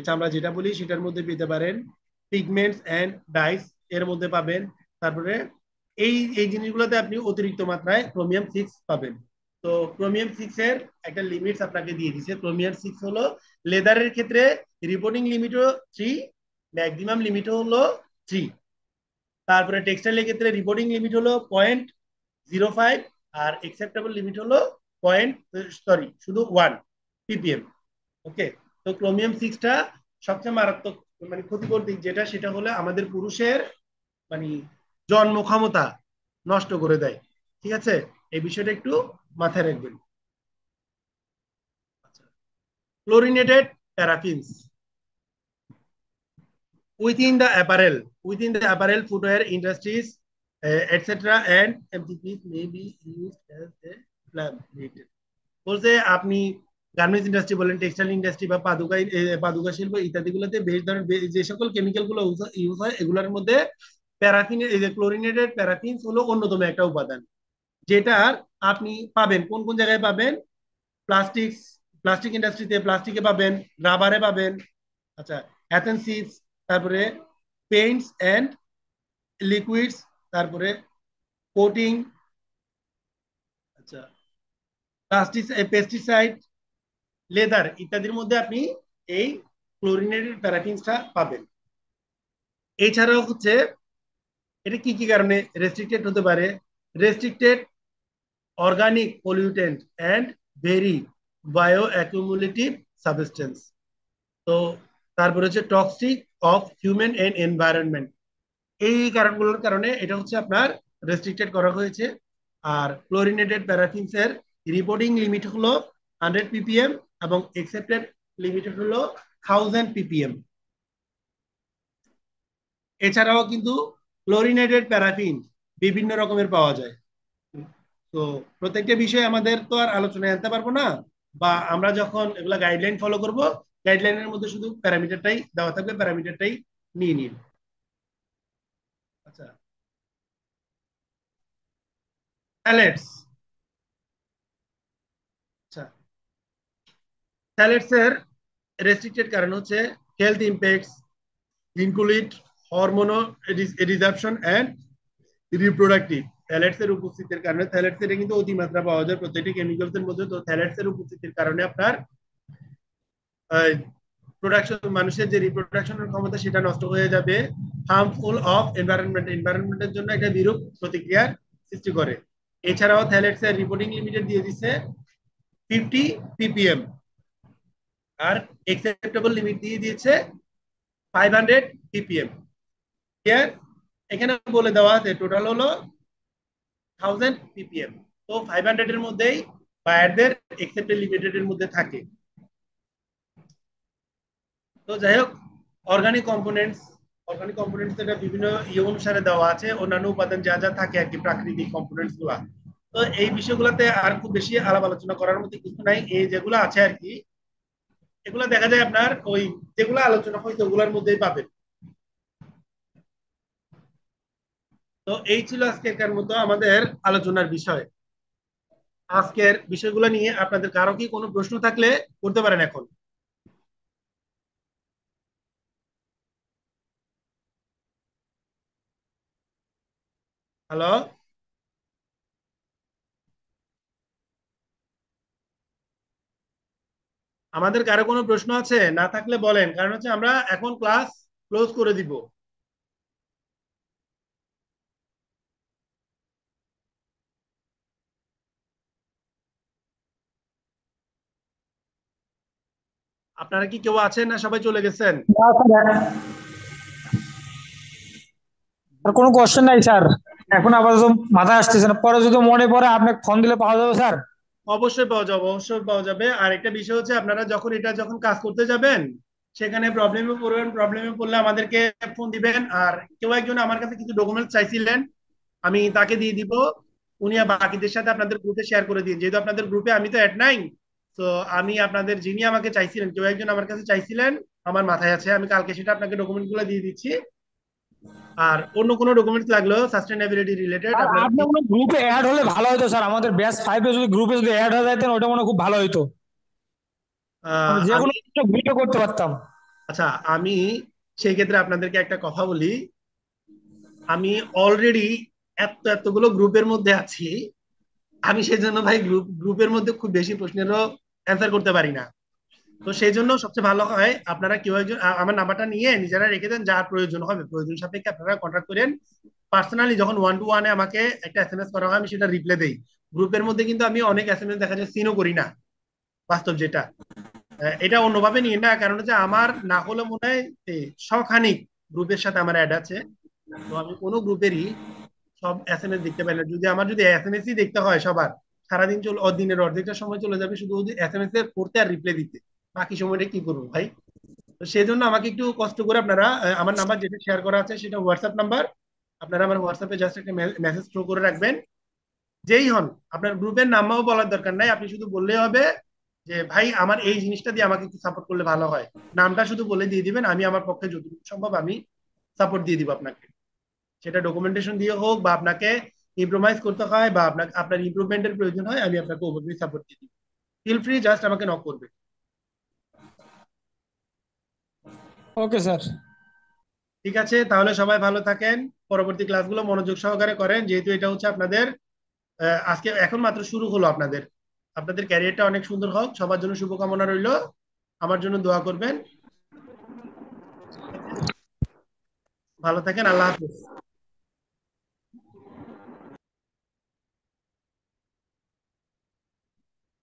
চামড়া যেটা বলি সেটার মধ্যে পেতে পারেন। পিগমেন্টস এন্ড ডাইস এর মধ্যে পাবেন। তারপরে এই এই জিনিসগুলোতে আপনি অতিরিক্ত মাত্রায় ক্রোমিয়াম 6 পাবেন। তো ক্রোমিয়াম 6 এর একটা লিমিটস আপনাকে দিয়ে দিছে। ক্রোমিয়াম 6 হলো লেদারের ক্ষেত্রে রিপোর্টিং লিমিটও 3, ম্যাক্সিমাম লিমিটও হলো 3। তারপরে টেক্সটাইলের ক্ষেত্রে রিপোর্টিং লিমিট হলো 0.05, আর একসেপ্টেবল লিমিট হলো পয়েন্ট সরি শুধু 1 ppm। ওকে, তো ক্রোমিয়াম 6টা সবচেয়ে মারাত্মক মানে ক্ষতিকর দিক যেটা, সেটা হলো আমাদের পুরুষের মানে জন্ম ক্ষমতা নষ্ট করে দেয়। ঠিক আছে, এই বিষয়টা একটু মাথায় রাখবেন। ক্লোরিনেটেড প্যারাফিনস within the apparel footwear industries, etc., and MTPs may be used as a flammable। বলতে আপনি গার্মেন্টস ইন্ডাস্ট্রি বলেন, টেক্সটাইল ইন্ডাস্ট্রি বা পাদুকা শিল্প ইত্যাদি গুলোতে বেশ ধরনের যে সকল কেমিক্যাল গুলো ইউজ হয় এগুলোর মধ্যে প্যারাফিন, এই যে ক্লোরিনেটেড প্যারাফিন হলো অন্যতম একটা উপাদান, যেটার আপনি পাবেন কোন কোন জায়গায় পাবেন? প্লাস্টিক প্লাস্টিক ইন্ডাস্ট্রিতে প্লাস্টিকে পাবেন, রাবারে পাবেন, আচ্ছা অ্যাথেন্সিভস, তারপরে পেইন্টস এন্ড লিকুইডস, তারপরে কোটিং, আচ্ছা পেস্টিসাইড, লেদার ইত্যাদির মধ্যে আপনি এই ক্লোরিনেটেড প্যারাফিনসটা পাবেন। এছাড়াও হচ্ছে এটা কি কি কারণে রেস্ট্রিক্টেড হতে পারে? Restricted organic pollutant and very bio accumulative substance. তো তারপরে হচ্ছে toxic of human and environment, এই কারণগুলোর কারণে এটা হচ্ছে আপনার রেস্ট্রিক্টেড করা হয়েছে। আর ক্লোরিনেটেড প্যারাফিনস এর রিপোর্টিং লিমিট হলো 100 ppm এবং একসেপ্টেড লিমিট হলো 1000 ppm। এছাড়াও কিন্তু ক্লোরিনেটেড প্যারাফিন বিভিন্ন রকমের পাওয়া যায়। তো প্রত্যেকটা বিষয়ে আমাদের তো আর আলোচনায় আনতে পারবো না, বা আমরা যখন এগুলা গাইডলাইন ফলো করব গাইডলাইনের মধ্যে শুধু প্যারামিটারটাই দেওয়া থাকবে, প্যারামিটারটাই নিয়ে নিন। আচ্ছা, ফ্যালেটস। আচ্ছা, ফ্যালেটস এর রেস্ট্রিক্টেড কারণ হচ্ছে health impacts include hormone disruption and reproductive. Phthalates এর উপস্থিতির কারণে, থ্যালেটস এর কিন্তু অতিমাত্রা পাওয়া যায় প্রত্যেকটি কেমিক্যালস এর মধ্যে, তো থ্যালেটস এর উপস্থিতির কারণে আপনার প্রোডাকশন, মানুষের যে রিপ্রোডাকশনের ক্ষমতা সেটা নষ্ট হয়ে যাবে। হার্মফুল অফ এনভায়রনমেন্ট, এনভায়রনমেন্টের জন্য একটা বিরূপ প্রতিক্রিয়ার সৃষ্টি করে। এছাড়াও থ্যালেটস এর রিপোর্টিং লিমিটেড দিয়ে দিচ্ছে 50 ppm, আর অ্যাকসেপ্টেবল লিমিট দিয়ে দিয়েছে 500 ppm। ক্লিয়ার? এখানে বলে দেওয়া আছে টোটাল হলো 1000 ppm। তো 500 এর মধ্যেই বায়ারদের অ্যাকসেপ্টেড লিমিটেড এর মধ্যে থাকে। তো যাই হোক, অর্গানিক কম্পোনেন্টস এটা বিভিন্ন অনুসারে দেওয়া আছে, অন্যান্য উপাদান যা যা থাকে আর কি, প্রাকৃতিক কম্পোনেন্টস গুলা। তো এই বিষয়গুলোতে আর খুব বেশি আলাপ আলোচনা করার মধ্যে কিছু নাই। এই যেগুলো আছে আর কি, এগুলো দেখা যায় আপনার ওই যেগুলো আলোচনা হয় ওগুলোর মধ্যেই পাবেন। তো এই ছিল আজকের মতো আমাদের আলোচনার বিষয়। আজকের বিষয়গুলো নিয়ে আপনাদের কারো কি কোনো প্রশ্ন থাকলে করতে পারেন এখন। হ্যালো, আমাদের কারো কোনো প্রশ্ন আছে? না থাকলে বলেন, কারণ হচ্ছে আমরা এখন ক্লাস ক্লোজ করে দিব। আপনারা কি কেউ আছেন না সবাই চলে গেছেন? না স্যার, আর কোনো কোশ্চেন নাই স্যার। এখন আপাতত মাথায় আসতেছে না, পরে যদি মনে পড়ে আপনাকে ফোন দিলে পাওয়া যাবে স্যার। অবশ্যই পাওয়া যাবে, অবশ্যই পাওয়া যাবে। আর একটা বিষয় হচ্ছে, আপনারা যখন কাজ করতে যাবেন সেখানে প্রবলেমে পড়বেন, প্রবলেমে পড়লে আমাদেরকে ফোন দিবেন। আর কেউ একজন আমার কাছে কিছু ডকুমেন্টস চাইছিলেন, আমি তাকে দিয়ে দিব। উনি বাকিদের সাথে আপনাদের গ্রুপে শেয়ার করে দিন, যেহেতু আপনাদের গ্রুপে আমি তো অ্যাড নাই। তো আমি আপনাদের, যিনি আমাকে চাইছিলেন, কেউ একজন আমার কাছে চাইছিলেন, আমার মাথায় আছে, আমি কালকে সেটা আপনাকে ডকুমেন্ট গুলো দিয়ে দিচ্ছি। আর অন্য কোনো ডকুমেন্টস লাগলেও সাস্টেনেবিলিটি রিলেটেড আর আপনারা আপনি কোনো গ্রুপে অ্যাড হলে ভালো হতো স্যার, আমাদের ব্যাচ 5 এ যদি গ্রুপে যদি অ্যাড হয়ে যেতেন ওটা মনে হয় খুব ভালো হতো। আমরা যে কোনো আমি, ভিডিও করতে পারতাম। আচ্ছা, আমি সেই ক্ষেত্রে আপনাদেরকে একটা কথা বলি। আমি অলরেডি এতগুলো গ্রুপের মধ্যে আছি। আমি সেই জন্য ভাই গ্রুপের মধ্যে খুব বেশি প্রশ্নেরও অ্যান্সার করতে পারি না। তো সেই জন্য সবচেয়ে ভালো হয় আপনারা কেউ একজন আমার নাম্বারটা নিয়ে নিজেরা রেখে দেন, যার প্রয়োজন হবে প্রয়োজন সাপেক্ষে আপনারা কন্ট্যাক্ট করেন। পার্সোনালি যখন ওয়ান টু ওয়ানে আমাকে একটা এসএমএস করা হয়, আমি সেটা রিপ্লাই দেই। গ্রুপের মধ্যে কিন্তু আমি অনেক এসএমএস দেখা যায় সিনও করি না, বাস্তব যেটা। এটা অন্যভাবে নিয়ে না, কারণ হচ্ছে আমার না হলে মনে হয় শখানিক গ্রুপের সাথে আমার অ্যাড আছে। তো আমি কোনো গ্রুপেরই সব এসএমএস দেখতে পাই না। যদি এসএমএস ই দেখতে হয় সবার, সারাদিন দিনের অর্ধেকটা সময় চলে যাবে শুধু এসএমএস এর পড়তে আর রিপ্লাই দিতে। বাকি সময়টা কি করবো ভাই? তো সেই জন্য আমাকে একটু কষ্ট করে আপনারা, আমার নাম্বার যেটা শেয়ার করা আছে সেটা হোয়াটসঅ্যাপ নাম্বার। আপনারা আমার হোয়াটসঅ্যাপে জাস্ট একটা মেসেজ থ্রো করে রাখবেন। যেই হন, আপনার গ্রুপের নামও বলার দরকার নাই, আপনি শুধু বললেই হবে যে ভাই আমার এই জিনিসটা দিয়ে আমাকে একটু সাপোর্ট করলে ভালো হয়। নামটা শুধু বলে দিয়ে দিবেন, আমি আমার পক্ষে যতটুকু সম্ভব আমি সাপোর্ট দিয়ে দিব আপনাকে। সেটা ডকুমেন্টেশন দিয়ে হোক, বা আপনাকে ইম্প্রোমাইজ করতে হয়, বা আপনার ইমপ্রুভমেন্টের প্রয়োজন হয়, আমি আপনাকে ওভাবেই সাপোর্ট দিয়ে দিব। ফিল ফ্রি, জাস্ট আমাকে নক করবে। Okay sir. ঠিক আছে, তাহলে সবাই ভালো থাকেন। পরবর্তী ক্লাসগুলো মনোযোগ সহকারে করেন, যেহেতু এটা হচ্ছে আপনাদের আজকে এখন মাত্র শুরু হলো আপনাদের। আপনাদের ক্যারিয়ারটা অনেক সুন্দর হোক, সবার জন্য শুভকামনা রইল। আমার জন্য দোয়া করবেন। ভালো থাকেন, আল্লাহ হাফিজ।